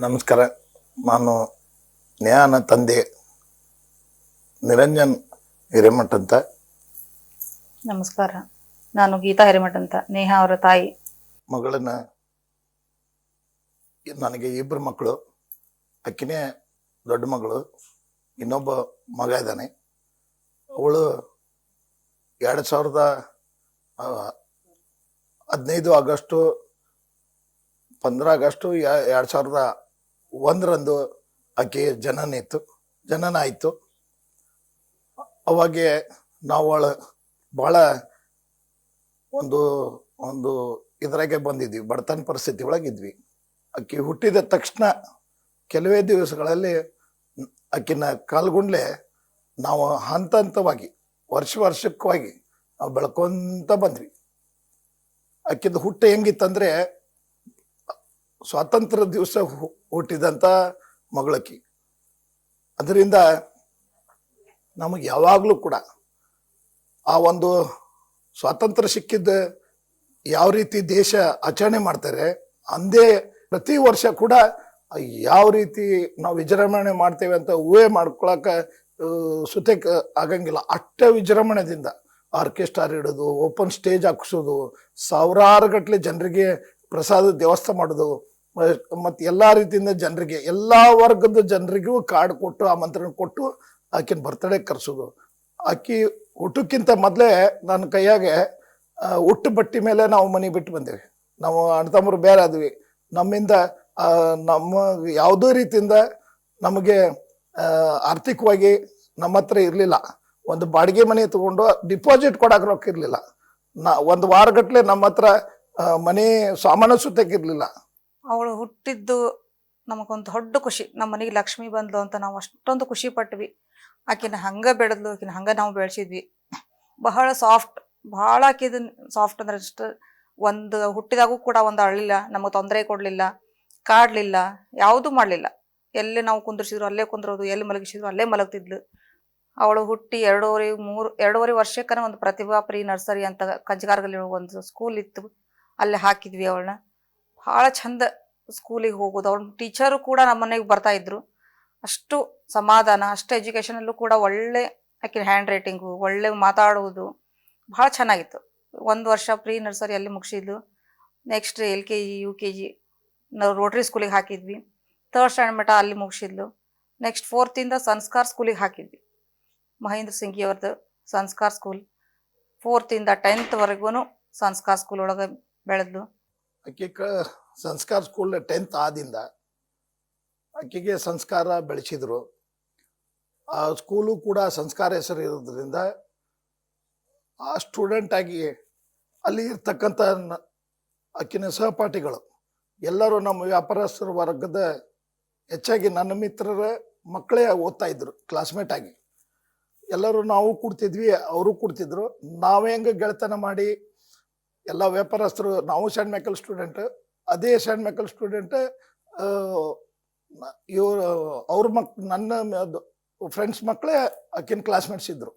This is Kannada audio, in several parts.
ನಮಸ್ಕಾರ. ನಾನು ನೇಹಾನ ತಂದೆ ನಿರಂಜನ್ ಹಿರೇಮಠ ಅಂತ. ನಮಸ್ಕಾರ, ನಾನು ಗೀತಾ ಹಿರೇಮಠ ಅಂತ, ನೇಹಾ ಅವರ ತಾಯಿ. ಮಗಳನ್ನ ನನಗೆ ಇಬ್ಬರು ಮಕ್ಕಳು, ಅಕ್ಕಿನೇ ದೊಡ್ಡ ಮಗಳು, ಇನ್ನೊಬ್ಬ ಮಗ ಇದ್ದಾನೆ. ಅವಳು 2015 ಆಗಸ್ಟು 15 ಆಗಸ್ಟು 2001 ಆಕೆ ಜನನ ಆಯಿತು. ಅವಾಗೆ ನಾವು ಭಾಳ ಒಂದು ಒಂದು ಇದ್ರಾಗೆ ಬಂದಿದ್ವಿ, ಬಡತನ ಪರಿಸ್ಥಿತಿ ಒಳಗಿದ್ವಿ. ಆಕೆ ಹುಟ್ಟಿದ ತಕ್ಷಣ ಕೆಲವೇ ದಿವಸಗಳಲ್ಲಿ ಆಕಿನ ಕಾಲ್ಗುಂಡ್ಲೆ ನಾವು ಹಂತ ಹಂತವಾಗಿ ವರ್ಷಕ್ಕಾಗಿ ನಾವು ಬೆಳ್ಕೊಂತ ಬಂದ್ವಿ. ಆಕಿದ ಹುಟ್ಟು ಹೆಂಗಿತ್ತಂದ್ರೆ ಸ್ವಾತಂತ್ರ್ಯ ದಿವಸ ಹುಟ್ಟಿದಂಥ ಮಗಳಕಿ. ಅದರಿಂದ ನಮಗೆ ಯಾವಾಗಲೂ ಕೂಡ ಆ ಒಂದು ಸ್ವಾತಂತ್ರ್ಯ ಸಿಕ್ಕಿದ್ದ ಯಾವ ರೀತಿ ದೇಶ ಆಚರಣೆ ಮಾಡ್ತಾರೆ ಅಂದೇ ಪ್ರತಿ ವರ್ಷ ಕೂಡ ಯಾವ ರೀತಿ ನಾವು ವಿಜೃಂಭಣೆ ಮಾಡ್ತೇವೆ ಅಂತ ಊಹೆ ಮಾಡ್ಕೊಳಕ ಸುತೇಕ ಆಗಂಗಿಲ್ಲ. ಅಷ್ಟ ವಿಜೃಂಭಣೆದಿಂದ ಆರ್ಕೆಸ್ಟ್ರಾ ಹಿಡಿದು ಓಪನ್ ಸ್ಟೇಜ್ ಹಾಕಿಸೋದು, ಸಾವಿರಾರು ಗಟ್ಟಲೆ ಜನರಿಗೆ ಪ್ರಸಾದ ವ್ಯವಸ್ಥೆ ಮಾಡೋದು, ಮತ್ತು ಎಲ್ಲ ರೀತಿಯಿಂದ ಜನರಿಗೆ, ಎಲ್ಲ ವರ್ಗದ ಜನರಿಗೂ ಕಾರ್ಡ್ ಕೊಟ್ಟು ಆಮಂತ್ರಣ ಕೊಟ್ಟು ಆಕಿನ ಬರ್ತಡೇ ಕರೆಸೋದು. ಆಕಿ ಹುಟ್ಟಕ್ಕಿಂತ ಮೊದಲೇ ನನ್ನ ಕೈಯಾಗೆ ಹುಟ್ಟು ಬಟ್ಟಿ ಮೇಲೆ ನಾವು ಮನೆ ಬಿಟ್ಟು ಬಂದೇವೆ. ನಾವು ಅಣ್ಣ ತಮ್ಮರು ಬೇರೆ ಆದ್ವಿ. ನಮ್ಮಿಂದ ನಮ್ಮ ಯಾವುದೇ ರೀತಿಯಿಂದ ನಮಗೆ ಆರ್ಥಿಕವಾಗಿ ನಮ್ಮ ಹತ್ರ ಇರಲಿಲ್ಲ. ಒಂದು ಬಾಡಿಗೆ ಮನೆ ತಗೊಂಡು ಡಿಪಾಸಿಟ್ ಕೊಡಕ್ಕೆ ರೊಕ್ಕ ಇರಲಿಲ್ಲ. ಒಂದು ವಾರಗಟ್ಲೆ ನಮ್ಮ ಹತ್ರ ಮನೆ ಸಾಮಾನು ಸುತ್ತಕ್ಕಿರ್ಲಿಲ್ಲ. ಅವಳು ಹುಟ್ಟಿದ್ದು ನಮಗೊಂದು ದೊಡ್ಡ ಖುಷಿ. ನಮ್ಮ ಮನೆಗೆ ಲಕ್ಷ್ಮಿ ಬಂದ್ಲು ಅಂತ ನಾವು ಅಷ್ಟೊಂದು ಖುಷಿ ಪಟ್ವಿ. ಆಕಿನ ಹಂಗ ಬೆಳೆದ್ಲು, ಆಕಿನ ಹಂಗ ನಾವು ಬೆಳೆಸಿದ್ವಿ. ಬಹಳ ಸಾಫ್ಟ್, ಭಾಳ ಆಕಿದ ಸಾಫ್ಟ್ ಅಂದ್ರೆ ಅಷ್ಟು. ಒಂದು ಹುಟ್ಟಿದಾಗೂ ಕೂಡ ಒಂದು ಅಳ್ಳಿಲ್ಲ, ನಮಗೆ ತೊಂದರೆ ಕೊಡಲಿಲ್ಲ, ಕಾಡಲಿಲ್ಲ, ಯಾವುದೂ ಮಾಡಲಿಲ್ಲ. ಎಲ್ಲಿ ನಾವು ಕುಂದ್ರಿಸಿದ್ರು ಅಲ್ಲೇ ಕುಂದ್ರೋದು, ಎಲ್ಲಿ ಮಲಗಿಸಿದ್ರು ಅಲ್ಲೇ ಮಲಗ್ತಿದ್ಲು. ಅವಳು ಹುಟ್ಟಿ 2.5 ವರ್ಷಕ್ಕನ ಒಂದು ಪ್ರತಿಭಾ ಪ್ರೀ ನರ್ಸರಿ ಅಂತ ಕಂಚಗಾರಗಲ್ಲಿ ಒಂದು ಸ್ಕೂಲ್ ಇತ್ತು, ಅಲ್ಲೇ ಹಾಕಿದ್ವಿ ಅವಳನ್ನ. ಭಾಳ ಚಂದ ಸ್ಕೂಲಿಗೆ ಹೋಗೋದು. ಅವಳ ಟೀಚರು ಕೂಡ ನಮ್ಮ ಮನೆಗೆ ಬರ್ತಾ ಇದ್ರು. ಅಷ್ಟು ಸಮಾಧಾನ, ಅಷ್ಟು ಎಜುಕೇಷನಲ್ಲೂ ಕೂಡ ಒಳ್ಳೆ ಆಕಿನ ಹ್ಯಾಂಡ್ ರೈಟಿಂಗು, ಒಳ್ಳೆ ಮಾತಾಡೋದು ಭಾಳ ಚೆನ್ನಾಗಿತ್ತು. 1 ವರ್ಷ ಪ್ರೀ ನರ್ಸರಿಯಲ್ಲಿ ಮುಗಿಸಿದ್ಲು. ನೆಕ್ಸ್ಟ್ LKG UKG ನಾವು ರೋಟ್ರಿ ಸ್ಕೂಲಿಗೆ ಹಾಕಿದ್ವಿ. 3rd ಸ್ಟ್ಯಾಂಡರ್ಡ್ ಮಟ್ಟ ಅಲ್ಲಿ ಮುಗಿಸಿದ್ಲು. ನೆಕ್ಸ್ಟ್ 4th ಸಂಸ್ಕಾರ ಸ್ಕೂಲಿಗೆ ಹಾಕಿದ್ವಿ, ಮಹೇಂದ್ರ ಸಿಂಗಿ ಅವ್ರದ್ದು ಸಂಸ್ಕಾರ ಸ್ಕೂಲ್. 4th 10th ಸಂಸ್ಕಾರ ಸ್ಕೂಲ್ ಒಳಗೆ ಬೆಳೆದ್ಲು. ಆಕೆ ಸಂಸ್ಕಾರ ಸ್ಕೂಲ್ 10th ಆದಿಂದ ಆಕೆಗೆ ಸಂಸ್ಕಾರ ಬೆಳೆಸಿದ್ರು. ಆ ಸ್ಕೂಲು ಕೂಡ ಸಂಸ್ಕಾರ ಹೆಸರು ಇರೋದ್ರಿಂದ ಆ ಸ್ಟೂಡೆಂಟ್ ಆಗಿ ಅಲ್ಲಿ ಇರ್ತಕ್ಕಂಥ ಆಕಿನ ಸಹಪಾಠಿಗಳು ಎಲ್ಲರೂ ನಮ್ಮ ವ್ಯಾಪಾರಸ್ಥರ ವರ್ಗದ ಹೆಚ್ಚಾಗಿ ನನ್ನ ಮಿತ್ರರ ಮಕ್ಕಳೇ ಓದ್ತಾ ಇದ್ರು ಕ್ಲಾಸ್ಮೇಟ್ ಆಗಿ. ಎಲ್ಲರೂ ನಾವು ಕೂಡ್ತಿದ್ವಿ, ಅವರು ಕೂಡ್ತಿದ್ರು. ನಾವೇ ಹೆಂಗೆ ಗೆಳೆತನ ಮಾಡಿ ಎಲ್ಲ ವ್ಯಾಪಾರಸ್ಥರು, ನಾವು ಸೆಂಟ್ ಮೈಕಲ್ ಸ್ಟೂಡೆಂಟ್, ಅದೇ ಸೆಂಟ್ ಮೈಕಲ್ ಸ್ಟೂಡೆಂಟ್ ಇವರು ಅವ್ರ ನನ್ನ ಫ್ರೆಂಡ್ಸ್ ಮಕ್ಕಳೇ ಆಕಿನ ಕ್ಲಾಸ್ಮೇಟ್ಸ್ ಇದ್ರು.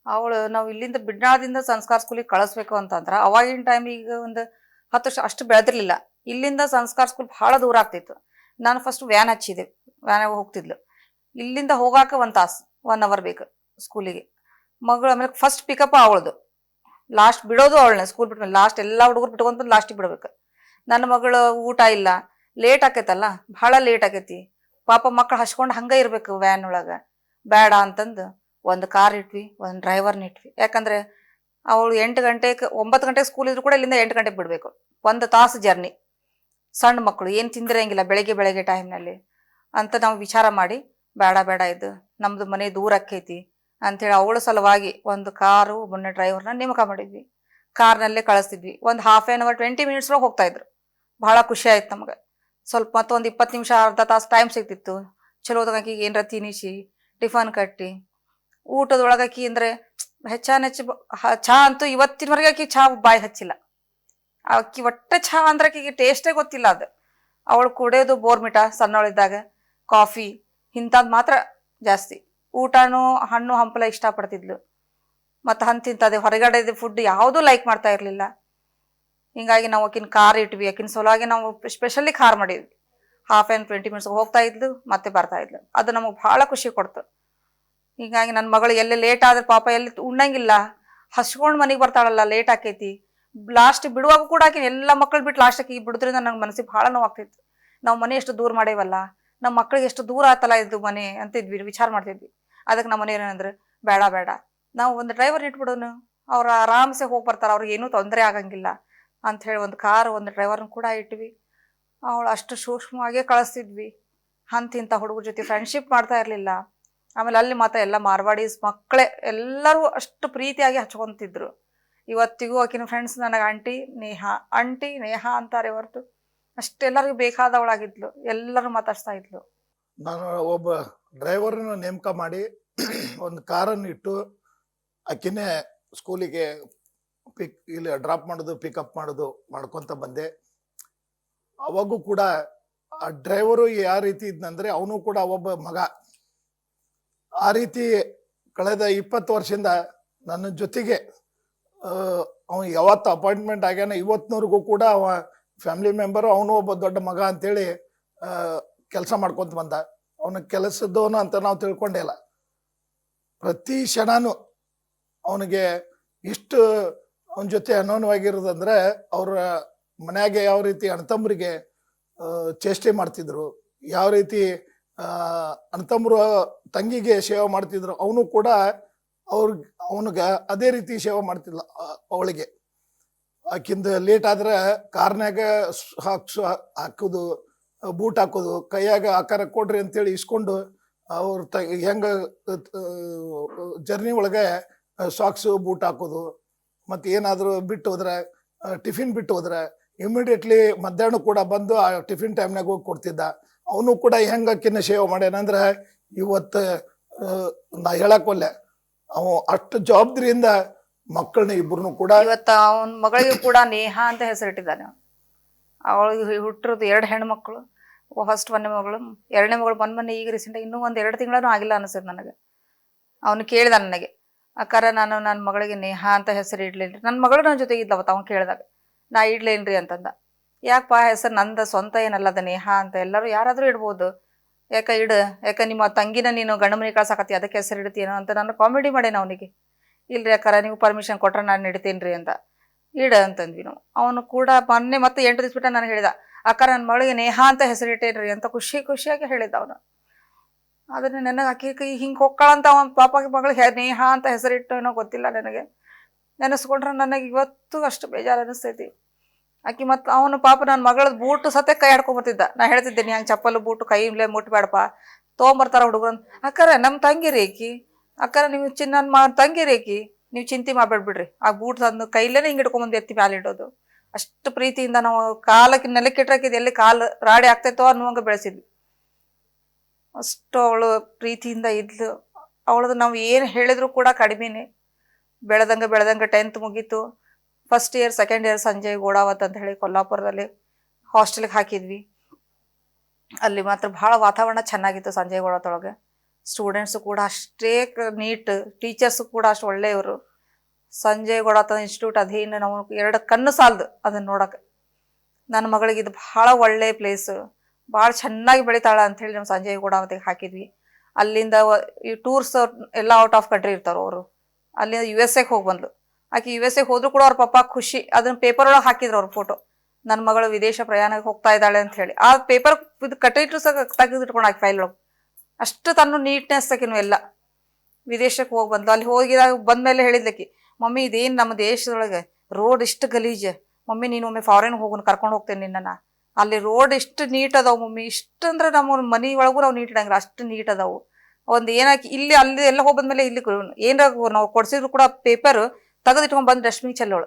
ಅವಳು ನಾವು ಇಲ್ಲಿಂದ ಬಿಡ್ನಾಳದಿಂದ ಸಂಸ್ಕಾರ ಸ್ಕೂಲಿಗೆ ಕಳಿಸ್ಬೇಕು ಅಂತಂದ್ರೆ ಅವಾಗಿನ ಟೈಮಿಗೆ ಒಂದು 10 ವರ್ಷ ಅಷ್ಟು ಬೆಳೆದಿರ್ಲಿಲ್ಲ. ಇಲ್ಲಿಂದ ಸಂಸ್ಕಾರ ಸ್ಕೂಲ್ ಭಾಳ ದೂರ ಆಗ್ತಿತ್ತು. ನಾನು ಫಸ್ಟ್ ವ್ಯಾನ್ ಹಚ್ಚಿದೆ, ವ್ಯಾನಾಗ ಹೋಗ್ತಿದ್ಲು. ಇಲ್ಲಿಂದ ಹೋಗಾಕ 1 ತಾಸು 1 ಅವರ್ ಬೇಕು ಸ್ಕೂಲಿಗೆ. ಮಗಳು ಆಮೇಲೆ ಫಸ್ಟ್ ಪಿಕಪ್ ಅವಳದು, ಲಾಸ್ಟ್ ಬಿಡೋದು ಅವಳನ್ನ. ಸ್ಕೂಲ್ ಬಿಟ್ಮೇಲೆ ಲಾಸ್ಟ್ ಎಲ್ಲ ಹುಡುಗರು ಬಿಟ್ಕೊಂತ ಲಾಸ್ಟಿಗೆ ಬಿಡ್ಬೇಕು. ನನ್ನ ಮಗಳು ಊಟ ಇಲ್ಲ, ಲೇಟ್ ಆಕೈತಲ್ಲ, ಭಾಳ ಲೇಟ್ ಆಕೈತಿ. ಪಾಪ ಮಕ್ಕಳು ಹಚ್ಕೊಂಡು ಹಂಗೆ ಇರ್ಬೇಕು ವ್ಯಾನ್ ಒಳಗೆ. ಬೇಡ ಅಂತಂದು ಒಂದು ಕಾರ್ ಇಟ್ವಿ, ಒಂದು ಡ್ರೈವರ್ನ ಇಟ್ವಿ. ಯಾಕಂದ್ರೆ ಅವಳು 9 ಗಂಟೆಗೆ ಸ್ಕೂಲ್ ಇದ್ರು ಕೂಡ ಇಲ್ಲಿಂದ 8 ಗಂಟೆಗೆ ಬಿಡಬೇಕು. 1 ತಾಸು ಜರ್ನಿ. ಸಣ್ಣ ಮಕ್ಕಳು ಏನು ತಿಂದಿರಂಗಿಲ್ಲ ಬೆಳಗ್ಗೆ ಟೈಮ್ನಲ್ಲಿ ಅಂತ ನಾವು ವಿಚಾರ ಮಾಡಿ ಬೇಡ ಇದು ನಮ್ಮದು ಮನೆ ದೂರ ಆಕೈತಿ ಅಂಥೇಳಿ ಅವಳ ಸಲುವಾಗಿ ಒಂದು ಕಾರು, ಒಬ್ಬನ ಡ್ರೈವರ್ನ ನೇಮಕ ಮಾಡಿದ್ವಿ. ಕಾರ್ನಲ್ಲೇ ಕಳಿಸ್ತಿದ್ವಿ. ಒಂದು 1/2 hour 20 minutes ಹೋಗ್ತಾ ಇದ್ರು. ಭಾಳ ಖುಷಿ ಆಯ್ತು ನಮ್ಗೆ. ಸ್ವಲ್ಪ ಮತ್ತೊಂದು 20 ನಿಮಿಷ ಅರ್ಧ ತಾಸು ಟೈಮ್ ಸಿಗ್ತಿತ್ತು. ಚಲೋದಾಗಿ ಏನರ ತಿನ್ನಿಸಿ ಟಿಫನ್ ಕಟ್ಟಿ. ಊಟದೊಳಗೆ ಆಕಿ ಅಂದರೆ ಹೆಚ್ಚು ಚಹಾ ಅಂತೂ ಇವತ್ತಿನವರೆಗೆ ಆಕಿ ಚಹಾ ಬಾಯಿ ಹಚ್ಚಿಲ್ಲ. ಆಕಿ ಒಟ್ಟೆ ಚಹಾ ಅಂದ್ರೆ ಆಕಿಗೆ ಟೇಸ್ಟೇ ಗೊತ್ತಿಲ್ಲ. ಅದು ಅವಳು ಕುಡಿಯೋದು ಬೋರ್ಮಿಟ ಸಣ್ಣವಳಿದ್ದಾಗ, ಕಾಫಿ ಇಂಥದ್ದು ಮಾತ್ರ ಜಾಸ್ತಿ. ಊಟನೂ ಹಣ್ಣು ಹಂಪಲ ಇಷ್ಟಪಡ್ತಿದ್ಲು. ಮತ್ತು ಹಣ್ಣು ತಿಂತದೆ, ಹೊರಗಡೆ ಫುಡ್ ಯಾವುದೂ ಲೈಕ್ ಮಾಡ್ತಾ ಇರಲಿಲ್ಲ. ಹಿಂಗಾಗಿ ನಾವು ಆಕಿನ ಕಾರ್ ಇಟ್ವಿ. ಆಕಿನ ಸಲುವಾಗಿ ನಾವು ಸ್ಪೆಷಲಿ ಕಾರ್ ಮಾಡಿದ್ವಿ. ಹಾಫ್ ಆ್ಯಂಡ್ 20 ಮಿನಿಟ್ಸ್ ಹೋಗ್ತಾ ಇದ್ಲು ಮತ್ತೆ ಬರ್ತಾ ಇದ್ಲು. ಅದು ನಮಗೆ ಭಾಳ ಖುಷಿ ಕೊಡ್ತು. ಹೀಗಾಗಿ ನನ್ನ ಮಗಳು ಎಲ್ಲಿ ಲೇಟ್ ಆದ್ರೆ ಪಾಪ ಎಲ್ಲಿ ಉಣ್ಣಂಗಿಲ್ಲ, ಹಸ್ಕೊಂಡು ಮನೆಗೆ ಬರ್ತಾಳಲ್ಲ, ಲೇಟ್ ಆಕೈತಿ. ಲಾಸ್ಟ್ ಬಿಡುವಾಗ ಕೂಡ ಆಕಿ ಎಲ್ಲ ಮಕ್ಕಳು ಬಿಟ್ಟು ಲಾಸ್ಟ್ ಆಕಿ ಬಿಡೋದ್ರಿಂದ ನಂಗೆ ಮನಸ್ಸಿಗೆ ಭಾಳ ನೋವಾಗ್ತಿತ್ತು. ನಾವು ಮನೆ ಎಷ್ಟು ದೂರ ಮಾಡೇವಲ್ಲ, ನಮ್ಮ ಮಕ್ಳಿಗೆ ಎಷ್ಟು ದೂರ ಆತಲ್ಲ ಇದು ಮನೆ ಅಂತಿದ್ವಿ, ವಿಚಾರ ಮಾಡ್ತಿದ್ವಿ. ಅದಕ್ಕೆ ನಮ್ಮ ಮನೆಯವ್ರು ಏನಂದ್ರೆ, ಬೇಡ ಬೇಡ ನಾವು ಒಂದು ಡ್ರೈವರ್ ಇಟ್ಬಿಡೋನು, ಅವ್ರು ಆರಾಮ್ಸೆ ಹೋಗಿ ಬರ್ತಾರೆ, ಅವ್ರಿಗೆ ಏನೂ ತೊಂದರೆ ಆಗಂಗಿಲ್ಲ ಅಂಥೇಳಿ ಒಂದು ಕಾರ್ ಒಂದು ಡ್ರೈವರ್ನ ಕೂಡ ಇಟ್ವಿ. ಅವಳು ಅಷ್ಟು ಸೂಕ್ಷ್ಮವಾಗೇ ಕಳಿಸ್ತಿದ್ವಿ. ಅಂತಿಂಥ ಹುಡುಗರ ಜೊತೆ ಫ್ರೆಂಡ್ಶಿಪ್ ಮಾಡ್ತಾ ಇರಲಿಲ್ಲ. ಆಮೇಲೆ ಅಲ್ಲಿ ಮಾತ್ರ ಎಲ್ಲ ಮಾರ್ವಾಡೀಸ್ ಮಕ್ಕಳೇ ಎಲ್ಲರೂ ಅಷ್ಟು ಪ್ರೀತಿಯಾಗಿ ಹಚ್ಕೊತಿದ್ರು. ಇವತ್ತಿಗೂ ಆಕಿನ ಫ್ರೆಂಡ್ಸ್ ನನಗೆ ಆಂಟಿ ನೇಹಾ ಅಂತಾರೆ ಹೊರತು ಅಷ್ಟೆಲ್ಲರಿಗೂ ಬೇಕಾದವಳಾಗಿದ್ಲು, ಎಲ್ಲರೂ ಮಾತಾಡ್ಸ್ತಾ ಇದ್ಲು. ನಾನು ಒಬ್ಬ ಡ್ರೈವರನ್ನು ನೇಮಕ ಮಾಡಿ ಒಂದು ಕಾರನ್ನು ಇಟ್ಟು ಆಕಿನೇ ಸ್ಕೂಲಿಗೆ ಇಲ್ಲಿ ಡ್ರಾಪ್ ಮಾಡೋದು ಪಿಕಪ್ ಮಾಡೋದು ಮಾಡ್ಕೊತ ಬಂದೆ. ಅವಾಗೂ ಕೂಡ ಆ ಡ್ರೈವರು ಯಾವ ರೀತಿ ಇದ್ನಂದ್ರೆ ಅವನು ಕೂಡ ಒಬ್ಬ ಮಗ. ಆ ರೀತಿ ಕಳೆದ 20 ವರ್ಷದಿಂದ ನನ್ನ ಜೊತೆಗೆ ಅವನು ಯಾವತ್ತು ಅಪಾಯಿಂಟ್ಮೆಂಟ್ ಆಗ್ಯಾನ ಇವತ್ತಿನವರೆಗೂ ಕೂಡ ಅವ ಫ್ಯಾಮಿಲಿ ಮೆಂಬರು, ಅವನು ಒಬ್ಬ ದೊಡ್ಡ ಮಗ ಅಂತೇಳಿ ಕೆಲಸ ಮಾಡ್ಕೊತ ಬಂದ. ಅವನ ಕೆಲಸದವನು ಅಂತ ನಾವು ತಿಳ್ಕೊಂಡೇ ಇಲ್ಲ. ಪ್ರತಿ ಕ್ಷಣನೂ ಅವನಿಗೆ ಇಷ್ಟು ಅವನ ಜೊತೆ ಅನೋನ್ಯವಾಗಿರೋದಂದ್ರೆ ಅವ್ರ ಮನ್ಯಾಗೆ ಯಾವ ರೀತಿ ಅಣ್ಣತಮ್ಮರಿಗೆ ಚೇಷ್ಟೆ ಮಾಡ್ತಿದ್ರು, ಯಾವ ರೀತಿ ಅಣ್ಣತಮ್ಮರು ತಂಗಿಗೆ ಸೇವೆ ಮಾಡ್ತಿದ್ರು, ಅವನು ಕೂಡ ಅವನಿಗೆ ಅದೇ ರೀತಿ ಸೇವೆ ಮಾಡ್ತಿದ್ಲ. ಅವಳಿಗೆ ಆಕಿಂದ ಲೇಟ್ ಆದ್ರೆ ಕಾರ್ನ್ಯಾಗ ಹಾಕೋದು, ಬೂಟ್ ಹಾಕೋದು, ಕೈಯಾಗ ಆಕಾರ ಕೊಡ್ರಿ ಅಂತೇಳಿ ಇಸ್ಕೊಂಡು ಅವ್ರ ಹೆಂಗ ಜರ್ನಿ ಒಳಗೆ ಸಾಕ್ಸು ಬೂಟ್ ಹಾಕೋದು. ಮತ್ತು ಏನಾದರೂ ಬಿಟ್ಟು ಹೋದ್ರೆ, ಟಿಫಿನ್ ಬಿಟ್ಟು ಹೋದ್ರೆ ಇಮಿಡಿಯೇಟ್ಲಿ ಮಧ್ಯಾಹ್ನ ಕೂಡ ಬಂದು ಆ ಟಿಫಿನ್ ಟೈಮ್ನಾಗ ಹೋಗಿ ಕೊಡ್ತಿದ್ದ. ಅವನು ಕೂಡ ಹೆಂಗೆ ಆಕಿನ ಸೇವೆ ಮಾಡ್ಯಾನಂದ್ರೆ ಇವತ್ತು ನಾ ಹೇಳಕ್ಕೊಲ್ಲೆ, ಅವ ಅಷ್ಟು ಜವಾಬ್ದಾರಿಯಿಂದ ಮಕ್ಕಳನ್ನ ಇಬ್ಬರನ್ನು ಕೂಡ. ಇವತ್ತು ಅವನ ಮಗಳಿಗೂ ಕೂಡ ನೇಹಾ ಅಂತ ಹೆಸರಿಟ್ಟಿದ್ದಾನೆ. ಅವಳಿಗೆ ಹುಟ್ಟಿರೋದು 2 ಹೆಣ್ಮಕ್ಳು. ಫಸ್ಟ್ 1ನೇ ಮಗಳು, 2ನೇ ಮಗಳು ಮೊನ್ನೆ ಈಗ ರೀಸೆಂಟಾಗಿ ಇನ್ನೂ ಒಂದು 2 ತಿಂಗಳೂ ಆಗಿಲ್ಲ ಅನಿಸ್ತದೆ ನನಗೆ. ಅವನು ಕೇಳಿದ ನನಗೆ, ಅಕ್ಕಾರ ನಾನು ನನ್ನ ಮಗಳಿಗೆ ನೇಹಾ ಅಂತ ಹೆಸರು ಇಡ್ಲೇನ್ರಿ. ನನ್ನ ಮಗಳು ನನ್ನ ಜೊತೆಗೆ ಇದ್ಲವತ್ತು. ಅವ್ನು ಕೇಳಿದಾಗ ನಾ ಇಡ್ಲೇನ್ರಿ ಅಂತಂದ. ಯಾಕಪ್ಪ, ಹೆಸರು ನಂದು ಸ್ವಂತ ಏನಲ್ಲದ ನೇಹಾ ಅಂತ, ಎಲ್ಲರೂ ಯಾರಾದರೂ ಇಡ್ಬೋದು, ಯಾಕೆ ನಿಮ್ಮ ತಂಗಿನ ನೀನು ಗಂಡ ಮನೆ ಕಳ್ಸಾಕತ್ತಿ, ಅದಕ್ಕೆ ಹೆಸರು ಇಡ್ತೀನೋ ಅಂತ ನಾನು ಕಾಮಿಡಿ ಮಾಡೇನ ಅವನಿಗೆ. ಇಲ್ರಿ ಅಕ್ಕಾರ, ನೀವು ಪರ್ಮಿಷನ್ ಕೊಟ್ರೆ ನಾನು ಇಡ್ತೀನಿ ರೀ ಅಂತ. ಅಂತಂದ್ವಿ ನಾವು. ಅವನು ಕೂಡ ಮೊನ್ನೆ ಮತ್ತೆ 8 ದಿವಸ ಬಿಟ್ಟು ನನಗೆ ಹೇಳಿದ, ಅಕ್ಕಾರ ನನ್ನ ಮಗಳಿಗೆ ನೇಹಾ ಅಂತ ಹೆಸರಿಟ್ಟೇನ್ರಿ ಅಂತ ಖುಷಿಯಾಗಿ ಹೇಳಿದ್ದ ಅವನು. ಅದನ್ನ ನನಗೆ ಆಕೆ ಹಿಂಗೆ ಹೋಗ್ಕಳಂತ ಅವನ ಪಾಪಗೆ ಮಗಳಿಗೆ ನೇಹಾ ಅಂತ ಹೆಸರಿಟ್ಟು ಏನೋ ಗೊತ್ತಿಲ್ಲ ನನಗೆ. ನೆನೆಸ್ಕೊಂಡ್ರೆ ನನಗೆ ಇವತ್ತು ಅಷ್ಟು ಬೇಜಾರು ಅನಿಸ್ತೈತಿ. ಆಕಿ ಮತ್ತು ಅವನು ಪಾಪ ನನ್ನ ಮಗಳದ್ದು ಬೂಟು ಸತೆ ಕೈ ಆಡ್ಕೊಂಬರ್ತಿದ್ದ. ನಾ ಹೇಳ್ತಿದ್ದೇನೆ, ಹಂಗೆ ಚಪ್ಪಲು ಬೂಟು ಕೈಲೇ ಮುಟ್ಬೇಡಪ್ಪ, ತೊಗೊಂಬರ್ತಾರ ಹುಡುಗರು. ಅಕ್ಕಾರ ನಮ್ಮ ತಂಗಿ ರೇಕಿ, ಅಕ್ಕಾರ ನೀವು ನನ್ನ ತಂಗಿ ರೇಕಿ, ನೀವು ಚಿಂತೆ ಮಾಡ್ಬೇಡ್ಬಿಡ್ರಿ. ಆ ಬೂಟ್ ತಂದು ಕೈಲೇನೆ ಹಿಂಗೆ ಹಿಡ್ಕೊಂಬಂದು ಎತ್ತಿ ಮ್ಯಾಲೆ ಇಡೋದು. ಅಷ್ಟು ಪ್ರೀತಿಯಿಂದ ನಾವು ಕಾಲಕ್ಕೆ ನೆಲಕ್ಕಿಟ್ರಾಕಿದ್ದು ಎಲ್ಲಿ ಕಾಲು ರಾಡಿ ಆಗ್ತೈತೋ ಅನ್ನುವಂಗೆ ಬೆಳೆಸಿದ್ವಿ. ಅಷ್ಟು ಅವಳು ಪ್ರೀತಿಯಿಂದ ಇದ್ಲು. ಅವಳದು ನಾವು ಏನು ಹೇಳಿದ್ರು ಕೂಡ ಕಡಿಮೆನೆ. ಬೆಳೆದಂಗೆ 10th ಮುಗೀತು. First year second year Sanjay Ghodawat ಅಂತ ಹೇಳಿ ಕೊಲ್ಲಾಪುರದಲ್ಲಿ ಹಾಸ್ಟೆಲ್ಗೆ ಹಾಕಿದ್ವಿ. ಅಲ್ಲಿ ಮಾತ್ರ ಭಾಳ ವಾತಾವರಣ ಚೆನ್ನಾಗಿತ್ತು ಸಂಜಯ್ ಗೋಡಾವತ್ತೊಳಗೆ. ಸ್ಟೂಡೆಂಟ್ಸು ಕೂಡ ಅಷ್ಟೇ ನೀಟ್, ಟೀಚರ್ಸು ಕೂಡ ಅಷ್ಟು ಒಳ್ಳೆಯವರು. ಸಂಜಯ್ ಗೋಡಾವತ್ ಇನ್ಸ್ಟಿಟ್ಯೂಟ್ ಅದೇನು ನಾವು 2 ಕಣ್ಣು ಸಾಲದು ಅದನ್ನು ನೋಡೋಕೆ. ನನ್ನ ಮಗಳಿಗೆ ಇದು ಭಾಳ ಒಳ್ಳೆ ಪ್ಲೇಸು, ಭಾಳ ಚೆನ್ನಾಗಿ ಬೆಳಿತಾಳ ಅಂಥೇಳಿ ನಾವು ಸಂಜಯ್ ಗೋಡಾವತಿಗೆ ಹಾಕಿದ್ವಿ. ಅಲ್ಲಿಂದ ಈ ಟೂರ್ಸ್ ಎಲ್ಲ ಔಟ್ ಆಫ್ ಕಂಟ್ರಿ ಇರ್ತಾರೆ ಅವರು. ಅಲ್ಲಿಂದ USA ಹೋಗಿ ಬಂದ್ಲು. ಆಕೆ USA ಹೋದ್ರು ಕೂಡ ಅವ್ರ ಪಪ್ಪ ಖುಷಿ. ಅದನ್ನ ಪೇಪರ್ ಒಳಗೆ ಹಾಕಿದ್ರು ಅವ್ರ ಫೋಟೋ, ನನ್ನ ಮಗಳು ವಿದೇಶ ಪ್ರಯಾಣಕ್ಕೆ ಹೋಗ್ತಾ ಇದ್ದಾಳೆ ಅಂತ ಹೇಳಿ. ಆ ಪೇಪರ್ ಕಟ್ಟಿಟ್ಟು ಸಹ ತೆಗೆದಿಟ್ಕೊಂಡು ಆಕೆ ಫೈಲ್ ಒಳಗೆ. ಅಷ್ಟು ತನ್ನ ನೀಟ್ನೆಸ್ ಆಕಿನೂ ಎಲ್ಲ. ವಿದೇಶಕ್ಕೆ ಹೋಗಿ ಬಂದ್ಲು. ಅಲ್ಲಿ ಹೋಗಿದಾಗ ಬಂದ್ಮೇಲೆ ಹೇಳಿದ್ಲಕ್ಕಿ, ಮಮ್ಮಿ ಇದೇನು ನಮ್ಮ ದೇಶದೊಳಗೆ ರೋಡ್ ಇಷ್ಟು ಗಲೀಜು, ಮಮ್ಮಿ ನೀನು ಒಮ್ಮೆ ಫಾರಿನ್ ಹೋಗೋನು ಕರ್ಕೊಂಡು ಹೋಗ್ತೇನೆ ನಿನ್ನನ್ನು, ಅಲ್ಲಿ ರೋಡ್ ಇಷ್ಟು ನೀಟ್ ಅದಾವು ಮಮ್ಮಿ. ಇಷ್ಟು ಅಂದ್ರೆ ನಮ್ಮ ಮನೆ ಒಳಗೂ ನಾವು ನೀಟ್ ಇಡಂಗಿಲ್ಲ, ಅಷ್ಟು ನೀಟ್ ಅದಾವು. ಒಂದು ಏನಾಕಿ ಇಲ್ಲಿ ಅಲ್ಲಿ ಎಲ್ಲ ಹೋಗಿ ಬಂದ್ಮೇಲೆ ಇಲ್ಲಿ ಏನಾರ ನಾವು ಕೊಡ್ಸಿದ್ರು ಕೂಡ ಪೇಪರ್ ತೆಗೆದಿಟ್ಕೊಂಡು ಬಂದು ಡಸ್ಟ್ಬಿನ್ ಚೆಲ್ಲೋಳು.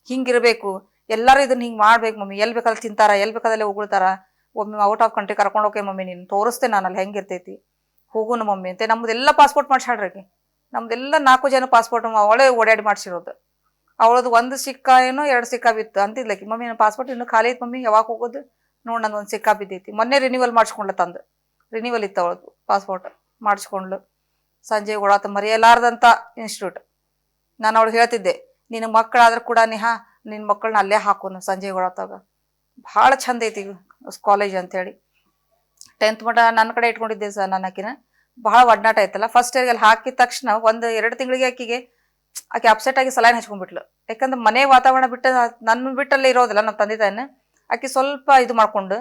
ಹಿಂಗಿರಬೇಕು, ಎಲ್ಲರೂ ಇದನ್ನ ಹಿಂಗೆ ಮಾಡ್ಬೇಕು ಮಮ್ಮಿ, ಎಲ್ಲಿ ಬೇಕಾದ್ರೆ ತಿಂತಾರ, ಎಲ್ಲಿ ಬೇಕಾದಲ್ಲೇ ಉಗುಳ್ತಾರ, ಒಮ್ಮೆ ಔಟ್ ಆಫ್ ಕಂಟ್ರಿ ಕರ್ಕೊಂಡು ಹೋಗಿ ಮಮ್ಮಿ, ನೀನು ತೋರಿಸ್ತೇನೆ ನಾನು ಅಲ್ಲಿ ಹೆಂಗಿರ್ತೈತಿ, ಹೋಗುನು ಮಮ್ಮಿ ಅಂತ. ನಮ್ದೆಲ್ಲ ಪಾಸ್ಪೋರ್ಟ್ ಮಾಡ್ಸಾಡ್ರಿ. ನಮ್ದೆಲ್ಲ 4 ಜನ ಪಾಸ್ಪೋರ್ಟ್ ಅವಳೇ ಓಡಾಡಿ ಮಾಡಿಸಿರೋದು. ಅವಳದು 1 ಸಿಕ್ಕ ಏನೋ 2 ಸಿಕ್ಕ ಬಿತ್ತು ಅಂತಿದ್ಲಕ್ಕಿ. ಮಮ್ಮಿ ನನ್ನ ಪಾಸ್ಪೋರ್ಟ್ ಇನ್ನೂ ಖಾಲಿ ಐತೆ ಮಮ್ಮಿ, ಯಾವಾಗ ಹೋಗೋದು ನೋಡಿ, ನಂದು 1 ಸಿಕ್ಕ ಬಿದ್ದೈತಿ. ಮೊನ್ನೆ ರಿನ್ಯೂವಲ್ ಮಾಡಿಸ್ಕೊಂಡ್ಲ, ತಂದು ರಿನ್ಯೂವಲ್ ಇತ್ತು ಅವಳದು ಪಾಸ್ಪೋರ್ಟ್, ಮಾಡಿಸ್ಕೊಂಡ್ಲು. ಸಂಜಯ್ ಗೋಡಾವತ್ ಮರೆಯಲಾರ್ದಂಥ ಇನ್ಸ್ಟಿಟ್ಯೂಟ್. ನಾನು ಅವಳು ಹೇಳ್ತಿದ್ದೆ, ನಿನ್ನ ಮಕ್ಕಳಾದ್ರೂ ಕೂಡ ನೇಹಾ ನಿನ್ನ ಮಕ್ಕಳನ್ನ ಅಲ್ಲೇ ಹಾಕೋನು ಸಂಜಯ್ ಗೋಡಾವತ್ತಾಗ, ಭಾಳ ಚಂದ ಐತಿ ಕಾಲೇಜ್ ಅಂಥೇಳಿ. 10th ಮಟ ನನ್ನ ಕಡೆ ಇಟ್ಕೊಂಡಿದ್ದೆ ಸರ್. ನನ್ನ ಆಕಿನ ಬಹಳ ಒಡನಾಟ ಐತಲ್ಲ. ಫಸ್ಟ್ ಇಯರ್ಗೆ ಅಲ್ಲಿ ಹಾಕಿದ ತಕ್ಷಣ 1-2 ತಿಂಗಳಿಗೆ ಆಕೆ ಅಪ್ಸೆಟ್ ಆಗಿ ಸಲಾಯಿನ್ ಹಚ್ಕೊಂಡ್ಬಿಟ್ಲು. ಯಾಕಂದ್ರೆ ಮನೆ ವಾತಾವರಣ ಬಿಟ್ಟು ನನ್ನ ಬಿಟ್ಟಲ್ಲಿ ಇರೋದಿಲ್ಲ ನಮ್ಮ ತಂದೆ ತಾಯಿನ. ಆಕೆ ಸ್ವಲ್ಪ ಇದು ಮಾಡ್ಕೊಂಡು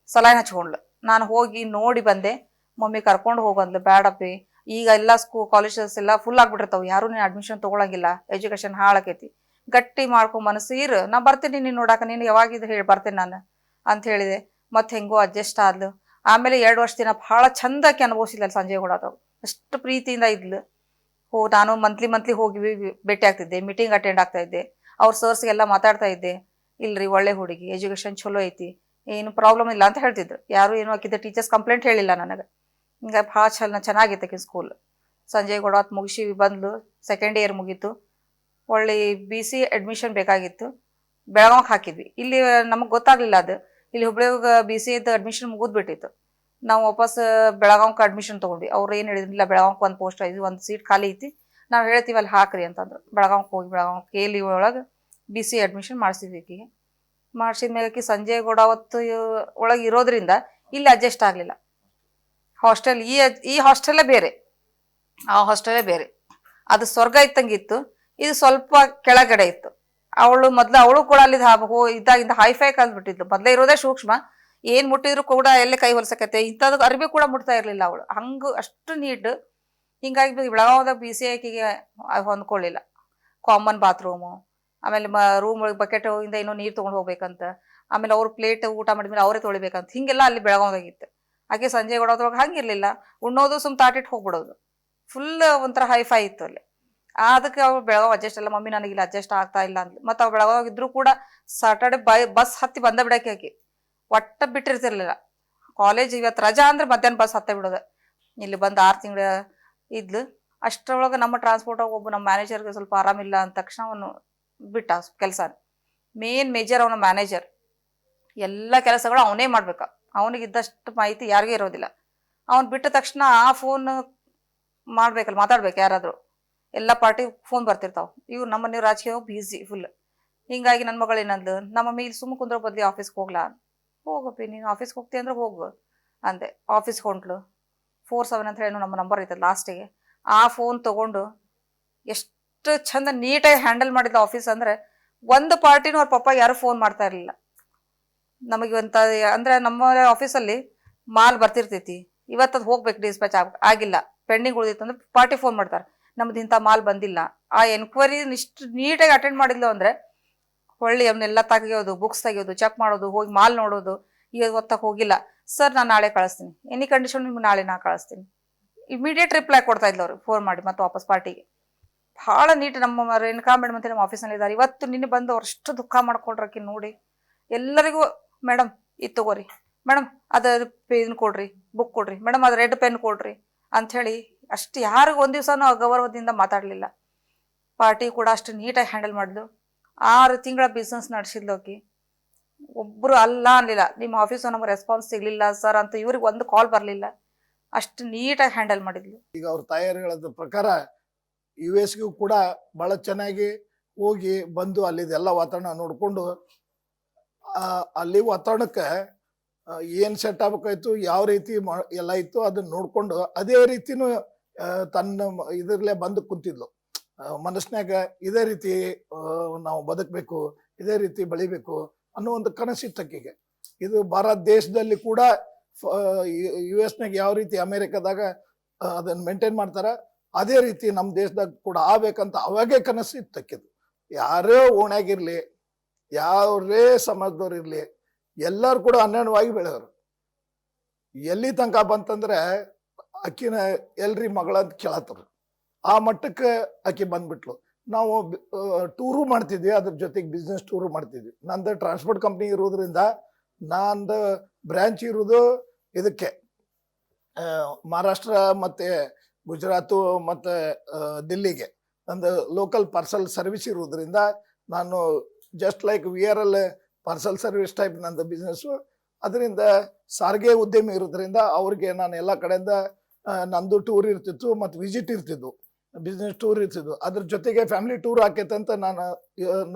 ಸಲಾಯಿನ್ ಹಚ್ಕೊಂಡ್ಲು. ನಾನು ಹೋಗಿ ನೋಡಿ ಬಂದೆ. ಮಮ್ಮಿ ಕರ್ಕೊಂಡು ಹೋಗಂದ್ಲು. ಬ್ಯಾಡಪ್ಪಿ, ಈಗ ಎಲ್ಲ ಕಾಲೇಜಸ್ ಎಲ್ಲ ಫುಲ್ ಆಗ್ಬಿಟ್ಟಿರ್ತಾವೆ, ಯಾರು ನೀನು ಅಡ್ಮಿಷನ್ ತೊಗೊಳಂಗಿಲ್ಲ, ಎಜುಕೇಶನ್ ಹಾಳಾಕೈತಿ, ಗಟ್ಟಿ ಮಾಡ್ಕೊಂಡ್ ಮನಸ್ಸು ಇರು, ನಾ ಬರ್ತೀನಿ ನೀನು ನೋಡಾಕ, ನೀನು ಯಾವಾಗಿದ್ದು ಹೇಳಿ ಬರ್ತೇನೆ ನಾನು ಅಂತ ಹೇಳಿದೆ. ಮತ್ತೆ ಹೆಂಗೋ ಅಡ್ಜಸ್ಟ್ ಆದ್ಲು. ಆಮೇಲೆ 2 ವರ್ಷ ದಿನ ಭಾಳ ಚಂದಾಕಿ ಅನುಭವಿಸಿದ್ಲ ಸಂಜೆ ಕೊಡೋದು. ಅಷ್ಟು ಪ್ರೀತಿಯಿಂದ ಇದ್ಲು. ನಾನು ಮಂತ್ಲಿ ಹೋಗಿ ಭೇಟಿ ಆಗ್ತಿದ್ದೆ, ಮೀಟಿಂಗ್ ಅಟೆಂಡ್ ಆಗ್ತಾ ಇದ್ದೆ, ಅವ್ರ ಸರ್ಸ್ಗೆಲ್ಲ ಮಾತಾಡ್ತಾ ಇದ್ದೆ. ಇಲ್ರಿ ಒಳ್ಳೆ ಹುಡುಗಿ, ಎಜುಕೇಶನ್ ಚಲೋ ಐತಿ, ಏನು ಪ್ರಾಬ್ಲಮ್ ಇಲ್ಲ ಅಂತ ಹೇಳ್ತಿದ್ರು. ಯಾರು ಏನು ಹಾಕಿದ್ದೆ ಟೀಚರ್ಸ್ ಕಂಪ್ಲೇಂಟ್ ಹೇಳಿಲ್ಲ ನನಗೆ. ಹಿಂಗೆ ಭಾಳ ಚೆನ್ನಾಗಿತ್ತು ಆಕೆ ಸ್ಕೂಲ್. ಸಂಜೆ ಕೊಡೋತ್ ಮುಗಿಸಿ ಬಂದ್ಲು. 2nd ಇಯರ್ ಮುಗೀತು. ಒಳ್ಳೆ BC ಅಡ್ಮಿಷನ್ ಬೇಕಾಗಿತ್ತು. ಬೆಳಗಾವಿಗೆ ಹಾಕಿದ್ವಿ. ಇಲ್ಲಿ ನಮಗೆ ಗೊತ್ತಾಗ್ಲಿಲ್ಲ ಅದು. ಇಲ್ಲಿ ಹುಬ್ಳಿಯಾಗ BC ಅಡ್ಮಿಷನ್ ಮುಗಿದ್ಬಿಟ್ಟಿತ್ತು. ನಾವು ವಾಪಸ್ ಬೆಳಗಾವಿಗೆ ಅಡ್ಮಿಷನ್ ತೊಗೊಂಡ್ವಿ. ಅವ್ರು ಏನು ಹೇಳಿದ್ರಿಲ್ಲ, ಬೆಳಗಾವಿಗೆ ಒಂದು ಪೋಸ್ಟ್ ಐತಿ, ಒಂದು ಸೀಟ್ ಖಾಲಿ ಐತಿ, ನಾವು ಹೇಳ್ತೀವಿ ಅಲ್ಲಿ ಹಾಕ್ರಿ ಅಂತಂದ್ರು. ಬೆಳಗಾವಿಗೆ ಹೋಗಿ ಬೆಳಗಾವಿ KLE ಒಳಗೆ BC ಅಡ್ಮಿಷನ್ ಮಾಡಿಸಿದ್ವಿ. ಆಕೆಗೆ ಮಾಡಿಸಿದ್ಮೇಲೆ ಆಕೆ ಸಂಜೆ ಗೊಡಾವತ್ತು ಒಳಗೆ ಇರೋದ್ರಿಂದ ಇಲ್ಲಿ ಅಡ್ಜಸ್ಟ್ ಆಗಲಿಲ್ಲ. ಹಾಸ್ಟೆಲ್ ಈ ಹಾಸ್ಟೆಲ್ಲೇ ಬೇರೆ, ಆ ಹಾಸ್ಟೆಲೇ ಬೇರೆ. ಅದು ಸ್ವರ್ಗ ಇತ್ತಂಗಿತ್ತು, ಇದು ಸ್ವಲ್ಪ ಕೆಳಗಡೆ ಇತ್ತು. ಅವಳು ಕೂಡ ಅಲ್ಲಿ ಇದ್ದಾಗಿಂದ ಹೈಫೈ ಕಲ್ತ್ಬಿಟ್ಟಿದ್ಲು. ಮೊದಲೇ ಇರೋದೇ ಸೂಕ್ಷ್ಮ, ಏನು ಮುಟ್ಟಿದ್ರು ಕೂಡ ಎಲ್ಲೇ ಕೈ ಹೊಲಸಕತ್ತೆ, ಇಂಥದ್ದು ಅರ್ಬಿ ಕೂಡ ಮುಟ್ತಾ ಇರಲಿಲ್ಲ ಅವಳು. ಹಂಗೆ ಅಷ್ಟು ನೀಟ್. ಹಿಂಗಾಗಿ ಬೆಳಗಾವದಾಗ BC ಆಕೆಗೆ ಹೊಂದ್ಕೊಳ್ಳಿಲ್ಲ. ಕಾಮನ್ ಬಾತ್ರೂಮು, ಆಮೇಲೆ ರೂಮ್ ಒಳಗೆ ಬಕೆಟ್ ಇಂದ ಏನೋ ನೀರು ತೊಗೊಂಡು ಹೋಗ್ಬೇಕಂತ, ಆಮೇಲೆ ಅವ್ರ ಪ್ಲೇಟ್ ಊಟ ಮಾಡಿದ್ಮೇಲೆ ಅವರೇ ತೊಳಿಬೇಕಂತ, ಹಿಂಗೆಲ್ಲ ಅಲ್ಲಿ ಬೆಳಗಾವದಾಗಿತ್ತು. ಆಕೆ ಸಂಜೆ ಕೊಡೋದ್ರೊಳಗೆ ಹಂಗಿರ್ಲಿಲ್ಲ. ಉಣ್ಣೋದು ತಾಟಿಟ್ಟು ಹೋಗ್ಬಿಡೋದು. ಫುಲ್ ಒಂಥರ ಹೈಫೈ ಇತ್ತು ಅಲ್ಲಿ. ಅದಕ್ಕೆ ಅವ್ರು ಬೆಳಗಾವ್ ಅಡ್ಜಸ್ಟ್ ಇಲ್ಲ, ಮಮ್ಮಿ ನನಗಿಲ್ಲ ಅಡ್ಜಸ್ಟ್ ಆಗ್ತಾ ಇಲ್ಲ ಅಂದ್ಲು. ಮತ್ತು ಅವ್ರು ಬೆಳಗಾವ್ ಇದ್ರು ಕೂಡ ಸಾಟರ್ಡೆ ಬಸ್ ಹತ್ತಿ ಬಂದ ಬಿಡಕ್ಕೆ ಆಕೆ ಒಟ್ಟ ಬಿಟ್ಟಿರ್ತಿರ್ಲಿಲ್ಲ. ಕಾಲೇಜ್ ಇವತ್ತು ರಜಾ ಅಂದ್ರೆ ಮಧ್ಯಾಹ್ನ ಬಸ್ ಹತ್ತ ಬಿಡೋದು. ಇಲ್ಲಿ ಬಂದು 6 ತಿಂಗಳು ಇದ್ಲು. ಅಷ್ಟರೊಳಗೆ ನಮ್ಮ ಟ್ರಾನ್ಸ್ಪೋರ್ಟಾಗ ಒಬ್ಬ ನಮ್ಮ ಮ್ಯಾನೇಜರ್ಗೆ ಸ್ವಲ್ಪ ಆರಾಮಿಲ್ಲ ಅಂದ ತಕ್ಷಣ ಅವನು ಬಿಟ್ಟ ಕೆಲಸ. ಮೇಜರ್ ಅವನ ಮ್ಯಾನೇಜರ್, ಎಲ್ಲ ಕೆಲಸಗಳು ಅವನೇ ಮಾಡ್ಬೇಕು. ಅವನಿಗಿದ್ದಷ್ಟು ಮಾಹಿತಿ ಯಾರಿಗೂ ಇರೋದಿಲ್ಲ. ಅವ್ನು ಬಿಟ್ಟ ತಕ್ಷಣ ಆ ಫೋನ್ ಮಾಡ್ಬೇಕಲ್ಲ, ಮಾತಾಡ್ಬೇಕು ಯಾರಾದರೂ. ಎಲ್ಲ ಪಾರ್ಟಿ ಫೋನ್ ಬರ್ತಿರ್ತಾವೆ. ಇವ್ರು ನಮ್ಮನೆ ರಾಜಕೀಯ ಬ್ಯುಸಿ ಫುಲ್. ಹಿಂಗಾಗಿ ನನ್ನ ಮಗಳು ಏನಂದ್ಲು, ನಮ್ಮ ಮಮ್ಮಿ ಇಲ್ಲಿ ಸುಮ್ಮ ಕುಂದ್ರ ಬದಲಿ ಆಫೀಸ್ಗೆ ಹೋಗ್ಲಾ? ಹೋಗಪ್ಪಿ, ನೀನು ಆಫೀಸ್ಗೆ ಹೋಗ್ತೀಯ ಅಂದ್ರೆ ಹೋಗು ಅಂದೆ. ಆಫೀಸ್ಗೆ ಹೊಂಟ್ಲು. 47 ಅಂತ ಹೇಳಿ ನಮ್ಮ ನಂಬರ್ ಐತದ ಲಾಸ್ಟಿಗೆ. ಆ ಫೋನ್ ತೊಗೊಂಡು ಎಷ್ಟು ಚಂದ ನೀಟಾಗಿ ಹ್ಯಾಂಡಲ್ ಮಾಡಿದ್ಲು ಆಫೀಸ್ ಅಂದರೆ, ಒಂದು ಪಾರ್ಟಿನೂ ಅವ್ರ ಪಪ್ಪ ಯಾರು ಫೋನ್ ಮಾಡ್ತಾ ಇರಲಿಲ್ಲ ನಮಗೆ. ಅಂದರೆ ನಮ್ಮ ಆಫೀಸಲ್ಲಿ ಮಾಲ್ ಬರ್ತಿರ್ತೈತಿ, ಇವತ್ತದು ಹೋಗ್ಬೇಕು, ಡಿಸ್ಪ್ಯಾಚ್ ಆಗಿಲ್ಲ, ಪೆಂಡಿಂಗ್ ಉಳಿದಿತ್ತು ಅಂದ್ರೆ ಪಾರ್ಟಿ ಫೋನ್ ಮಾಡ್ತಾರೆ, ನಮ್ದು ಇಂಥ ಮಾಲ್ ಬಂದಿಲ್ಲ. ಆ ಎನ್ಕ್ವೈರಿ ಇಷ್ಟು ನೀಟಾಗಿ ಅಟೆಂಡ್ ಮಾಡಿದ್ಲು ಅಂದರೆ, ಹೊಳ್ಳಿ ಅವನ್ನೆಲ್ಲ ತೆಗಿಯೋದು, ಬುಕ್ಸ್ ತೆಗಿಯೋದು, ಚೆಕ್ ಮಾಡೋದು, ಹೋಗಿ ಮಾಲ್ ನೋಡೋದು. ಇವತ್ತಕ್ಕೆ ಹೋಗಿಲ್ಲ ಸರ್, ನಾನು ನಾಳೆ ಕಳಿಸ್ತೀನಿ, ಎನಿ ಕಂಡೀಷನ್ ನಿಮ್ಗೆ ನಾಳೆ ನಾ ಕಳಿಸ್ತೀನಿ. ಇಮಿಡಿಯೇಟ್ ರಿಪ್ಲೈ ಕೊಡ್ತಾ ಇದ್ಲು ಅವ್ರು ಫೋನ್ ಮಾಡಿ ಮತ್ತು ವಾಪಸ್ ಪಾರ್ಟಿಗೆ. ಭಾಳ ನೀಟ್. ನಮ್ಮ ರೇಣುಕಾ ಮೇಡಮ್ ಅಂತ ನಮ್ಮ ಆಫೀಸ್ನಲ್ಲಿ ಇದ್ದಾರೆ. ಇವತ್ತು ನಿನ್ನೆ ಬಂದು ಅವ್ರು ಅಷ್ಟು ದುಃಖ ಮಾಡ್ಕೊಳ್ರಕ್ಕೆ ನೋಡಿ. ಎಲ್ಲರಿಗೂ ಮೇಡಮ್ ಇದು ತಗೋರಿ, ಮೇಡಮ್ ಅದು ಪೆನ್ ಕೊಡ್ರಿ, ಬುಕ್ ಕೊಡ್ರಿ, ಮೇಡಮ್ ಅದು ರೆಡ್ ಪೆನ್ ಕೊಡ್ರಿ ಅಂಥೇಳಿ ಅಷ್ಟು ಯಾರಿಗೂ ಒಂದು ದಿವಸನೂ ಅಗೌರವದಿಂದ ಮಾತಾಡಲಿಲ್ಲ. ಪಾರ್ಟಿ ಕೂಡ ಅಷ್ಟು ನೀಟಾಗಿ ಹ್ಯಾಂಡಲ್ ಮಾಡಿದ್ಲು. 6 ತಿಂಗಳ ಬಿಸ್ನೆಸ್ ನಡೆಸಿದ್ಲು ಆಕಿ. ಒಬ್ಬರು ಅಲ್ಲ ಅನ್ನಲಿಲ್ಲ, ನಿಮ್ಮ ಆಫೀಸು ನಮ್ಗೆ ರೆಸ್ಪಾನ್ಸ್ ಸಿಗಲಿಲ್ಲ ಸರ್ ಅಂತ ಇವ್ರಿಗೆ ಒಂದು ಕಾಲ್ ಬರಲಿಲ್ಲ. ಅಷ್ಟು ನೀಟಾಗಿ ಹ್ಯಾಂಡಲ್ ಮಾಡಿದ್ಲು. ಈಗ ಅವ್ರ ತಾಯಿಯರು ಹೇಳೋದ್ರ ಪ್ರಕಾರ US ಕೂಡ ಭಾಳ ಚೆನ್ನಾಗಿ ಹೋಗಿ ಬಂದು ಅಲ್ಲಿದೆಲ್ಲ ವಾತಾವರಣ ನೋಡಿಕೊಂಡು, ಅಲ್ಲಿ ವಾತಾವರಣಕ್ಕೆ ಏನು ಸೆಟ್ ಆಗಬೇಕಾಯ್ತು, ಯಾವ ರೀತಿ ಎಲ್ಲ ಇತ್ತು ಅದನ್ನ ನೋಡಿಕೊಂಡು ಅದೇ ರೀತಿನೂ ತನ್ನ ಇದರಲ್ಲೇ ಬಂದು ಕುಂತಿದ್ಲು. ಮನಸ್ಸಿನಾಗ ಇದೇ ರೀತಿ ನಾವು ಬದುಕಬೇಕು, ಇದೇ ರೀತಿ ಬೆಳಿಬೇಕು ಅನ್ನೋ ಒಂದು ಕನಸಿತ್ತಕ್ಕಿಗೆ. ಇದು ಭಾರತ ದೇಶದಲ್ಲಿ ಕೂಡ US ಯಾವ ರೀತಿ ಅಮೇರಿಕಾದಾಗ ಅದನ್ನು ಮೇಂಟೈನ್ ಮಾಡ್ತಾರೆ, ಅದೇ ರೀತಿ ನಮ್ಮ ದೇಶದಾಗ ಕೂಡ ಆಗ್ಬೇಕಂತ ಅವಾಗೇ ಕನಸು ಇತ್ತಕ್ಕಿದು. ಯಾರೇ ಓಣ್ಯಾಗಿರ್ಲಿ, ಯಾರೇ ಸಮಾಜದವ್ರು ಇರಲಿ, ಎಲ್ಲರೂ ಕೂಡ ಅನ್ಯೋನ್ಯವಾಗಿ ಬೆಳೆಯೋರು. ಎಲ್ಲಿ ತನಕ ಬಂತಂದ್ರೆ ಅಕ್ಕಿನ ಎಲ್ರಿ ಮಗಳಂತ ಕೇಳತ್ತರು. ಆ ಮಟ್ಟಕ್ಕೆ ಆಕಿ ಬಂದ್ಬಿಟ್ಲು. ನಾವು ಟೂರು ಮಾಡ್ತಿದ್ವಿ, ಅದ್ರ ಜೊತೆಗೆ ಬಿಸ್ನೆಸ್ ಟೂರು ಮಾಡ್ತಿದ್ವಿ. ನಂದು ಟ್ರಾನ್ಸ್ಪೋರ್ಟ್ ಕಂಪ್ನಿ ಇರೋದ್ರಿಂದ ನಂದು ಬ್ರ್ಯಾಂಚ್ ಇರೋದು ಇದಕ್ಕೆ ಮಹಾರಾಷ್ಟ್ರ ಮತ್ತು ಗುಜರಾತು ಮತ್ತು ದಿಲ್ಲಿಗೆ. ನಂದು ಲೋಕಲ್ ಪಾರ್ಸಲ್ ಸರ್ವಿಸ್ ಇರೋದ್ರಿಂದ ನಾನು just like VRL parcel service type ನಂದು ಬಿಸ್ನೆಸ್ಸು. ಅದರಿಂದ ಸಾರಿಗೆ ಉದ್ಯಮ ಇರೋದ್ರಿಂದ ಅವ್ರಿಗೆ ನಾನು ಎಲ್ಲ ಕಡೆಯಿಂದ ನಂದು ಟೂರ್ ಇರ್ತಿತ್ತು ಮತ್ತು ವಿಸಿಟ್ ಇರ್ತಿದ್ವು, ಬಿಸ್ನೆಸ್ ಟೂರ್ ಇರ್ತಿದ್ವು. ಅದ್ರ ಜೊತೆಗೆ ಫ್ಯಾಮಿಲಿ ಟೂರ್ ಆಕೈತಂತ ನಾನು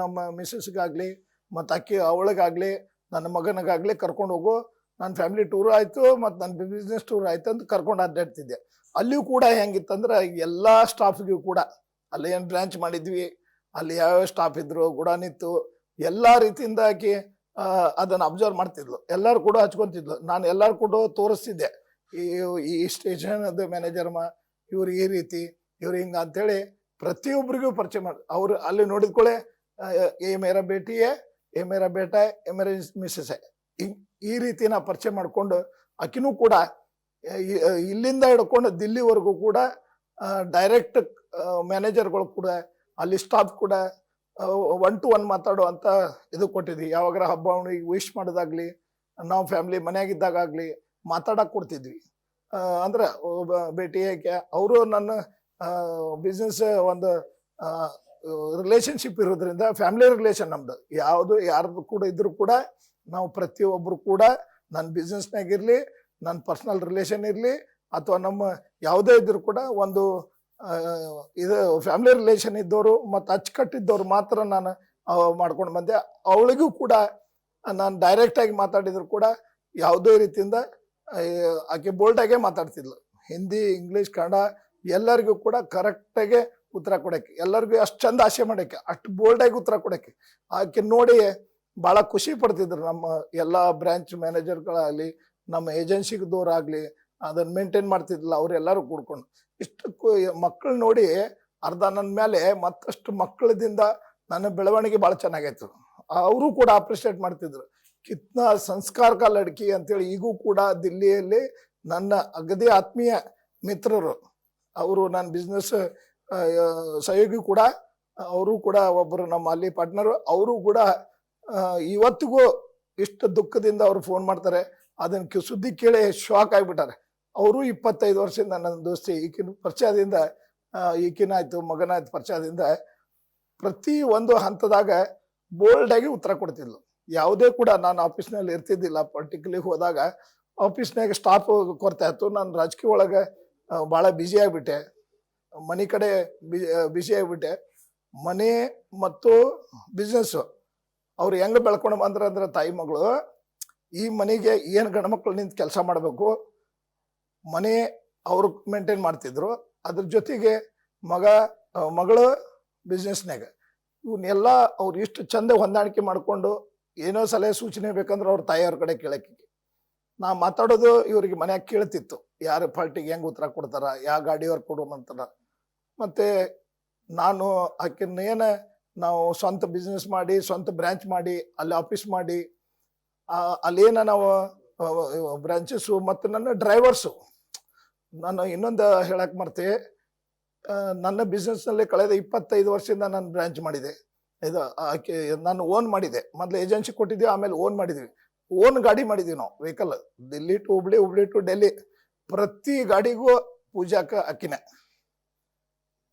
ನಮ್ಮ ಮಿಸ್ಸಸ್ಗಾಗಲಿ ಮತ್ತು ಅವಳಿಗಾಗಲಿ ನನ್ನ ಮಗನಿಗಾಗಲಿ ಕರ್ಕೊಂಡು ಹೋಗೋ ನನ್ನ ಫ್ಯಾಮಿಲಿ ಟೂರ್ ಆಯಿತು ಮತ್ತು ನನ್ನ ಬಿಸ್ನೆಸ್ ಟೂರ್ ಆಯ್ತು ಅಂತ ಕರ್ಕೊಂಡು ಅಡ್ಡಾಡ್ತಿದ್ದೆ. ಅಲ್ಲಿಯೂ ಕೂಡ ಹೆಂಗಿತ್ತಂದ್ರೆ ಎಲ್ಲ ಸ್ಟಾಫಿಗೂ ಕೂಡ ಅಲ್ಲಿ ಏನು ಬ್ರಾಂಚ್ ಮಾಡಿದ್ವಿ, ಅಲ್ಲಿ ಯಾವ್ಯಾವ ಸ್ಟಾಫ್ ಇದ್ರು ಗುಡಾನಿತ್ತು, ಎಲ್ಲ ರೀತಿಯಿಂದ ಆಕಿ ಅದನ್ನು ಅಬ್ಸರ್ವ್ ಮಾಡ್ತಿದ್ಲು. ಎಲ್ಲರೂ ಕೂಡ ಹಚ್ಕೊಂತಿದ್ಲು. ನಾನು ಎಲ್ಲರೂ ಕೂಡ ತೋರಿಸ್ತಿದ್ದೆ, ಈ ಸ್ಟೇಷನ್ ಮ್ಯಾನೇಜರ್ ಇವ್ರು ಈ ರೀತಿ, ಇವ್ರು ಹಿಂಗ ಅಂತೇಳಿ ಪ್ರತಿಯೊಬ್ಬರಿಗೂ ಪರಿಚಯ ಮಾಡಿ ಅವ್ರು ಅಲ್ಲಿ ನೋಡಿದ್ಕೊಳ್ಳೆ ಏ ಮೇರಾ ಬೇಟಿ ಏ ಮೇರಾ ಬೇಟ ಏ ಮೇರಾ ಮಿಸ್ಸಸ್ ಈ ರೀತಿ ನಾ ಪರಿಚಯ ಮಾಡಿಕೊಂಡು ಆಕಿನೂ ಕೂಡ ಇಲ್ಲಿಂದ ಹಿಡ್ಕೊಂಡು ದಿಲ್ಲಿವರೆಗೂ ಕೂಡ ಡೈರೆಕ್ಟ್ ಮ್ಯಾನೇಜರ್ಗಳು ಕೂಡ ಅಲ್ಲಿ ಸ್ಟಾಫ್ ಕೂಡ 1 to 1 ಮಾತಾಡುವಂಥ ಇದು ಕೊಟ್ಟಿದ್ವಿ. ಯಾವಾಗಾರ ಹಬ್ಬ ವಿಶ್ ಮಾಡೋದಾಗ್ಲಿ, ನಾವು ಫ್ಯಾಮಿಲಿ ಮನೆಯಾಗಿದ್ದಾಗಲಿ ಮಾತಾಡಕ್ಕೆ ಕೊಡ್ತಿದ್ವಿ. ಅಂದ್ರೆ ಭೇಟಿ ಅವರು ನನ್ನ ಬಿಸ್ನೆಸ್ ಒಂದು ರಿಲೇಶನ್ಶಿಪ್ ಇರೋದ್ರಿಂದ ಫ್ಯಾಮಿಲಿ ರಿಲೇಷನ್ ನಮ್ದು. ಯಾವುದು ಯಾರ್ದು ಕೂಡ ಇದ್ರು ಕೂಡ ನಾವು ಪ್ರತಿಯೊಬ್ಬರು ಕೂಡ ನನ್ನ ಬಿಸ್ನೆಸ್ನಾಗಿರಲಿ, ನನ್ನ ಪರ್ಸನಲ್ ರಿಲೇಷನ್ ಇರಲಿ, ಅಥವಾ ನಮ್ಮ ಯಾವುದೇ ಇದ್ರು ಕೂಡ ಒಂದು ಇದು ಫ್ಯಾಮಿಲಿ ರಿಲೇಷನ್ ಇದ್ದವರು ಮತ್ತು ಅಚ್ಚುಕಟ್ಟಿದ್ದವ್ರು ಮಾತ್ರ ನಾನು ಮಾಡ್ಕೊಂಡು ಬಂದೆ. ಅವಳಿಗೂ ಕೂಡ ನಾನು ಡೈರೆಕ್ಟಾಗಿ ಮಾತಾಡಿದ್ರು ಕೂಡ ಯಾವುದೇ ರೀತಿಯಿಂದ ಆಕೆ ಬೋಲ್ಡಾಗೆ ಮಾತಾಡ್ತಿದ್ಲು. ಹಿಂದಿ, ಇಂಗ್ಲೀಷ್, ಕನ್ನಡ ಎಲ್ಲರಿಗೂ ಕೂಡ ಕರೆಕ್ಟಾಗೆ ಉತ್ತರ ಕೊಡೋಕ್ಕೆ, ಎಲ್ಲರಿಗೂ ಅಷ್ಟು ಚಂದ ಆಸೆ ಮಾಡೋಕ್ಕೆ, ಅಷ್ಟು ಬೋಲ್ಡಾಗಿ ಉತ್ತರ ಕೊಡೋಕ್ಕೆ ಆಕೆ ನೋಡಿ ಭಾಳ ಖುಷಿ ಪಡ್ತಿದ್ರು. ನಮ್ಮ ಎಲ್ಲ ಬ್ರ್ಯಾಂಚ್ ಮ್ಯಾನೇಜರ್ಗಳಾಗಲಿ, ನಮ್ಮ ಏಜೆನ್ಸಿದವರಾಗಲಿ ಅದನ್ನು ಮೇಂಟೈನ್ ಮಾಡ್ತಿದ್ದಿಲ್ಲ. ಅವರೆಲ್ಲರೂ ಕೂಡ್ಕೊಂಡು ಇಷ್ಟಕ್ಕೂ ಮಕ್ಕಳು ನೋಡಿ ಅರ್ಧ ನನ್ನ ಮೇಲೆ ಮತ್ತಷ್ಟು ಮಕ್ಕಳದಿಂದ ನನ್ನ ಬೆಳವಣಿಗೆ ಭಾಳ ಚೆನ್ನಾಗಾಯ್ತು. ಅವರು ಕೂಡ ಅಪ್ರಿಷಿಯೇಟ್ ಮಾಡ್ತಿದ್ರು. ಕಿತ್ನಾ ಸಂಸ್ಕಾರ ಕಾ ಲಡ್ಕಿ ಅಂತೇಳಿ ಈಗೂ ಕೂಡ ದಿಲ್ಲಿಯಲ್ಲಿ ನನ್ನ ಅಗದಿ ಆತ್ಮೀಯ ಮಿತ್ರರು, ಅವರು ನನ್ನ ಬಿಸ್ನೆಸ್ ಸಹಯೋಗಿ ಕೂಡ, ಅವರು ಕೂಡ ಒಬ್ಬರು ನಮ್ಮ ಅಲ್ಲಿ ಪಾರ್ಟ್ನರು. ಅವರು ಕೂಡ ಇವತ್ತಿಗೂ ಇಷ್ಟು ದುಃಖದಿಂದ ಅವರು ಫೋನ್ ಮಾಡ್ತಾರೆ. ಅದನ್ನು ಸುದ್ದಿ ಕೇಳಿ ಶಾಕ್ ಆಗಿಬಿಟ್ಟಾರೆ. ಅವರು 25 ವರ್ಷದಿಂದ ನನ್ನ ದೋಸ್ತಿ. ಈಕಿನ ಪರಿಚಯದಿಂದ, ಈಕಿನಾಯ್ತು ಮಗನಾಯ್ತು ಪರಿಚಯದಿಂದ ಪ್ರತಿ ಒಂದು ಹಂತದಾಗ ಬೋಲ್ಡಾಗಿ ಉತ್ತರ ಕೊಡ್ತಿದ್ಲು. ಯಾವುದೇ ಕೂಡ ನಾನು ಆಫೀಸ್ನಲ್ಲಿ ಇರ್ತಿದ್ದಿಲ್ಲ. ಪರ್ಟಿಕ್ಯುಲರ್ಲಿ ಹೋದಾಗ ಆಫೀಸ್ನಾಗ ಸ್ಟಾಫ್ ಕೊರತೆ ಆಯ್ತು. ನಾನು ರಾಜಕೀಯ ಒಳಗೆ ಭಾಳ ಬ್ಯುಸಿ ಆಗಿಬಿಟ್ಟೆ, ಮನೆ ಕಡೆ ಬ್ಯುಸಿ ಆಗಿಬಿಟ್ಟೆ. ಮನೆ ಮತ್ತು ಬಿಸ್ನೆಸ್ಸು ಅವ್ರು ಹೆಂಗೆ ಬೆಳ್ಕೊಂಡು ಬಂದ್ರೆ ತಾಯಿ ಮಗಳು ಈ ಮನೆಗೆ ಏನು ಗಂಡ್ಮಕ್ಳು ನಿಂತು ಕೆಲಸ ಮಾಡಬೇಕು, ಮನೆ ಅವ್ರು ಮೇಂಟೈನ್ ಮಾಡ್ತಿದ್ರು. ಅದ್ರ ಜೊತೆಗೆ ಮಗಳು ಬಿಸ್ನೆಸ್ನಾಗ ಇವನ್ನೆಲ್ಲ ಅವ್ರು ಇಷ್ಟು ಚಂದ ಹೊಂದಾಣಿಕೆ ಮಾಡಿಕೊಂಡು ಏನೋ ಸಲಹೆ ಸೂಚನೆ ಬೇಕಂದ್ರೆ ಅವ್ರ ತಾಯಿಯವ್ರ ಕಡೆ ಕೇಳಕ್ಕೆ ನಾ ಮಾತಾಡೋದು ಇವ್ರಿಗೆ ಮನ್ಯಾಗ ಕೇಳ್ತಿತ್ತು. ಯಾರು ಪಾರ್ಟಿಗೆ ಹೆಂಗೆ ಉತ್ತರ ಕೊಡ್ತಾರ, ಯಾವ ಗಾಡಿಯವ್ರು ಕೊಡುವಂತಾರ. ಮತ್ತು ನಾನು ಆಕಿನ ನಾವು ಸ್ವಂತ ಬಿಸ್ನೆಸ್ ಮಾಡಿ, ಸ್ವಂತ ಬ್ರ್ಯಾಂಚ್ ಮಾಡಿ, ಅಲ್ಲಿ ಆಫೀಸ್ ಮಾಡಿ, ಅಲ್ಲೇನ ನಾವು ಬ್ರಾಂಚಸ್ಸು ಮತ್ತು ನನ್ನ ಡ್ರೈವರ್ಸು. ನಾನು ಇನ್ನೊಂದು ಹೇಳಕ್ಕೆ ಮರ್ತೆ, ನನ್ನ ಬಿಸ್ನೆಸ್ನಲ್ಲಿ ಕಳೆದ 25 ವರ್ಷದಿಂದ ನಾನು ಬ್ರಾಂಚ್ ಮಾಡಿದೆ. ಇದು ನಾನು ಓನ್ ಮಾಡಿದೆ. ಮೊದಲು ಏಜೆನ್ಸಿ ಕೊಟ್ಟಿದ್ವಿ, ಆಮೇಲೆ ಓನ್ ಮಾಡಿದ್ವಿ. ಓನ್ ಗಾಡಿ ಮಾಡಿದ್ವಿ ನಾವು, vehicle. Delhi to Hubli, Hubli to Delhi, ಪ್ರತಿ ಗಾಡಿಗೂ ಪೂಜಾಕ ಅಕ್ಕಿನ.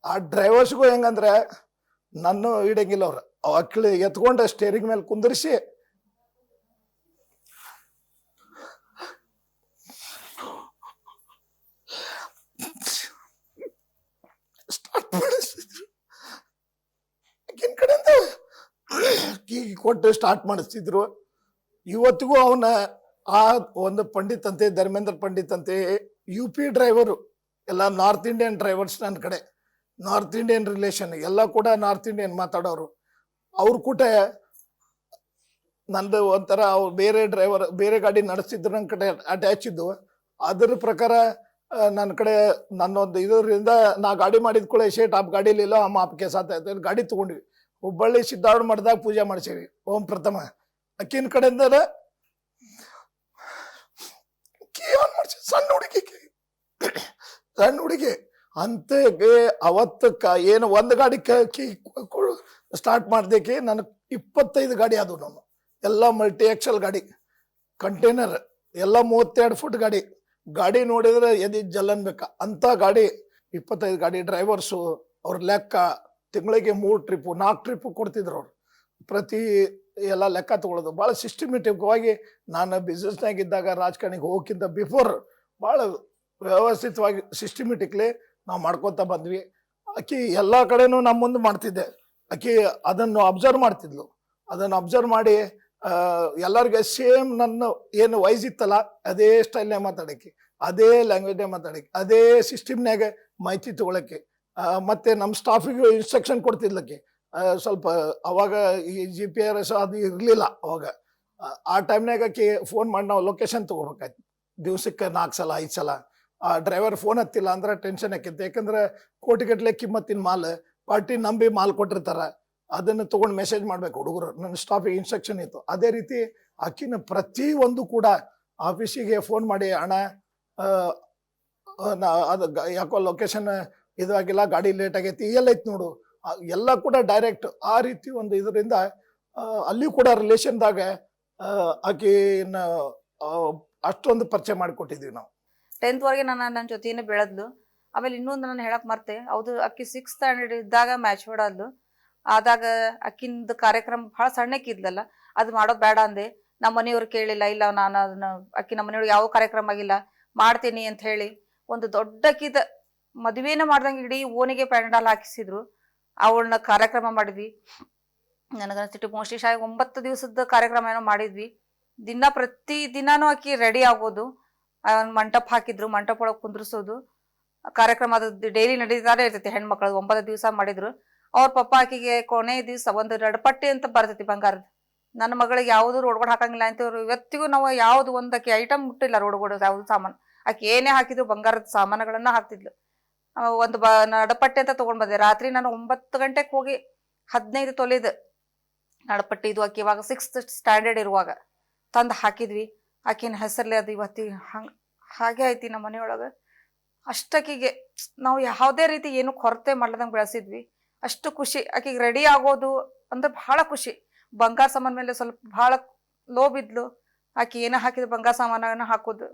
ಆ ಡ್ರೈವರ್ಸ್ಗೂ ಹೆಂಗಂದ್ರೆ ನನ್ನ ಇಡಂಗಿಲ್ಲ. ಅವ್ರು ಅಕ್ಕಳಿ ಎತ್ಕೊಂಡು ಸ್ಟೇರಿಂಗ್ ಮೇಲೆ ಕುಂದರಿಸಿ ಸ್ಟಾರ್ಟ್ ಮಾಡಿಸ್ತಿದ್ರು. ಆಕಿನ ಕಡೆಯಿಂದ ಕೀ ಕೊಟ್ಟು ಸ್ಟಾರ್ಟ್ ಮಾಡಿಸ್ತಿದ್ರು. ಇವತ್ತಿಗೂ ಅವನ ಆ ಒಂದು ಪಂಡಿತ್ ಅಂತೆ, ಧರ್ಮೇಂದ್ರ ಪಂಡಿತ್ ಅಂತೆ, UP ಡ್ರೈವರು, ಎಲ್ಲ ನಾರ್ತ್ ಇಂಡಿಯನ್ ಡ್ರೈವರ್ಸ್. ನನ್ನ ಕಡೆ ನಾರ್ತ್ ಇಂಡಿಯನ್ ರಿಲೇಷನ್ ಎಲ್ಲ ಕೂಡ ನಾರ್ತ್ ಇಂಡಿಯನ್ ಮಾತಾಡೋರು. ಅವ್ರ ಕೂಟ ನಂದು ಒಂಥರ ಅವ್ರು ಬೇರೆ ಡ್ರೈವರ್ ಬೇರೆ ಗಾಡಿ ನಡೆಸ್ತಿದ್ರು, ನನ್ನ ಕಡೆ ಅಟ್ಯಾಚ್ ಇದ್ದು. ಅದ್ರ ಪ್ರಕಾರ ನನ್ನ ಕಡೆ ನನ್ನೊಂದು ಇದರಿಂದ ನಾ ಗಾಡಿ ಮಾಡಿದ ಕೂಡ ಶೇಟ್ ಆಪ್ ಗಾಡಿಲಿಲ್ಲ, ಅಮ್ಮ ಆಪ್ಗೆ ಸಾಥ ಗಾಡಿ ತೊಗೊಂಡ್ವಿ. ಹುಬ್ಬಳ್ಳಿ ಸಿದ್ದಾರ್ಥ ಮಠದಾಗ ಪೂಜೆ ಮಾಡಿಸೀವಿ. ಓಂ ಪ್ರಥಮ ಅಕ್ಕಿನ ಕಡೆಯಿಂದ ಸಣ್ಣ ಹುಡುಗಿ ಅಂತೆಗೆ ಅವತ್ತು ಏನು ಒಂದು ಗಾಡಿ ಸ್ಟಾರ್ಟ್ ಮಾಡ್ದೇಕೆ ನನಗೆ 25 ಗಾಡಿ ಆದವು. ನಾನು ಎಲ್ಲ ಮಲ್ಟಿ ಎಕ್ಸೆಲ್ ಗಾಡಿ, ಕಂಟೈನರ್ ಎಲ್ಲ 32 ಫುಟ್ ಗಾಡಿ ನೋಡಿದ್ರೆ ಎದಿ ಜಲ್ಲನ್ ಬೇಕಾ ಅಂತ ಗಾಡಿ. 25 ಗಾಡಿ. ಡ್ರೈವರ್ಸು ಅವ್ರ ಲೆಕ್ಕ ತಿಂಗಳಿಗೆ 3 ಟ್ರಿಪ್ಪು 4 ಟ್ರಿಪ್ಪು ಕೊಡ್ತಿದ್ರು ಅವ್ರು. ಪ್ರತಿ ಎಲ್ಲ ಲೆಕ್ಕ ತಗೊಳ್ಳೋದು ಭಾಳ ಸಿಸ್ಟಮೆಟಿಕ್ವಾಗಿ. ನಾನು ಬಿಸ್ನೆಸ್ನಾಗಿದ್ದಾಗ ರಾಜಕಾರಣಿಗೆ ಹೋಗೋಕ್ಕಿಂತ ಬಿಫೋರ್ ಭಾಳ ವ್ಯವಸ್ಥಿತವಾಗಿ ಸಿಸ್ಟಮೆಟಿಕ್ಲಿ ನಾವು ಮಾಡ್ಕೊತ ಬಂದ್ವಿ. ಆಕಿ ಎಲ್ಲ ಕಡೆನೂ ನಮ್ಮ ಮುಂದೆ ಮಾಡ್ತಿದ್ದೆ. ಆಕಿ ಅದನ್ನು ಅಬ್ಸರ್ವ್ ಮಾಡ್ತಿದ್ಲು. ಅದನ್ನು ಅಬ್ಸರ್ವ್ ಮಾಡಿ ಎಲ್ಲರಿಗೆ ಸೇಮ್ ನನ್ನ ಏನು ವಯಸ್ಸಿತ್ತಲ್ಲ ಅದೇ ಸ್ಟೈಲ್ನಾಗ ಮಾತಾಡಕ್ಕೆ, ಅದೇ ಲ್ಯಾಂಗ್ವೇಜ್ನಾಗ ಮಾತಾಡಕ್ಕೆ, ಅದೇ ಸಿಸ್ಟಮ್ನಾಗ ಮಾಹಿತಿ ತಗೊಳಕ್ಕೆ, ಮತ್ತೆ ನಮ್ಮ ಸ್ಟಾಫಿಗೆ ಇನ್ಸ್ಟ್ರಕ್ಷನ್ ಕೊಡ್ತಿದ್ಲಕ್ಕೆ. ಸ್ವಲ್ಪ ಅವಾಗ ಈ GPS ಅದು ಇರಲಿಲ್ಲ ಅವಾಗ. ಆ ಟೈಮ್ನಾಗ ಆಕಿ ಫೋನ್ ಮಾಡಿ ನಾವು ಲೊಕೇಶನ್ ತಗೋಬೇಕಾಯ್ತು. ದಿವ್ಸಕ್ಕೆ 4 ಸಲ 5 ಸಲ. ಆ ಡ್ರೈವರ್ ಫೋನ್ ಹತ್ತಿಲ್ಲ ಅಂದ್ರೆ ಟೆನ್ಷನ್ ಆಕೈತಿ. ಯಾಕಂದ್ರೆ ಕೋಟಿಗಟ್ಟಲೆ ಕಿಮ್ಮತ್ತಿನ ಮಾಲ್, ಪಾರ್ಟಿ ನಂಬಿ ಮಾಲ್ ಕೊಟ್ಟಿರ್ತಾರ, ಅದನ್ನ ತಗೊಂಡು ಮೆಸೇಜ್ ಮಾಡ್ಬೇಕು ಹುಡುಗರು. ನನ್ನ ಸ್ಟಾಫಿಗೆ ಇನ್ಸ್ಟ್ರಕ್ಷನ್ ಇತ್ತು. ಅದೇ ರೀತಿ ಆಕಿನ ಪ್ರತಿ ಒಂದು ಕೂಡ ಆಫೀಸಿಗೆ ಫೋನ್ ಮಾಡಿ, ಅಣ್ಣ ಅದು ಯಾಕೋ ಲೊಕೇಶನ್ ಇದಾಗಿಲ್ಲ, ಗಾಡಿ ಲೇಟ್ ಆಗೈತಿ, ಎಲ್ಲ ಐತಿ ನೋಡು, ಎಲ್ಲ ಕೂಡ ಡೈರೆಕ್ಟ್ ಆ ರೀತಿ ಒಂದು ಇದರಿಂದ ಅಲ್ಲಿ ಕೂಡ ರಿಲೇಷನ್ದಾಗ ಆಕಿನ ಅಷ್ಟೊಂದು ಪರಿಚಯ ಮಾಡಿಕೊಟ್ಟಿದ್ವಿ ನಾವು. 10th ವರೆಗೆ ನನ್ನ ಜೊತೆನೇ ಬೆಳೆದ್ಲು. ಆಮೇಲೆ ಇನ್ನೊಂದು ನಾನು ಹೇಳಕ್ ಮರ್ತೆ, ಹೌದು ಅಕ್ಕಿ 6th ಸ್ಟ್ಯಾಂಡರ್ಡ್ ಇದ್ದಾಗ ಮ್ಯಾಚೂರ್ಡ್ ಆದ್ಲು. ಆದಾಗ ಅಕ್ಕಿಂದ ಕಾರ್ಯಕ್ರಮ ಭಾಳ ಸಣ್ಣಕ್ಕಿದ್ಲಲ್ಲ, ಅದು ಮಾಡೋದು ಬೇಡ ಅಂದೆ. ನಮ್ಮ ಮನೆಯವ್ರು ಕೇಳಿಲ್ಲ, ಇಲ್ಲ ನಾನು ಅದನ್ನ ಅಕ್ಕಿ ನಮ್ಮ ಮನೆಯವ್ರಿಗೆ ಯಾವ ಕಾರ್ಯಕ್ರಮ ಆಗಿಲ್ಲ ಮಾಡ್ತೀನಿ ಅಂತ ಹೇಳಿ ಒಂದು ದೊಡ್ಡಕ್ಕಿದ ಮದುವೆನ ಮಾಡ್ದಂಗೆ ಇಡೀ ಓಣಿಗೆ ಪ್ಯಾಂಡಾಲ್ ಹಾಕಿಸಿದ್ರು. ಅವಳನ್ನ ಕಾರ್ಯಕ್ರಮ ಮಾಡಿದ್ವಿ. ನನಗನ್ಸಿಟ್ಟು ಮೋಸ್ಟ್ಲಿ 9 ದಿವಸದ ಕಾರ್ಯಕ್ರಮ ಏನೋ ಮಾಡಿದ್ವಿ. ಪ್ರತಿ ದಿನಾನು ಆಕಿ ರೆಡಿ ಆಗೋದು, ಮಂಟಪ ಹಾಕಿದ್ರು, ಮಂಟಪ ಒಳಗೆ ಕುಂದ್ರಿಸೋದು, ಕಾರ್ಯಕ್ರಮ ಅದು ಡೈಲಿ ನಡೀತಾನೆ ಇರ್ತೈತಿ. ಹೆಣ್ಮಕ್ಳದು 9 ದಿವಸ ಮಾಡಿದ್ರು. ಅವ್ರ ಪಪ್ಪ ಆಕಿಗೆ ಕೊನೆ ದಿವಸ ಒಂದು ನಡಪಟ್ಟಿ ಅಂತ ಬರ್ತೈತಿ ಬಂಗಾರದ. ನನ್ನ ಮಗಳಿಗೆ ಯಾವುದು ರೋಡ್ಗಳು ಹಾಕಂಗಿಲ್ಲ ಅಂತ ಇವತ್ತಿಗೂ ನಾವು ಯಾವ್ದು ಒಂದಕ್ಕೆ ಐಟಮ್ ಮುಟ್ಟಿಲ್ಲ ರೋಡ್ಗಳು, ಯಾವ್ದು ಸಾಮಾನು. ಆಕೆ ಏನೇ ಹಾಕಿದ್ರು ಬಂಗಾರದ ಸಾಮಾನುಗಳನ್ನ ಹಾಕ್ತಿದ್ಲು. ಒಂದು ನಡಪಟ್ಟಿ ಅಂತ ತಗೊಂಡ್ ಬಂದೆ. ರಾತ್ರಿ ನಾನು 9 ಗಂಟೆಗೆ ಹೋಗಿ 15 ತೊಲೆದು ನಡಪಟ್ಟಿ, ಇದು ಆಕಿ ಇವಾಗ 6th ಸ್ಟ್ಯಾಂಡರ್ಡ್ ಇರುವಾಗ ತಂದು ಹಾಕಿದ್ವಿ. ಆಕಿನ ಹೆಸರ್ಲೆ ಅದು ಇವತ್ತಿಗೆ ಹಾಗೆ ಐತಿ ನಮ್ಮ ಮನೆಯೊಳಗೆ. ಅಷ್ಟಕ್ಕಿಗೆ ನಾವು ಯಾವುದೇ ರೀತಿ ಏನು ಕೊರತೆ ಮಾಡ್ದಂಗೆ ಬೆಳೆಸಿದ್ವಿ. ಅಷ್ಟು ಖುಷಿ. ಆಕಿಗೆ ರೆಡಿ ಆಗೋದು ಅಂದ್ರೆ ಬಹಳ ಖುಷಿ. ಬಂಗಾರ ಸಾಮಾನ್ ಮೇಲೆ ಸ್ವಲ್ಪ ಬಹಳ ಲೋಬ್ ಇದ್ಲು. ಆಕಿ ಏನೋ ಹಾಕಿದ್ರು ಬಂಗಾರ ಸಾಮಾನ ಹಾಕೋದು.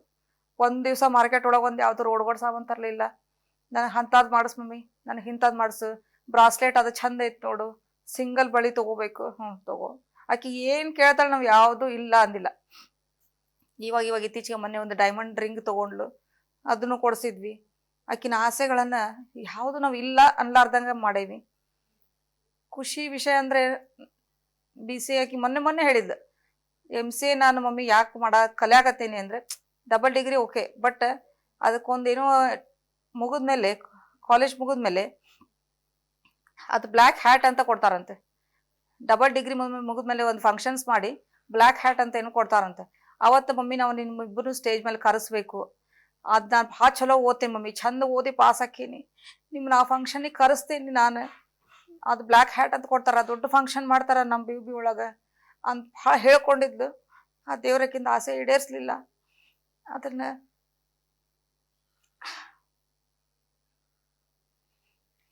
ಒಂದ್ ದಿವಸ ಮಾರ್ಕೆಟ್ ಒಳಗೆ ಒಂದು ಯಾವ್ದು ರೋಡ್ಗಳು ಸಾಮಾನು ತರಲಿಲ್ಲ. ನನಗೆ ಅಂಥದ್ದು ಮಾಡಿಸ್ ಮಮ್ಮಿ, ನನಗೆ ಇಂಥದ್ದು ಮಾಡಿಸು, ಬ್ರಾಸ್ಲೆಟ್ ಅದು ಚಂದ ಐತೆ ನೋಡು, ಸಿಂಗಲ್ ಬಳಿ ತಗೋಬೇಕು, ತಗೋ. ಆಕಿ ಏನು ಕೇಳ್ತಾಳೆ ನಾವು ಯಾವುದು ಇಲ್ಲ ಅಂದಿಲ್ಲ. ಇವಾಗ ಇತ್ತೀಚೆಗೆ ಮೊನ್ನೆ ಒಂದು ಡೈಮಂಡ್ ರಿಂಗ್ ತಗೊಂಡ್ಲು, ಅದನ್ನು ಕೊಡಿಸಿದ್ವಿ. ಆಕಿನ ಆಸೆಗಳನ್ನ ಯಾವುದು ನಾವು ಇಲ್ಲ ಅನ್ಲಾರ್ದಂಗೆ ಮಾಡೇವಿ. ಖುಷಿ ವಿಷಯ ಅಂದ್ರೆ BCA ಆಕಿ ಮೊನ್ನೆ ಹೇಳಿದ್ಲು, MCA ನಾನು ಮಮ್ಮಿ ಯಾಕೆ ಕಲಿಯಾಕತ್ತೇನಿ ಅಂದ್ರೆ, ಡಬಲ್ ಡಿಗ್ರಿ ಓಕೆ, ಬಟ್ ಅದಕ್ಕೊಂದೇನೋ ಮುಗಿದ್ಮೇಲೆ, ಕಾಲೇಜ್ ಮುಗಿದ್ಮೇಲೆ ಅದು ಬ್ಲ್ಯಾಕ್ ಹ್ಯಾಟ್ ಅಂತ ಕೊಡ್ತಾರಂತೆ. ಡಬಲ್ ಡಿಗ್ರಿ ಮುಗಿದ್ಮೇಲೆ ಒಂದು ಫಂಕ್ಷನ್ಸ್ ಮಾಡಿ ಬ್ಲ್ಯಾಕ್ ಹ್ಯಾಟ್ ಅಂತ ಏನೋ ಕೊಡ್ತಾರಂತೆ. ಅವತ್ತು ಮಮ್ಮಿ ನಾವು ನಿಮ್ಮಿಬ್ಬರು ಸ್ಟೇಜ್ ಮೇಲೆ ಕರೆಸ್ಬೇಕು, ಅದು ನಾನು ಭಾಳ ಚಲೋ ಓದ್ತೇನೆ ಮಮ್ಮಿ, ಚಂದ ಓದಿ ಪಾಸ್ ಹಾಕೀನಿ, ನಿಮ್ಮನ್ನ ಆ ಫಂಕ್ಷನಿಗೆ ಕರೆಸ್ತೇನೆ ನಾನು. ಅದು ಬ್ಲ್ಯಾಕ್ ಹ್ಯಾಟ್ ಅಂತ ಕೊಡ್ತಾರ, ದೊಡ್ಡ ಫಂಕ್ಷನ್ ಮಾಡ್ತಾರ ನಮ್ಮ BB ಒಳಗೆ ಅಂತ ಭಾಳ ಹೇಳ್ಕೊಂಡಿದ್ಲು. ಆ ದೇವ್ರಕ್ಕಿಂತ ಆಸೆ ಈಡೇರಿಸ್ಲಿಲ್ಲ. ಅದನ್ನ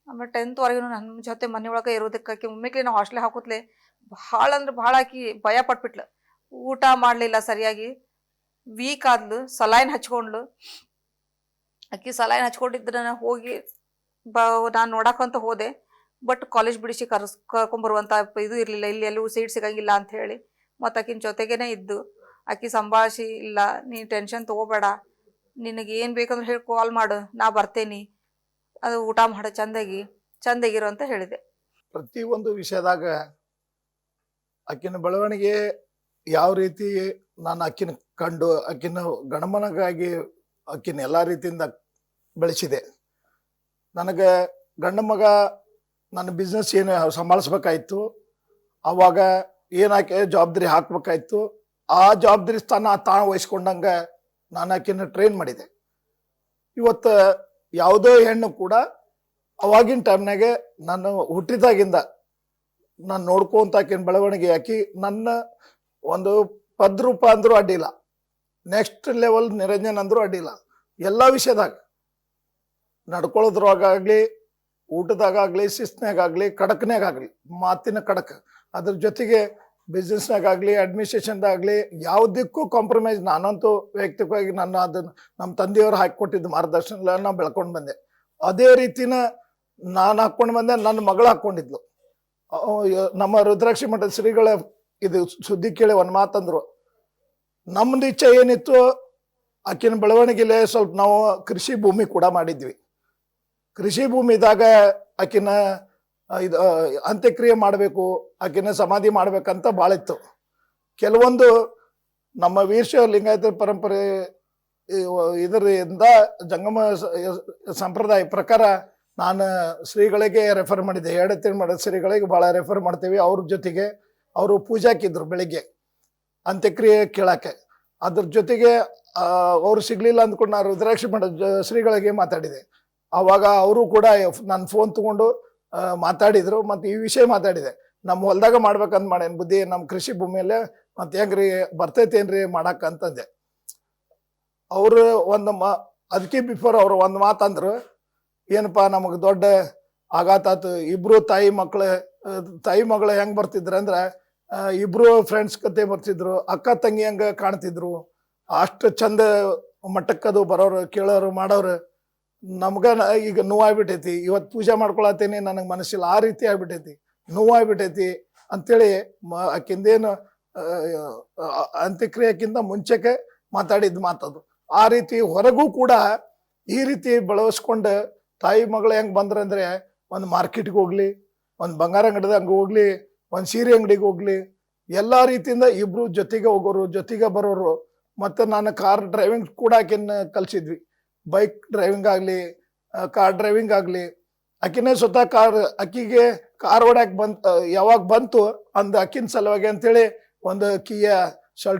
ಆಮೇಲೆ 10th ವರೆಗೂ ನನ್ನ ಜೊತೆ ಮನೆಯೊಳಗೆ ಇರೋದಕ್ಕೆ ಒಮ್ಮೆಗೆ ನಾವು ಹಾಸ್ಟೆಲ್ ಹಾಕೋತ್ಲೆ ಭಾಳ ಅಂದ್ರೆ ಭಾಳ ಆಕಿ ಭಯ ಪಟ್ಬಿಟ್ಲು. ಊಟ ಮಾಡಲಿಲ್ಲ ಸರಿಯಾಗಿ, ವೀಕ್ ಆದ್ಲು, ಸಲೈನ್ ಹಚ್ಕೊಂಡ್ಲು. ಆಕಿ ಸಲೈನ್ ಹಚ್ಕೊಂಡಿದ್ರೆ ಹೋಗಿ ನಾನು ನೋಡಕ್ಕಂತ ಹೋದೆ. ಬಟ್ ಕಾಲೇಜ್ ಬಿಡಿಸಿ ಕರ್ಕೊಂಬರುವಂಥ ಇದು ಇರಲಿಲ್ಲ, ಇಲ್ಲಿ ಎಲ್ಲೂ ಸೀಟ್ ಸಿಗಂಗಿಲ್ಲ ಅಂತ ಹೇಳಿ. ಮತ್ತು ಆಕಿನ ಜೊತೆಗೇನೆ ಇದ್ದು ಆಕಿ ಸಂಭಾಳಿಸಿ, ಇಲ್ಲ ನೀನು ಟೆನ್ಷನ್ ತೊಗೋಬೇಡ, ನಿನಗೆ ಏನು ಬೇಕಂದ್ರೆ ಹೇಳಿ ಕಾಲ್ ಮಾಡು, ನಾ ಬರ್ತೇನೆ, ಅದು ಊಟ ಮಾಡು ಚಂದಾಗಿರು ಅಂತ ಹೇಳಿದೆ. ಪ್ರತಿಯೊಂದು ವಿಷಯದಾಗ ಆಕಿನ ಬೆಳವಣಿಗೆ ಯಾವ ರೀತಿ ನಾನು ಆಕಿನ ಕಂಡು ಆಕಿನ ಗಂಡಮನಗಾಗಿ ಆಕಿನ ಎಲ್ಲ ರೀತಿಯಿಂದ ಬೆಳೆಸಿದೆ. ನನಗೆ ಗಂಡ ಮಗ ನನ್ನ ಬಿಸ್ನೆಸ್ ಏನು ಸಂಭಾಳಿಸ್ಬೇಕಾಯ್ತು, ಅವಾಗ ಏನಾಕೆ ಜವಾಬ್ದಾರಿ ಹಾಕ್ಬೇಕಾಯ್ತು, ಆ ಜವಾಬ್ದಾರಿ ಸ್ಥಾನ ತಾನು ವಹಿಸ್ಕೊಂಡಂಗೆ ನಾನು ಆಕಿನ ಟ್ರೈನ್ ಮಾಡಿದೆ. ಇವತ್ತು ಯಾವುದೋ ಹೆಣ್ಣು ಕೂಡ ಅವಾಗಿನ ಟೈಮ್ನಾಗೆ ನಾನು ಹುಟ್ಟಿದಾಗಿಂದ ನಾನು ನೋಡ್ಕೊಂತ ಆಕಿನ ಬೆಳವಣಿಗೆ ಆಕಿ ನನ್ನ ಒಂದು ಪದ್ರೂಪ ಅಂದ್ರೂ ಅಡ್ಡಿಲ್ಲ, ನೆಕ್ಸ್ಟ್ ಲೆವೆಲ್ ನಿರಂಜನ್ ಅಂದ್ರೂ ಅಡ್ಡಿಲ್ಲ. ಎಲ್ಲ ವಿಷಯದಾಗ ನಡ್ಕೊಳ್ಳೋದ್ರಾಗಲಿ, ಊಟದಾಗಲಿ, ಶಿಸ್ತಿನಾಗಲಿ, ಕಡಕ್ನಾಗಲಿ, ಮಾತಿನ ಕಡಕ್, ಅದ್ರ ಜೊತೆಗೆ ಬಿಸ್ನೆಸ್ನಾಗಲಿ, ಅಡ್ಮಿನಿಸ್ಟ್ರೇಷನ್ದಾಗಲಿ ಯಾವುದಕ್ಕೂ ಕಾಂಪ್ರಮೈಸ್. ನಾನಂತೂ ವೈಯಕ್ತಿಕವಾಗಿ ನಮ್ಮ ತಂದೆಯವರು ಹಾಕಿಕೊಟ್ಟಿದ್ದು ಮಾರ್ಗದರ್ಶನ ನಾನು ಬೆಳ್ಕೊಂಡು ಬಂದೆ. ಅದೇ ರೀತಿನ ನಾನು ಹಾಕ್ಕೊಂಡು ಬಂದೆ, ನನ್ನ ಮಗಳು ಹಾಕ್ಕೊಂಡಿದ್ಲು. ನಮ್ಮ ರುದ್ರಾಕ್ಷಿ ಮಠದ ಶ್ರೀಗಳ ಇದು ಸುದ್ದಿ ಕೇಳಿ ಒಂದು ಮಾತಂದ್ರು, ನಮ್ದು ಇಚ್ಛೆ ಏನಿತ್ತು ಆಕಿನ ಬೆಳವಣಿಗೆಲೆ ಸ್ವಲ್ಪ ನಾವು ಕೃಷಿ ಭೂಮಿ ಕೂಡ ಮಾಡಿದ್ವಿ. ಕೃಷಿ ಭೂಮಿದಾಗ ಆಕಿನ ಇದು ಅಂತ್ಯಕ್ರಿಯೆ ಮಾಡಬೇಕು, ಆಕಿನ ಸಮಾಧಿ ಮಾಡ್ಬೇಕಂತ ಭಾಳ ಇತ್ತು. ಕೆಲವೊಂದು ನಮ್ಮ ವೀರಶೈವ ಲಿಂಗಾಯತ ಪರಂಪರೆ ಇದರಿಂದ ಜಂಗಮ ಸಂಪ್ರದಾಯ ಪ್ರಕಾರ ನಾನು ಶ್ರೀಗಳಿಗೆ ರೆಫರ್ ಮಾಡಿದ್ದೆ. 2 ಮಠದ ಶ್ರೀಗಳಿಗೆ ಭಾಳ ರೆಫರ್ ಮಾಡ್ತೀವಿ. ಅವ್ರ ಜೊತೆಗೆ ಅವರು ಪೂಜಾಕಿದ್ರು ಬೆಳಿಗ್ಗೆ ಅಂತ್ಯಕ್ರಿಯೆ ಕೇಳಕ್ಕೆ. ಅದ್ರ ಜೊತೆಗೆ ಅವ್ರು ಸಿಗ್ಲಿಲ್ಲ ಅಂದ್ಕೊಂಡು ನಾನು ರುದ್ರಾಕ್ಷಿ ಮಠದ ಶ್ರೀಗಳಿಗೆ ಮಾತಾಡಿದೆ. ಆವಾಗ ಅವರು ಕೂಡ ನನ್ನ ಫೋನ್ ತಗೊಂಡು ಮಾತಾಡಿದ್ರು. ಮತ್ತು ಈ ವಿಷಯ ಮಾತಾಡಿದೆ, ನಮ್ಮ ಹೊಲದಾಗ ಮಾಡ್ಬೇಕಂತ ಮಾಡೇನು ಬುದ್ಧಿ, ನಮ್ಮ ಕೃಷಿ ಭೂಮಿಯಲ್ಲೇ ಮತ್ತೆ ಹೆಂಗ್ರಿ ಬರ್ತೈತೇನ್ರಿ ಮಾಡಕ್ಕೆ ಅಂತಂದೆ. ಅವರು ಅದಕ್ಕೆ ಬಿಫೋರ್ ಅವ್ರು ಒಂದು ಮಾತಂದ್ರು, ಏನಪ್ಪ ನಮಗೆ ದೊಡ್ಡ ಆಘಾತ ಆತು. ಇಬ್ರು ತಾಯಿ ಮಗಳು ಹೆಂಗ್ ಬರ್ತಿದ್ರು ಅಂದ್ರೆ ಇಬ್ರು ಫ್ರೆಂಡ್ಸ್ ಕತೆ ಬರ್ತಿದ್ರು, ಅಕ್ಕ ತಂಗಿ ಹಂಗ ಕಾಣ್ತಿದ್ರು. ಅಷ್ಟು ಚಂದ ಮಟ್ಟಕ್ಕದು ಬರೋರು, ಕೇಳೋರು, ಮಾಡೋರು. ನಮ್ಗ ಈಗ ನೋವಾಗ್ಬಿಟ್ಟೈತಿ. ಇವತ್ತು ಪೂಜೆ ಮಾಡ್ಕೊಳತ್ತೇನೆ, ನನಗೆ ಮನಸ್ಸಿಲ್ಲ, ಆ ರೀತಿ ಆಗ್ಬಿಟ್ಟೈತಿ, ನೋವಾಗ್ಬಿಟ್ಟೈತಿ ಅಂತೇಳಿ ಆಕಿಂದೇನು ಅಂತ್ಯಕ್ರಿಯೆಕ್ಕಿಂತ ಮುಂಚೆಗೆ ಮಾತಾಡಿದ್ ಮಾತದು. ಆ ರೀತಿ ಹೊರಗೂ ಕೂಡ ಈ ರೀತಿ ಬೆಳಸ್ಕೊಂಡು ತಾಯಿ ಮಗಳು ಹೆಂಗ್ ಬಂದ್ರಂದ್ರೆ, ಒಂದು ಮಾರ್ಕೆಟ್ಗೆ ಹೋಗ್ಲಿ, ಒಂದು ಬಂಗಾರ ಅಂಗಡಿದಂಗೆ ಹೋಗ್ಲಿ, ಒಂದು ಸೀರೆ ಅಂಗಡಿಗೆ ಹೋಗ್ಲಿ, ಎಲ್ಲ ರೀತಿಯಿಂದ ಇಬ್ರು ಜೊತೆಗೆ ಹೋಗೋರು, ಜೊತೆಗೆ ಬರೋರು. ಮತ್ತು ನಾನು ಕಾರ್ ಡ್ರೈವಿಂಗ್ ಕೂಡ ಆಕಿನ ಕಲಿಸಿದ್ವಿ. ಬೈಕ್ ಡ್ರೈವಿಂಗ್ ಆಗಲಿ, ಕಾರ್ ಡ್ರೈವಿಂಗ್ ಆಗಲಿ, ಆಕಿನೇ ಸ್ವತಃ ಅಕ್ಕಿಗೆ ಕಾರ್ ಹೊಡ್ಯಾಕ್ ಯಾವಾಗ ಬಂತು ಅಕ್ಕಿನ ಸಲುವಾಗಿ ಅಂತೇಳಿ ಒಂದು ಕಿಯಾ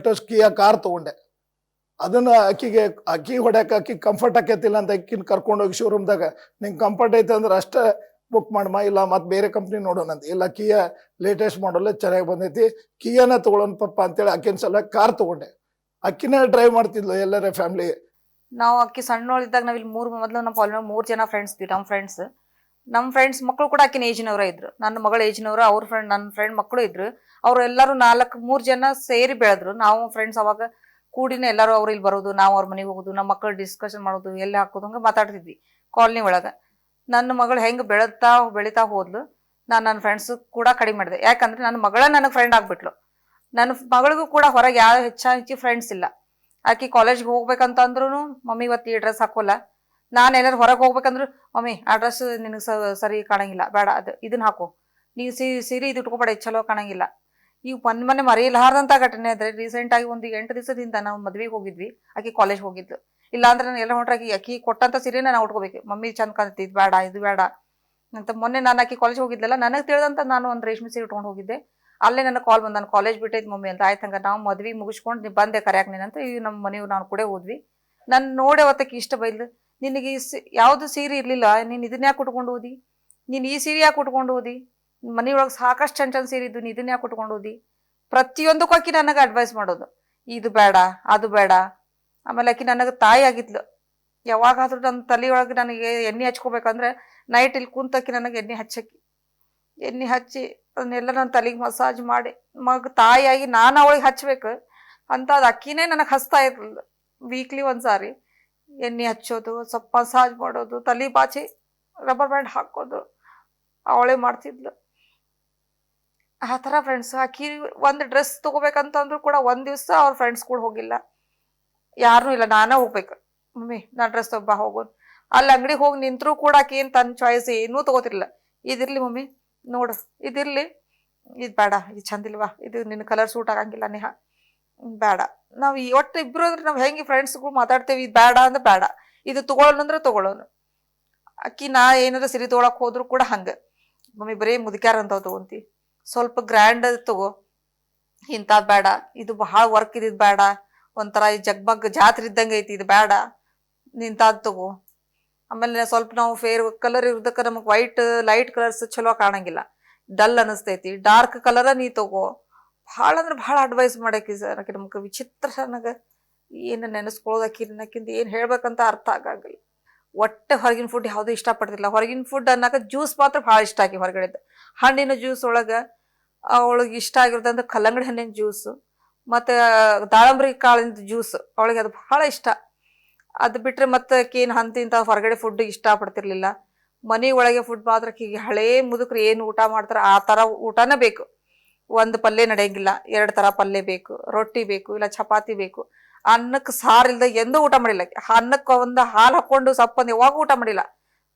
ಕಾರ್ ತಗೊಂಡೆ. ಅದನ್ನ ಅಕ್ಕಿ ಹೊಡ್ಯಾಕ ಅಕ್ಕಿ ಕಂಫರ್ಟ್ ಆಕೈತಿಲ್ಲ ಅಂತ ಅಕ್ಕಿನ ಕರ್ಕೊಂಡೋಗಿ ಶೋರೂಮ್ದಾಗ, ನಿಂಗೆ ಕಂಫರ್ಟ್ ಐತೆ ಅಂದ್ರೆ ಅಷ್ಟೇ ಬುಕ್ ಮಾಡಮ್ಮ, ಇಲ್ಲ ಮತ್ತೆ ಬೇರೆ ಕಂಪ್ನಿ ನೋಡೋಣ ಅಂತ. ಇಲ್ಲ, ಕಿಯಾ ಲೇಟೆಸ್ಟ್ ಮಾಡಲ್ ಚೆನ್ನಾಗಿ ಬಂದೈತಿ, ಕಿಯಾನ ತಗೊಳ್ಳೋಣ ಪಪ್ಪ ಅಂತೇಳಿ ಅಕ್ಕಿನ ಸಲುವಾಗಿ ಕಾರ್ ತಗೊಂಡೆ. ಅಕ್ಕಿನೇ ಡ್ರೈವ್ ಮಾಡ್ತಿದ್ಲು ಎಲ್ಲರ ಫ್ಯಾಮಿಲಿ. ನಾವು ಅಕ್ಕಿ ಸಣ್ಣವಳಿದ್ದಾಗ ನಾವ್ ಇಲ್ಲಿ ಮೊದಲು ನಮ್ಮ ಕಾಲೋನಿ 3 ಜನ ಫ್ರೆಂಡ್ಸ್ ಇದ್ವಿ. ನಮ್ಮ ಫ್ರೆಂಡ್ಸ್ ಮಕ್ಕಳು ಕೂಡ ಅಕ್ಕಿನ ಏಜಿನವರ ಇದ್ರು. ನನ್ನ ಮಗಳ ಏಜಿನವರು, ನನ್ನ ಫ್ರೆಂಡ್ ಮಕ್ಕಳು ಇದ್ರು. ಅವ್ರು ಎಲ್ಲರೂ 3 ಜನ ಸೇರಿ ಬೆಳೆದ್ರು. ನಾವು ಫ್ರೆಂಡ್ಸ್ ಅವಾಗ ಕೂಡಿನ ಎಲ್ಲರೂ ಅವ್ರು ಇಲ್ಲಿ ಬರೋದು, ನಾವು ಅವ್ರ ಮನೆಗೆ ಹೋಗೋದು, ನಮ್ಮ ಮಕ್ಕಳು ಡಿಸ್ಕಷನ್ ಮಾಡೋದು, ಎಲ್ಲಿ ಹಾಕೋದು, ಹಂಗೆ ಮಾತಾಡ್ತಿದ್ವಿ ಕಾಲನಿ ಒಳಗೆ. ನನ್ನ ಮಗಳು ಹೆಂಗೆ ಬೆಳೀತಾ ಹೋದ್ಲು, ನಾನು ನನ್ನ ಫ್ರೆಂಡ್ಸ್ ಕೂಡ ಕಡಿಮೆ ಮಾಡಿದೆ. ಯಾಕಂದ್ರೆ ನನ್ನ ಮಗಳ ನನಗೆ ಫ್ರೆಂಡ್ ಆಗ್ಬಿಟ್ಲು. ನನ್ನ ಮಗಳಿಗೂ ಕೂಡ ಹೊರಗೆ ಯಾವ ಹೆಚ್ಚಾಗಿ ಫ್ರೆಂಡ್ಸ್ ಇಲ್ಲ. ಆಕಿ ಕಾಲೇಜ್ಗೆ ಹೋಗ್ಬೇಕಂತ ಅಂದ್ರೂ, ಮಮ್ಮಿ ಇವತ್ತು ಈ ಡ್ರೆಸ್ ಹಾಕೋಲ್ಲ. ನಾನು ಏನಾರು ಹೊರಗೆ ಹೋಗ್ಬೇಕಂದ್ರು, ಮಮ್ಮಿ ಆ ಡ್ರೆಸ್ ನಿನಗೆ ಸರಿ ಕಾಣಂಗಿಲ್ಲ, ಬೇಡ, ಇದನ್ನ ಹಾಕೋ, ನೀವು ಸೀರೆ ಇದು ಇಟ್ಕೊಬೇಡ, ಚಲೋ ಕಾಣಂಗಿಲ್ಲ. ಈಗ ಮೊನ್ನೆ ಮರೆಯಲಾರ್ದಂಥ ಘಟನೆ ಆದರೆ, ರೀಸೆಂಟಾಗಿ ಒಂದು 8 ದಿವಸದಿಂದ ನಾವು ಮದ್ವೆಗೆ ಹೋಗಿದ್ವಿ. ಆಕಿ ಕಾಲೇಜ್ ಹೋಗಿದ್ದು. ಇಲ್ಲ ಅಂದ್ರೆ ನಾನು ಎಲ್ಲ ಹೊಂಟ್ರೆ ಅಕ್ಕಿ ಕೊಟ್ಟಂತ ಸೀರೆನ ನಾವು ಉಟ್ಕೋಬೇಕು. ಮಮ್ಮಿ ಚಂದ ಕಾಣ್ತೈತಿ, ಇದು ಬೇಡ, ಇದು ಬೇಡ ಅಂತ. ಮೊನ್ನೆ ನಾನು ಆಕಿ ಕಾಲೇಜ್ ಹೋಗಿದ್ಲಲ್ಲ, ನನಗೆ ತಿಳಿದಂತ ನಾನು ಒಂದು ರೇಷ್ಮೆ ಸೀರೆ ಉಟ್ಕೊಂಡು ಹೋಗಿದ್ದೆ. ಅಲ್ಲೇ ನನಗೆ ಕಾಲ್ ಬಂದು, ನಾನು ಕಾಲೇಜ್ ಬಿಟ್ಟೈತಿ ಮಮ್ಮಿ ಅಂತ. ಆಯ್ತು ಹಂಗ ನಾವು ಮದ್ವೆ ಮುಗಿಸ್ಕೊಂಡು ನೀವು ಬಂದೆ ಕರ್ಯಾಕ ನೀನಂತ. ಈಗ ನಮ್ಮ ಮನೆಯವ್ರು ನಾನು ಕೂಡ ಹೋದ್ವಿ. ನಾನು ನೋಡೇ ಹೊತ್ತಕ್ಕೆ ಇಷ್ಟ ಬೈದ್ಲು, ನಿನಗೆ ಯಾವುದು ಸೀರೆ ಇರಲಿಲ್ಲ, ನೀನು ಇದನ್ನ ಯಾಕೆ ಉಟ್ಕೊಂಡು ಹೋದಿ, ನೀನು ಈ ಸೀರೆ ಯಾಕೆ ಉಟ್ಕೊಂಡು ಹೋದಿ, ಮನೆಯೊಳಗೆ ಸಾಕಷ್ಟು ಚಂದ ಸೀರೆ ಇದ್ದು, ನೀ ಇದನ್ನ ಯಾಕೆ ಉಟ್ಕೊಂಡು ಹೋದಿ. ಪ್ರತಿಯೊಂದಕ್ಕೂ ಆಕಿ ನನಗೆ ಅಡ್ವೈಸ್ ಮಾಡೋದು, ಇದು ಬೇಡ, ಅದು ಬೇಡ. ಆಮೇಲೆ ಆಕಿ ನನಗೆ ತಾಯಿ ಆಗಿದ್ಲು. ಯಾವಾಗಾದ್ರೂ ನನ್ನ ತಲೆಯೊಳಗೆ ನನಗೆ ಎಣ್ಣೆ ಹಚ್ಕೋಬೇಕಂದ್ರೆ ನೈಟ್ ಇಲ್ಲಿ ಕುಂತಕ್ಕಿ ನನಗೆ ಎಣ್ಣೆ ಹಚ್ಚಿ ಅದನ್ನೆಲ್ಲ ನನ್ನ ತಲೆಗೆ ಮಸಾಜ್ ಮಾಡಿ, ತಾಯಿಯಾಗಿ ನಾನು ಅವಳಿಗೆ ಹಚ್ಬೇಕು ಅಂತ ಅದು ಅಕ್ಕಿನೇ ನನಗೆ ಹಚ್ತಾ ಇರ್ಲಿಲ್ಲ. ವೀಕ್ಲಿ ಒಂದ್ಸಾರಿ ಎಣ್ಣೆ ಹಚ್ಚೋದು, ಸ್ವಲ್ಪ ಮಸಾಜ್ ಮಾಡೋದು, ತಲೆ ಬಾಚಿ ರಬ್ಬರ್ ಬ್ಯಾಂಡ್ ಹಾಕೋದು ಅವಳೇ ಮಾಡ್ತಿದ್ಲು. ಆ ಥರ ಫ್ರೆಂಡ್ಸ್. ಆಕಿ ಒಂದು ಡ್ರೆಸ್ ತೊಗೋಬೇಕಂತಂದ್ರು ಕೂಡ ಒಂದು ದಿವಸ ಅವ್ರ ಫ್ರೆಂಡ್ಸ್ ಕೂಡ ಹೋಗಿಲ್ಲ, ಯಾರೂ ಇಲ್ಲ, ನಾನೇ ಹೋಗ್ಬೇಕು. ಮಮ್ಮಿ ನಾನು ಡ್ರೆಸ್ ಬಾ ಹೋಗೋದು. ಅಲ್ಲಿ ಅಂಗಡಿಗೆ ಹೋಗಿ ನಿಂತರೂ ಕೂಡ ಆಕಿ ಏನು ತನ್ನ ಚಾಯ್ಸ್ ಏನೂ ತೊಗೋತಿರ್ಲಿಲ್ಲ. ಇದಿರಲಿ ಮಮ್ಮಿ, ನೋಡು, ಇದಿರಲಿ, ಇದು ಬೇಡ, ಇದು ಚಂದಿಲ್ವಾ, ಇದು ನಿನ್ನ ಕಲರ್ ಸೂಟ್ ಆಗಂಗಿಲ್ಲ, ನೇಹಾ ಬೇಡ. ನಾವು ಒಟ್ಟು ಇಬ್ಬರು ಅಂದ್ರೆ ನಾವು ಹೆಂಗೆ ಫ್ರೆಂಡ್ಸ್ಗಳು ಮಾತಾಡ್ತೇವೆ, ಇದು ಬೇಡ ಅಂದ್ರೆ ಬೇಡ, ಇದು ತೊಗೊಳ್ಳೋಣ ಅಂದ್ರೆ ತೊಗೊಳ್ಳೋನು. ಅಕ್ಕಿ ನಾ ಏನಾರ ಸೀರೆ ತೊಗೊಳಕ್ಕೆ ಹೋದ್ರು ಕೂಡ ಹಂಗೆ, ಮಮ್ಮಿ ಬರೀ ಮುದುಕ್ಯಾರ ಅಂತಾವ್ ತೊಗೊಂತಿ, ಸ್ವಲ್ಪ ಗ್ರ್ಯಾಂಡ್ ತಗೋ, ಇಂಥದ್ದು ಬೇಡ, ಇದು ಭಾಳ ವರ್ಕ್ ಇದ್ದಿದ್ದು ಬೇಡ, ಒಂಥರ ಈ ಜಗ್ಮಗ್ ಜಾತ್ರೆ ಇದ್ದಂಗೆ ಐತಿ, ಇದು ಬೇಡ, ಇಂಥದ್ದು ತಗೋ. ಆಮೇಲೆ ಸ್ವಲ್ಪ ನಾವು ಫೇರ್ ಕಲರ್ ಇರೋದಕ್ಕೆ ನಮಗೆ ಲೈಟ್ ಕಲರ್ಸ್ ಚಲೋ ಕಾಣಂಗಿಲ್ಲ, ಡಲ್ ಅನಿಸ್ತೈತಿ, ಡಾರ್ಕ್ ಕಲರ ನೀ ತಗೋ. ಭಾಳ ಅಂದ್ರೆ ಭಾಳ ಅಡ್ವೈಸ್ ಮಾಡಾಕಿ ಸರ್. ಆಕಿ ನಮ್ಗೆ ವಿಚಿತ್ರ, ನನಗೆ ಏನು ನೆನೆಸ್ಕೊಳ್ಳೋದಕ್ಕಿಂತ ಏನು ಹೇಳ್ಬೇಕಂತ ಅರ್ಥ ಆಗಂಗಿಲ್ಲ. ಒಟ್ಟೆ ಹೊರಗಿನ ಫುಡ್ ಯಾವುದೂ ಇಷ್ಟಪಡ್ತಿಲ್ಲ. ಹೊರಗಿನ ಫುಡ್ ಅನ್ನೋಕೆ ಜ್ಯೂಸ್ ಮಾತ್ರ ಭಾಳ ಇಷ್ಟ ಆಕಿ. ಹೊರಗಡೆದು ಹಣ್ಣಿನ ಜ್ಯೂಸ್ ಒಳಗೆ ಅವಳಿಗೆ ಇಷ್ಟ ಆಗಿರೋದಂದ್ರೆ ಕಲ್ಲಂಗಡಿ ಹಣ್ಣಿನ ಜ್ಯೂಸು ಮತ್ತು ದಾಳಂಬ್ರಿ ಕಾಳಿನ ಜ್ಯೂಸ್, ಅವಳಿಗೆ ಅದು ಭಾಳ ಇಷ್ಟ. ಅದು ಬಿಟ್ಟರೆ ಮತ್ತೆ ಆಕೇನು ಇಂಥ ಹೊರಗಡೆ ಫುಡ್ ಇಷ್ಟಪಡ್ತಿರ್ಲಿಲ್ಲ. ಮನೆ ಒಳಗೆ ಫುಡ್ ಮಾತ್ರ ಆಕಿಗೆ ಹಳೇ ಮುದುಕರು ಏನು ಊಟ ಮಾಡ್ತಾರೆ ಆ ಥರ ಊಟನೇ ಬೇಕು. ಒಂದು ಪಲ್ಯ ನಡೆಯಂಗಿಲ್ಲ, 2 ಥರ ಪಲ್ಯ ಬೇಕು, ರೊಟ್ಟಿ ಬೇಕು, ಇಲ್ಲ ಚಪಾತಿ ಬೇಕು. ಅನ್ನಕ್ಕೆ ಸಾರು ಇಲ್ದ ಎಂದೂ ಊಟ ಮಾಡಿಲ್ಲ. ಅನ್ನಕ್ಕೆ ಒಂದು ಹಾಲು ಹಾಕ್ಕೊಂಡು ಸಪ್ಪಂದು ಯಾವಾಗ ಊಟ ಮಾಡಿಲ್ಲ.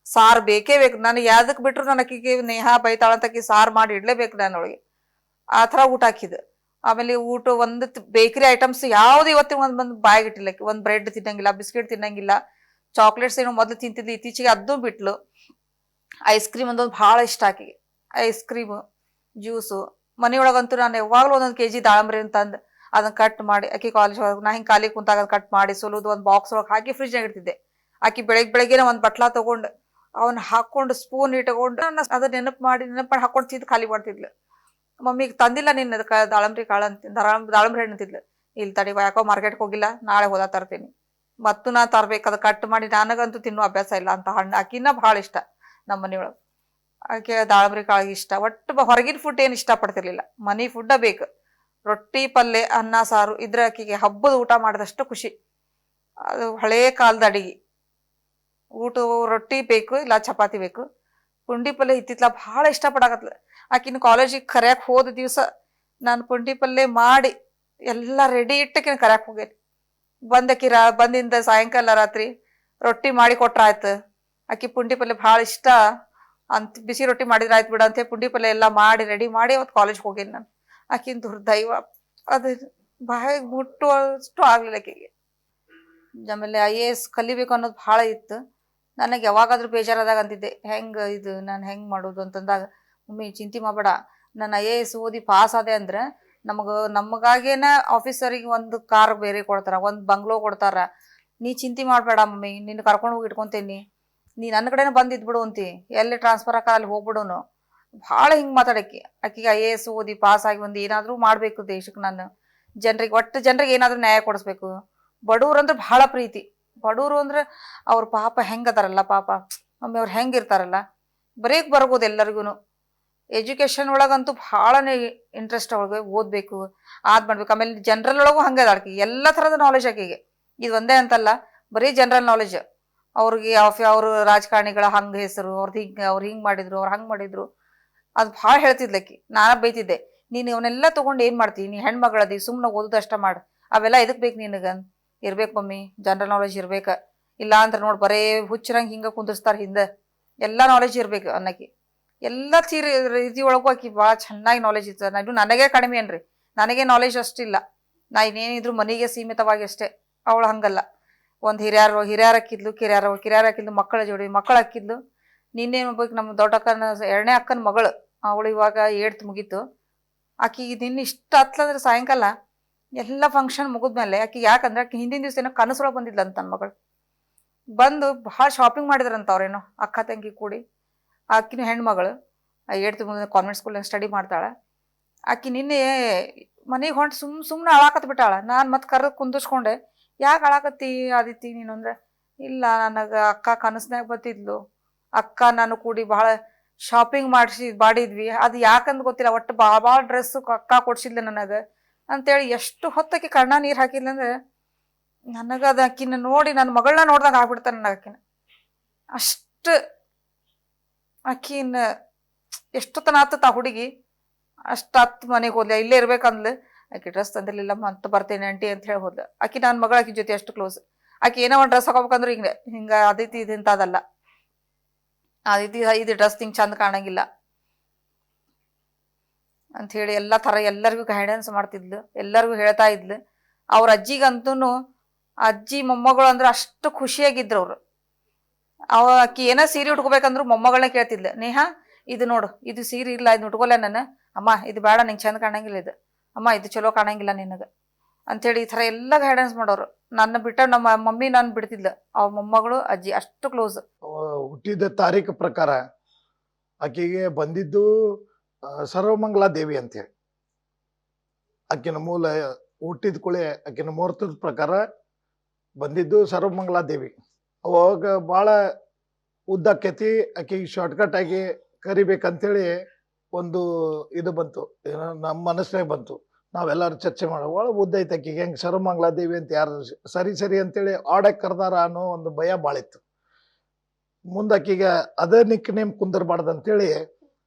ಸಾರು ಬೇಕೇ ಬೇಕು. ನನಗೆ ಯಾವ್ದಕ್ಕೆ ಬಿಟ್ಟರು ನನ್ನ ಅಕ್ಕಿಗೆ ನೇಹಾ ಬೈತಾಳಂತ ಆಕಿ ಸಾರು ಮಾಡಿ ಇಡಲೇಬೇಕು ನಾನು ಅವಳಿಗೆ. ಆ ಥರ ಊಟ ಹಾಕಿದ್ದು. ಆಮೇಲೆ ಊಟ ಒಂದು ಬೇಕರಿ ಐಟಮ್ಸ್ ಯಾವ್ದು ಇವತ್ತಿನ ಒಂದ್ ಬಂದು ಬಾಯಿಗೆ ಇಟ್ಟಿಲ್ಲ ಆಕಿ. ಒಂದ್ ಬ್ರೆಡ್ ತಿನ್ನಂಗಿಲ್ಲ, ಬಿಸ್ಕಿಟ್ ತಿನ್ನಂಗಿಲ್ಲ, ಚಾಕ್ಲೇಟ್ಸ್ ಏನೋ ಮೊದಲು ತಿಂತಿದ್ಲು, ಇತ್ತೀಚೆಗೆ ಅದನ್ನು ಬಿಟ್ಲು. ಐಸ್ ಕ್ರೀಮ್ ಒಂದೊಂದು ಭಾಳ ಇಷ್ಟ ಆಕಿಗೆ. Ice cream, juice. ಮನೆಯೊಳಗಂತೂ ನಾನು ಯಾವಾಗಲೂ ಒಂದೊಂದು ಕೆಜಿ ದಾಳಂಬ್ರಿ ಅಂತಂದು ಅದನ್ನ ಕಟ್ ಮಾಡಿ ಆಕಿ ಕಾಲೇಜ್ ಒಳಗೆ ನಾ ಹಿಂಗೆ ಖಾಲಿ ಕುಂತಾಗ ಕಟ್ ಮಾಡಿ ಸುಲಿದು ಒಂದು ಬಾಕ್ಸ್ ಒಳಗೆ ಹಾಕಿ ಫ್ರಿಜ್ನಾಗ ಇಡ್ತಿದ್ದೆ. ಆಕಿ ಬೆಳಗ್ಗೆನೆ ಒಂದು ಬಟ್ಲಾ ತಗೊಂಡು ಅವನ್ನ ಹಾಕೊಂಡು ಸ್ಪೂನ್ ಇಟ್ಕೊಂಡು ಅದನ್ನ ನೆನಪು ಮಾಡಿ ಹಾಕೊಂಡು ತಿಂದು ಖಾಲಿ ಮಾಡ್ತಿದ್ಲು. ಮಮ್ಮಿಗೆ ತಂದಿಲ್ಲ ನಿನ್ನ ಅದಕ್ಕೆ ದಾಳಂಬ್ರಿ ಕಾಳು ಅಂತ ದಾಳಂಬ್ರಿ ಹಣ್ಣು ಅಂತಿದ್ಲು. ಇಲ್ಲಿ ತಡಿ ಯಾಕೋ ಮಾರ್ಕೆಟ್ಗೆ ಹೋಗಿಲ್ಲ, ನಾಳೆ ಹೋದ ತರ್ತೀನಿ. ಮತ್ತು ನಾ ತರ್ಬೇಕು, ಅದು ಕಟ್ ಮಾಡಿ. ನನಗಂತೂ ತಿನ್ನೋ ಅಭ್ಯಾಸ ಇಲ್ಲ ಅಂತ ಹಣ್ಣು. ಆಕಿನ ಭಾಳ ಇಷ್ಟ ನಮ್ಮ ಮನೆಯೊಳಗೆ. ಆಕೆ ದಾಳಂಬ್ರಿ ಕಾಳಿಗೆ ಇಷ್ಟ. ಒಟ್ಟು ಹೊರಗಿನ ಫುಡ್ ಏನು ಇಷ್ಟಪಡ್ತಿರ್ಲಿಲ್ಲ, ಮನೆ ಫುಡ್ಡ ಬೇಕು. ರೊಟ್ಟಿ ಪಲ್ಯ ಅನ್ನ ಸಾರು ಇದ್ರೆ ಆಕಿಗೆ ಹಬ್ಬದ ಊಟ ಮಾಡಿದಷ್ಟು ಖುಷಿ. ಅದು ಹಳೇ ಕಾಲದ ಅಡಿಗೆ. ಊಟ ರೊಟ್ಟಿ ಬೇಕು, ಇಲ್ಲ ಚಪಾತಿ ಬೇಕು. ಪುಂಡಿ ಪಲ್ಯ ಇತ್ತಿತ್ಲ ಭಾಳ ಇಷ್ಟಪಡಾಕತ್ಲ. ಆಕಿನ ಕಾಲೇಜಿಗೆ ಕರ್ಯಾಕ್ ಹೋದ ದಿವಸ ನಾನು ಪುಂಡಿ ಪಲ್ಯ ಮಾಡಿ ಎಲ್ಲ ರೆಡಿ ಇಟ್ಟಕಿನ ಕರ್ಯಾಕ್ ಹೋಗೇನಿ. ಬಂದಿಂದ ಸಾಯಂಕಾಲ ರಾತ್ರಿ ರೊಟ್ಟಿ ಮಾಡಿ ಕೊಟ್ರ ಆಯ್ತು. ಆಕಿ ಪುಂಡಿ ಪಲ್ಯ ಭಾಳ ಇಷ್ಟ ಅಂತ ಬಿಸಿ ರೊಟ್ಟಿ ಮಾಡಿದ್ರೆ ಆಯ್ತು ಬಿಡ ಅಂತ ಪುಂಡಿ ಪಲ್ಯ ಎಲ್ಲ ಮಾಡಿ ರೆಡಿ ಮಾಡಿ ಅವತ್ತು ಕಾಲೇಜ್ಗೆ ಹೋಗೇನಿ ನಾನು. ಆಕಿನ ದುರ್ದೈವ ಅದು ಬಾಯಿಗೆ ಮುಟ್ಟುವಷ್ಟು ಆಗ್ಲಿಲ್ಲ ಆಕಿಗೆ. ಆಮೇಲೆ IAS ಕಲಿಬೇಕು ಅನ್ನೋದು ಭಾಳ ಇತ್ತು ನನಗೆ. ಯಾವಾಗಾದ್ರೂ ಬೇಜಾರಾದಾಗ ಅಂತಿದ್ದೆ, ಹೆಂಗೆ ಇದು ನಾನು ಹೆಂಗೆ ಮಾಡೋದು ಅಂತಂದಾಗ, ಮಮ್ಮಿ ಚಿಂತೆ ಮಾಡಬೇಡ, ನಾನು IAS ಓದಿ ಪಾಸ್ ಆದೆ ಅಂದ್ರೆ ನಮಗಾಗೇನ ಆಫೀಸರಿಗೆ ಒಂದು ಕಾರ್ ಬೇರೆ ಕೊಡ್ತಾರ, ಒಂದು ಬಂಗ್ಲೋ ಕೊಡ್ತಾರ. ನೀ ಚಿಂತೆ ಮಾಡಬೇಡ ಮಮ್ಮಿ, ನಿನ್ನ ಕರ್ಕೊಂಡು ಹೋಗಿ ಇಟ್ಕೊತೀನಿ, ನೀ ನನ್ನ ಕಡೆನೇ ಬಂದಿದ್ಬಿಡು ಅಂತಿ, ಎಲ್ಲಿ ಟ್ರಾನ್ಸ್ಫರ್ ಆಕ ಅಲ್ಲಿ ಹೋಗ್ಬಿಡೋನು. ಭಾಳ ಹಿಂಗೆ ಮಾತಾಡಕ್ಕೆ. ಆಕಿಗೆ IAS ಓದಿ ಪಾಸ್ ಆಗಿ ಒಂದು ಏನಾದರೂ ಮಾಡಬೇಕು ದೇಶಕ್ಕೆ. ನಾನು ಒಟ್ಟು ಜನರಿಗೆ ಏನಾದರೂ ನ್ಯಾಯ ಕೊಡಿಸ್ಬೇಕು. ಬಡವ್ರು ಅಂದ್ರೆ ಭಾಳ ಪ್ರೀತಿ. ಬಡವರು ಅಂದ್ರೆ ಅವ್ರ ಪಾಪ ಹೆಂಗದಾರಲ್ಲ, ಪಾಪ ಮಮ್ಮಿ ಅವ್ರು ಹೆಂಗಿರ್ತಾರಲ್ಲ. ಬರೀಕ್ ಬರ್ಬೋದು ಎಲ್ಲರಿಗೂ. ಎಜುಕೇಷನ್ ಒಳಗಂತೂ ಭಾಳನೇ ಇಂಟ್ರೆಸ್ಟ್. ಒಳಗೆ ಓದಬೇಕು, ಮಾಡ್ಬೇಕು. ಆಮೇಲೆ ಜನರಲ್ ಒಳಗೂ ಹಂಗೆ ಅದ ಆಕಿಗೆ. ಎಲ್ಲ ಥರದ ನಾಲೆಜ್ ಆಕಿಗೆ. ಇದು ಒಂದೇ ಅಂತಲ್ಲ, ಬರೀ ಜನರಲ್ ನಾಲೆಜ್. ಅವ್ರಿಗೆ ಅವರು ರಾಜಕಾರಣಿಗಳ ಹಂಗೆ ಹೆಸರು, ಅವ್ರು ಹಿಂಗೆ ಮಾಡಿದ್ರು, ಅವ್ರು ಹಂಗೆ ಮಾಡಿದ್ರು, ಅದು ಭಾಳ ಹೇಳ್ತಿದ್ಲಕ್ಕಿ. ನಾನು ಬೈತಿದ್ದೆ, ನೀನು ಇವನ್ನೆಲ್ಲ ತೊಗೊಂಡು ಏನು ಮಾಡ್ತೀವಿ, ನೀ ಹೆಣ್ಮಗಳದಿ, ಸುಮ್ಮನೆ ಓದೋದಷ್ಟ ಮಾಡು, ಅವೆಲ್ಲ ಎದಕ್ಕೆ ಬೇಕು ನಿನಗೆ? ಇರ್ಬೇಕು ಮಮ್ಮಿ, ಜನರಲ್ ನಾಲೆಜ್ ಇರ್ಬೇಕು. ಇಲ್ಲ ಅಂದ್ರೆ ನೋಡಿ ಬರೇ ಹುಚ್ಚರಂಗೆ ಹಿಂಗೆ ಕುಂದಿರ್ಸ್ತಾರೆ ಹಿಂದೆ. ಎಲ್ಲ ನಾಲೆಜ್ ಇರಬೇಕು ಅನ್ನಕ್ಕೆ. ಎಲ್ಲ ರೀತಿ ಒಳಗೂ ಆಕಿ ಭಾಳ ಚೆನ್ನಾಗಿ ನಾಲೆಜ್ ಇತ್ತು. ನನಗೆ ಕಡಿಮೆ ಏನ್ರಿ, ನನಗೆ ನಾಲೆಜ್ ಅಷ್ಟಿಲ್ಲ. ನಾ ಇನ್ನೇನಿದ್ರು ಮನೆಗೆ ಸೀಮಿತವಾಗಿ ಅಷ್ಟೇ. ಅವಳು ಹಂಗಲ್ಲ. ಒಂದು ಹಿರಿಯರು ಹಾಕಿದ್ಲು, ಕಿರಿಯರು ಹಾಕಿದ್ಲು, ಮಕ್ಕಳ ಜೋಡಿ ಮಕ್ಕಳು ಹಾಕಿದ್ಲು. ನಿನ್ನೇನು ಬೇಕು, ನಮ್ಮ ದೊಡ್ಡ ಅಕ್ಕನ 2ನೇ ಅಕ್ಕನ ಮಗಳು, ಅವಳು ಇವಾಗ 8th ಮುಗೀತು. ಆಕಿಗೆ ನಿನ್ನ ಇಷ್ಟ ಹತ್ಲಂದ್ರೆ ಸಾಯಂಕಾಲ ಎಲ್ಲ ಫಂಕ್ಷನ್ ಮುಗಿದ್ಮೇಲೆ ಆಕಿಗೆ, ಯಾಕಂದ್ರೆ ಆಕಿ ಹಿಂದಿನ ದಿವಸ ಏನೋ ಕನಸೊಳಗೆ ಬಂದಿದ್ಲಂತ ನನ್ನ ಮಗಳು. ಬಂದು ಭಾಳ ಶಾಪಿಂಗ್ ಮಾಡಿದ್ರಂತ ಅವ್ರೇನೋ ಅಕ್ಕ ತಂಗಿ ಕೂಡಿ. ಆಕಿನ ಹೆಣ್ಮಗಳು 8th ಕಾನ್ವೆಂಟ್ ಸ್ಕೂಲ್ನಾಗ ಸ್ಟಡಿ ಮಾಡ್ತಾಳೆ. ಆಕಿ ನಿನ್ನೆ ಮನೆಗೆ ಹೊಂಟು ಸುಮ್ಮನೆ ಅಳಾಕತ್ ಬಿಟ್ಟಾಳ. ನಾನು ಮತ್ತೆ ಕರೆದು ಕುಂದಿಸ್ಕೊಂಡೆ, ಯಾಕೆ ಅಳಾಕತ್ತಿ ಆದಿತ್ತಿ ನೀನು ಅಂದ್ರೆ, ಇಲ್ಲ ನನಗೆ ಅಕ್ಕ ಕನಸ್ನಾಗ ಬರ್ತಿದ್ಲು, ಅಕ್ಕ ನಾನು ಕೂಡಿ ಭಾಳ ಶಾಪಿಂಗ್ ಮಾಡಿದ್ವಿ, ಅದು ಯಾಕಂದ್ ಗೊತ್ತಿಲ್ಲ, ಒಟ್ಟು ಭಾಳ ಡ್ರೆಸ್ಸು ಅಕ್ಕ ಕೊಡ್ಸಿದ್ಲು ನನಗೆ ಅಂತೇಳಿ. ಎಷ್ಟು ಹೊತ್ತಕ್ಕೆ ಕಣ್ಣ ನೀರು ಹಾಕಿದ್ಲು ಅಂದ್ರೆ, ನನಗೆ ಅದು ಆಕಿನ ನೋಡಿ ನನ್ನ ಮಗಳನ್ನ ನೋಡ್ದಂಗೆ ಆಗ್ಬಿಡ್ತಾನೆ ನನಗೆ. ಆಕಿನ ಅಷ್ಟು ಆಕಿನ ಎಷ್ಟೊತ್ತನ ಆತತ್ತ ಆ ಹುಡುಗಿ. ಅಷ್ಟು ಹತ್ತು ಮನೆಗೆ ಹೋದ್ಲ, ಇಲ್ಲೇ ಇರ್ಬೇಕಂದ್ಲು. ಆಕಿ ಡ್ರೆಸ್ ತಂದಿರ್ಲಿಲ್ಲ, ಮತ್ತೆ ಬರ್ತೇನೆ ಆಂಟಿ ಅಂತ ಹೇಳಿ ಹೋದ್ಲು. ಆಕಿ ನನ್ನ ಮಗಳ ಆಕಿ ಜೊತೆ ಅಷ್ಟು ಕ್ಲೋಸ್. ಆಕಿ ಏನೋ ಒಂದು ಡ್ರೆಸ್ ಹಾಕೋಬೇಕಂದ್ರೆ ಹಿಂಗೆ ಆದಿತಿ ಇದಿಂತದಲ್ಲ, ಆದಿತಿ ಇದು ಡ್ರೆಸ್ ಹಿಂಗೆ ಚಂದ ಕಾಣಂಗಿಲ್ಲ ಅಂಥೇಳಿ ಎಲ್ಲ ಥರ ಎಲ್ಲರಿಗೂ ಗೈಡೆನ್ಸ್ ಮಾಡ್ತಿದ್ಲು, ಎಲ್ಲರಿಗೂ ಹೇಳ್ತಾ ಇದ್ಲು. ಅವ್ರ ಅಜ್ಜಿಗಂತೂ ಅಜ್ಜಿ ಮೊಮ್ಮಗಳು ಅಂದ್ರೆ ಅಷ್ಟು ಖುಷಿಯಾಗಿದ್ರು ಅವರು. ಆಕಿ ಏನೋ ಸೀರೆ ಉಟ್ಕೋಬೇಕಂದ್ರು ಮೊಮ್ಮಗಳನ್ನ ಕೇಳ್ತಿದ್ಲು, ನೇಹಾ ಇದು ನೋಡು, ಇದು ಸೀರೆ ಇಲ್ಲ, ಇದು ಉಟ್ಕೊಲ್ಲ ನಾನು, ಅಮ್ಮ ಇದು ಬೇಡ ನಿಂಗೆ ಚಂದ ಕಾಣಂಗಿಲ್ಲ, ಇದು ಅಮ್ಮ ಇದು ಚಲೋ ಕಾಣಂಗಿಲ್ಲ ನಿನಗೆ ಅಂಥೇಳಿ ಈ ಥರ ಎಲ್ಲ ಗೈಡೆನ್ಸ್ ಮಾಡೋರು. ನನ್ನ ಬಿಟ್ಟ ನಮ್ಮ ಮಮ್ಮಿ ನಾನು ಬಿಡ್ತಿದ್ಲು, ಅವ್ರ ಮೊಮ್ಮಗಳು ಅಜ್ಜಿ ಅಷ್ಟು ಕ್ಲೋಸ್. ಹುಟ್ಟಿದ ತಾರೀಕು ಪ್ರಕಾರ ಆಕೆಗೆ ಬಂದಿದ್ದು ಸರ್ವಮಂಗಲಾ ದೇವಿ ಅಂತೇಳಿ. ಆಕಿನ ಮೂಲ ಹುಟ್ಟಿದ ಕುಳೆ ಆಕಿನ ಮುಹೂರ್ತದ ಪ್ರಕಾರ ಬಂದಿದ್ದು ಸರ್ವಮಂಗಲಾ ದೇವಿ. ಅವಾಗ ಭಾಳ ಉದ್ದಕ್ಕೈತಿ, ಆಕೆಗೆ ಶಾರ್ಟ್ಕಟ್ ಆಗಿ ಕರಿಬೇಕಂತೇಳಿ ಒಂದು ಇದು ಬಂತು, ಏನೋ ನಮ್ಮ ಮನಸ್ಸಿನಾಗ ಬಂತು. ನಾವೆಲ್ಲರೂ ಚರ್ಚೆ ಮಾಡೋ ಒಳ ಉದ್ದ ಐತೆ ಆಕಿಗೆ, ಹೆಂಗೆ ಸರ್ವಮಂಗಲಾ ದೇವಿ ಅಂತ ಯಾರು ಸರಿ ಅಂತೇಳಿ ಆಡಕ್ಕೆ ಕರೆದಾರ ಅನ್ನೋ ಒಂದು ಭಯ ಭಾಳಿತ್ತು. ಮುಂದೆ ಆಕಿಗೆ ಅದೇ ನಿಕ್ ನೇಮ್ ಕುಂದರ್ಬಾರ್ದು ಅಂತೇಳಿ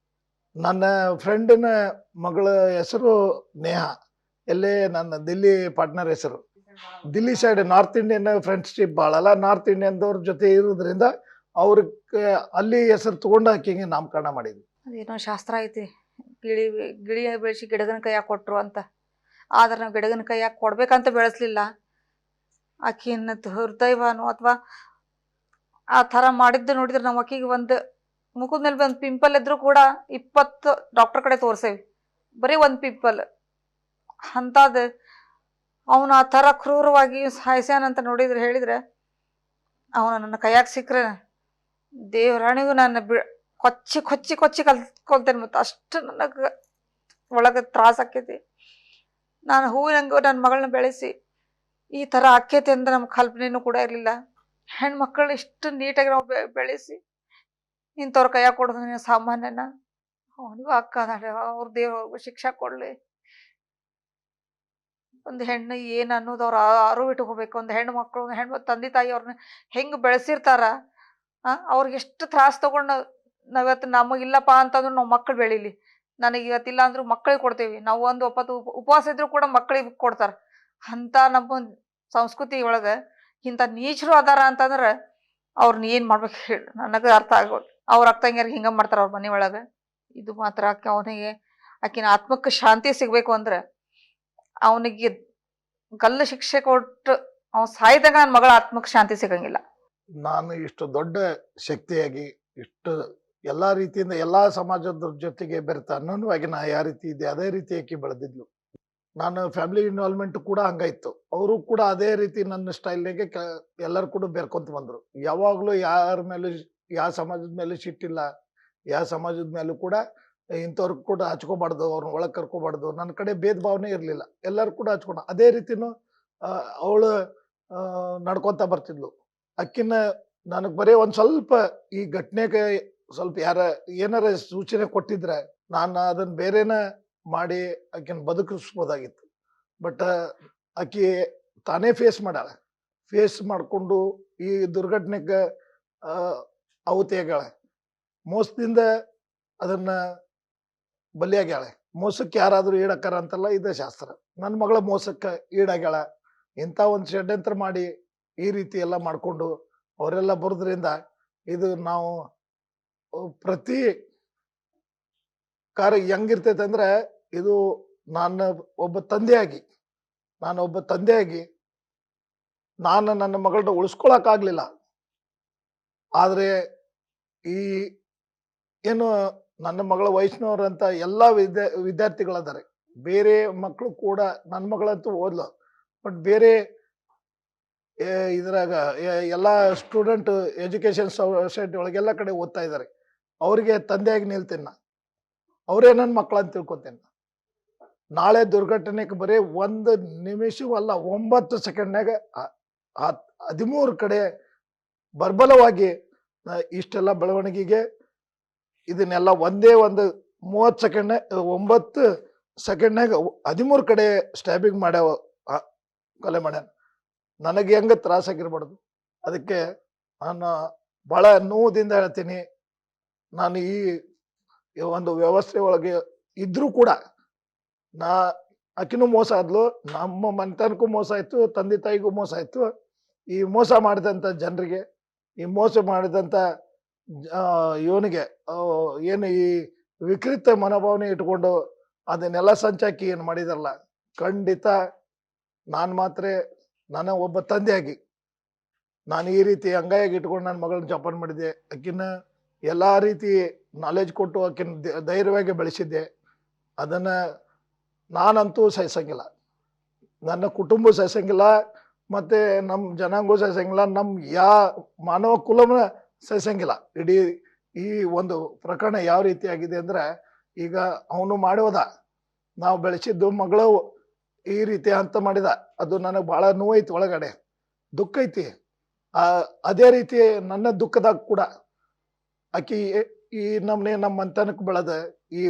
ನನ್ನ ಫ್ರೆಂಡಿನ ಮಗಳ ಹೆಸರು ನೇಹಾ, ಎಲ್ಲೇ ನನ್ನ ದಿಲ್ಲಿ ಪಾರ್ಟ್ನರ್ ಹೆಸರು. Delhi side north Indian friendship ಭಾಳಲ್ಲ, ನಾರ್ತ್ ಇಂಡಿಯನ್ದವ್ರ ಜೊತೆ ಇರೋದ್ರಿಂದ ಅವ್ರಿಗೆ ಅಲ್ಲಿ ಹೆಸರು ತಗೊಂಡು ಆಕಿಗೆ ನಾಮಕರಣ ಮಾಡಿದ್ವಿ. ಅದೇನೋ ಶಾಸ್ತ್ರ ಐತಿ, ಗಿಳಿ ಬೆಳೆಸಿ ಗಿಡಗನ ಕೈಯಾಗ ಕೊಟ್ರು ಅಂತ. ಆದ್ರೆ ನಾವು ಗಿಡಗನ ಕೈಯಾಗ ಕೊಡ್ಬೇಕಂತ ಬೆಳೆಸ್ಲಿಲ್ಲ. ಆಕಿನ ಹೃದಯವಾನು ಅಥವಾ ಆ ಥರ ಮಾಡಿದ್ದು ನೋಡಿದ್ರೆ ನಾವು ಆಕಿಗೆ ಒಂದು ಮುಖದ ಮೇಲೆ ಒಂದು ಪಿಂಪಲ್ ಇದ್ರೂ ಕೂಡ 20 ಡಾಕ್ಟರ್ ಕಡೆ ತೋರ್ಸೇವಿ, ಬರೀ ಒಂದು ಪಿಂಪಲ್. ಅಂಥದ್ದು ಅವನು ಆ ಥರ ಕ್ರೂರವಾಗಿ ಸಾಯಿಸ್ಯಾನಂತ ನೋಡಿದ್ರೆ ಹೇಳಿದ್ರೆ ಅವನು ನನ್ನ ಕೈಯಾಗ ಸಿಕ್ಕರೆ ದೇವರಾಣಿಗೂ ನಾನು ಕೊಚ್ಚಿ ಕೊಚ್ಚಿ ಕೊಚ್ಚಿ ಕಲ್ತ್ಕೊಳ್ತೇನೆ. ಮತ್ತು ಅಷ್ಟು ನನಗೆ ಒಳಗೆ ತ್ರಾಸ ಆಕೈತಿ. ನಾನು ಹೂವಿನಂಗೂ ನನ್ನ ಮಗಳನ್ನ ಬೆಳೆಸಿ ಈ ಥರ ಆಕೈತಿ ಅಂತ ನಮ್ಮ ಕಲ್ಪನೆಯೂ ಕೂಡ ಇರಲಿಲ್ಲ. ಹೆಣ್ಮಕ್ಳನ್ನ ಇಷ್ಟು ನೀಟಾಗಿ ನಾವು ಬೆಳೆಸಿ ಇಂಥವ್ರ ಕೈಯಾಗ ಕೊಡೋದು ಸಾಮಾನ್ಯನ? ಅವನಿಗೂ ಅಕ್ಕ ಅದಾಳೆ, ಅವ್ರ ದೇವ್ರ ಶಿಕ್ಷಾ ಕೊಡಲಿ. ಒಂದು ಹೆಣ್ಣು ಏನು ಅನ್ನೋದು ಅವ್ರು ಅರಿವು ಇಟ್ಕೋಬೇಕು. ಒಂದು ಹೆಣ್ಣು ಮಕ್ಕಳು, ಒಂದು ಹೆಣ್ಣು ತಂದೆ ತಾಯಿ ಅವ್ರನ್ನ ಹೆಂಗೆ ಬೆಳೆಸಿರ್ತಾರ, ಅವ್ರಿಗೆ ಎಷ್ಟು ತ್ರಾಸ ತಗೊಂಡು ನಾವಿವತ್ತು ನಮಗಿಲ್ಲಪ್ಪ ಅಂತಂದ್ರು ನಾವು ಮಕ್ಕಳು ಬೆಳೀಲಿ. ನನಗೆ ಇವತ್ತಿಲ್ಲ ಅಂದ್ರೂ ಮಕ್ಕಳಿಗೆ ಕೊಡ್ತೀವಿ. ನಾವು ಒಂದು ಒಪ್ಪತ್ತು ಉಪವಾಸ ಇದ್ರೂ ಕೂಡ ಮಕ್ಕಳಿಗೆ ಕೊಡ್ತಾರೆ. ಅಂಥ ನಮ್ಮ ಸಂಸ್ಕೃತಿ ಒಳಗೆ ಇಂಥ ನೀಚರು ಅದಾರ ಅಂತಂದ್ರೆ ಅವ್ರನ್ನ ಏನು ಮಾಡ್ಬೇಕು ಹೇಳಿ ನನಗೆ ಅರ್ಥ ಆಗೋದು. ಅವ್ರ ಅಕ್ಕಂಗ್ಯಾರಿಗೆ ಹಿಂಗೆ ಮಾಡ್ತಾರೆ ಅವ್ರ ಮನೆ ಒಳಗೆ. ಇದು ಮಾತ್ರ ಅವನಿಗೆ ಆಕಿನ ಆತ್ಮಕ್ಕೆ ಶಾಂತಿ ಸಿಗಬೇಕು ಅಂದ್ರೆ ಅವನಿಗೆ ಗಲ್ಲು ಶಿಕ್ಷೆ ಕೊಟ್ಟು ಅವ್ನು ಸಾಯ್ದಾಗ ನನ್ನ ಮಗಳ ಆತ್ಮಕ್ಕೆ ಶಾಂತಿ ಸಿಗಂಗಿಲ್ಲ. ನಾನು ಇಷ್ಟು ದೊಡ್ಡ ಶಕ್ತಿಯಾಗಿ ಇಷ್ಟು ಎಲ್ಲಾ ರೀತಿಯಿಂದ ಎಲ್ಲಾ ಸಮಾಜದ ಜೊತೆಗೆ ಬೆರೆತ ಅನ್ನೋವಾಗಿ ನಾ ಯಾವ ರೀತಿ ಇದ್ದೆ ಅದೇ ರೀತಿ ಆಕಿ ಬೆಳೆದಿದ್ಲು. ನಾನು ಫ್ಯಾಮಿಲಿ ಇನ್ವಾಲ್ವ್ಮೆಂಟ್ ಕೂಡ ಹಂಗಾಯ್ತು. ಅವರು ಕೂಡ ಅದೇ ರೀತಿ ನನ್ನ ಸ್ಟೈಲ್ನಾಗೆ ಎಲ್ಲರೂ ಕೂಡ ಬೆರ್ಕೊಂತ ಬಂದ್ರು. ಯಾವಾಗ್ಲೂ ಯಾರ ಮೇಲೂ ಯಾವ ಸಮಾಜದ ಮೇಲೂ ಸಿಟ್ಟಿಲ್ಲ, ಯಾವ ಸಮಾಜದ ಮೇಲೂ ಕೂಡ ಇಂಥವ್ರು ಕೂಡ ಹಚ್ಕೋಬಾರ್ದು, ಅವ್ರನ್ನ ಒಳಗೆ ಕರ್ಕೋಬಾರ್ದು. ನನ್ನ ಕಡೆ ಭೇದ ಭಾವನೆ ಇರಲಿಲ್ಲ, ಎಲ್ಲರೂ ಕೂಡ ಹಚ್ಕೊಂಡ ಅದೇ ರೀತಿನೂ ಅವಳು ನಡ್ಕೊಂತ ಬರ್ತಿದ್ಲು. ಅಕ್ಕಿನ ನನಗೆ ಬರೀ ಒಂದು ಸ್ವಲ್ಪ ಈ ಘಟನೆಗೆ ಸ್ವಲ್ಪ ಏನಾರ ಸೂಚನೆ ಕೊಟ್ಟಿದ್ರೆ ನಾನು ಅದನ್ನ ಬೇರೆನ ಮಾಡಿ ಆಕಿನ ಬದುಕಿಸ್ಬೋದಾಗಿತ್ತು. ಬಟ್ ಆಕಿ ತಾನೇ ಫೇಸ್ ಮಾಡ್ಯಾಳ. ಫೇಸ್ ಮಾಡಿಕೊಂಡು ಈ ದುರ್ಘಟನೆಗೆ ಆಹುತಿಯಾಗ್ಯಾಳೆ. ಮೋಸದಿಂದ ಅದನ್ನ ಬಲಿಯಾಗ್ಯಾಳೆ. ಮೋಸಕ್ಕೆ ಯಾರಾದ್ರೂ ಈಡಾಕಾರ ಅಂತಲ್ಲ, ಇದೇ ಶಾಸ್ತ್ರ. ನನ್ನ ಮಗಳ ಮೋಸಕ್ಕೆ ಈಡಾಗ್ಯಾಳ. ಇಂಥ ಒಂದು ಷಡ್ಯಂತ್ರ ಮಾಡಿ ಈ ರೀತಿ ಎಲ್ಲ ಮಾಡಿಕೊಂಡು ಅವರೆಲ್ಲ ಬರೋದ್ರಿಂದ ಇದು ನಾವು ಪ್ರತಿ ಕಾರ್ಯ ಹೆಂಗಿರ್ತೈತೆ ಅಂದ್ರೆ, ಇದು ನಾನು ಒಬ್ಬ ತಂದೆಯಾಗಿ ನಾನು ನನ್ನ ಮಗಳನ್ನ ಉಳಿಸ್ಕೊಳಕ್ಕಾಗ್ಲಿಲ್ಲ. ಆದ್ರೆ ಈ ಏನು ನನ್ನ ಮಗಳ ವಯಸ್ಸಿನವ್ರಂತ ಎಲ್ಲ ವಿದ್ಯಾರ್ಥಿಗಳಿದ್ದಾರೆ. ಬೇರೆ ಮಕ್ಕಳು ಕೂಡ, ನನ್ನ ಮಗಳಂತೂ ಓದ್ಲು, ಬಟ್ ಬೇರೆ ಇದ್ರಾಗ ಎಲ್ಲ ಸ್ಟೂಡೆಂಟ್ ಎಜುಕೇಶನ್ ಸೊಸೈಟಿ ಒಳಗೆಲ್ಲ ಕಡೆ ಓದ್ತಾ ಇದ್ದಾರೆ. ಅವ್ರಿಗೆ ತಂದೆಯಾಗಿ ನಿಲ್ತೇನೆ ನಾ. ಅವರೇ ನನ್ನ ಮಕ್ಕಳಂತ ತಿಳ್ಕೊತೇನೆ. ನಾಳೆ ದುರ್ಘಟನೆಗೆ ಬರೀ 1 ನಿಮಿಷವಲ್ಲ 9 ಸೆಕೆಂಡ್ನಾಗ 13 ಕಡೆ ಬರ್ಬಲವಾಗಿ ಇಷ್ಟೆಲ್ಲ ಬೆಳವಣಿಗೆಗೆ ಇದನ್ನೆಲ್ಲ ಒಂದೇ ಒಂದು 30 ಸೆಕೆಂಡ್ 9 ಸೆಕೆಂಡ್ನಾಗ 13 ಕಡೆ ಸ್ಟ್ಯಾಬಿಂಗ್ ಮಾಡ್ಯಾವ, ಕೊಲೆ ಮಾಡ್ಯಾನ. ನನಗೆ ಹೆಂಗ ತ್ರಾಸಾಗಿರ್ಬಾರ್ದು. ಅದಕ್ಕೆ ನಾನು ಬಹಳ ನೋವುದಿಂದ ಹೇಳ್ತೀನಿ, ನಾನು ಈ ಒಂದು ವ್ಯವಸ್ಥೆ ಒಳಗೆ ಇದ್ರೂ ಕೂಡ ಆಕಿನೂ ಮೋಸ ಆದ್ಲು, ನಮ್ಮ ಮನೆತನಕ್ಕೂ ಮೋಸ ಆಯ್ತು, ತಂದೆ ತಾಯಿಗೂ ಮೋಸ ಆಯ್ತು. ಈ ಮೋಸ ಮಾಡಿದಂಥ ಜನರಿಗೆ, ಈ ಮೋಸ ಮಾಡಿದಂಥ ಇವನಿಗೆ ಏನು ಈ ವಿಕೃತ ಮನೋಭಾವನೆ ಇಟ್ಕೊಂಡು ಅದನ್ನೆಲ್ಲ ಸಂಚಾಕಿ ಏನು ಮಾಡಿದಾರಲ್ಲ, ಖಂಡಿತ ನಾನು ಮಾತ್ರ ನಾನು ಒಬ್ಬ ತಂದೆಯಾಗಿ ನಾನು ಈ ರೀತಿ ಅಂಗಾಯಾಗಿ ಇಟ್ಕೊಂಡು ನನ್ನ ಮಗಳನ್ನ ಜೋಪಾನ ಮಾಡಿದ್ದೆ. ಆಕಿನ ಎಲ್ಲ ರೀತಿ ನಾಲೆಜ್ ಕೊಟ್ಟು ಆಕಿನ ಧೈರ್ಯವಾಗಿ ಬೆಳೆಸಿದ್ದೆ. ಅದನ್ನು ನಾನಂತೂ ಸಹಿಸಂಗಿಲ್ಲ, ನನ್ನ ಕುಟುಂಬ ಸಹಿಸಂಗಿಲ್ಲ, ಮತ್ತು ನಮ್ಮ ಜನಾಂಗ ಸಹಿಸಂಗಿಲ್ಲ, ನಮ್ಮ ಮಾನವ ಕುಲನ ಸಹಿಸಂಗಿಲ್ಲ. ಇಡೀ ಈ ಒಂದು ಪ್ರಕರಣ ಯಾವ ರೀತಿ ಆಗಿದೆ ಅಂದರೆ, ಈಗ ಅವನು ಮಾಡೋದ, ನಾವು ಬೆಳೆಸಿದ್ದು ಮಗಳು ಈ ರೀತಿ ಅಂತ ಮಾಡಿದ, ಅದು ನನಗೆ ಭಾಳ ನೋವೈತಿ, ಒಳಗಡೆ ದುಃಖ ಐತಿ. ಅದೇ ರೀತಿ ನನ್ನ ದುಃಖದಾಗ ಕೂಡ ಆಕಿ ಈ ನಮ್ಮ ಮಂತನಕ್ಕೆ ಬೆಳೆದ ಈ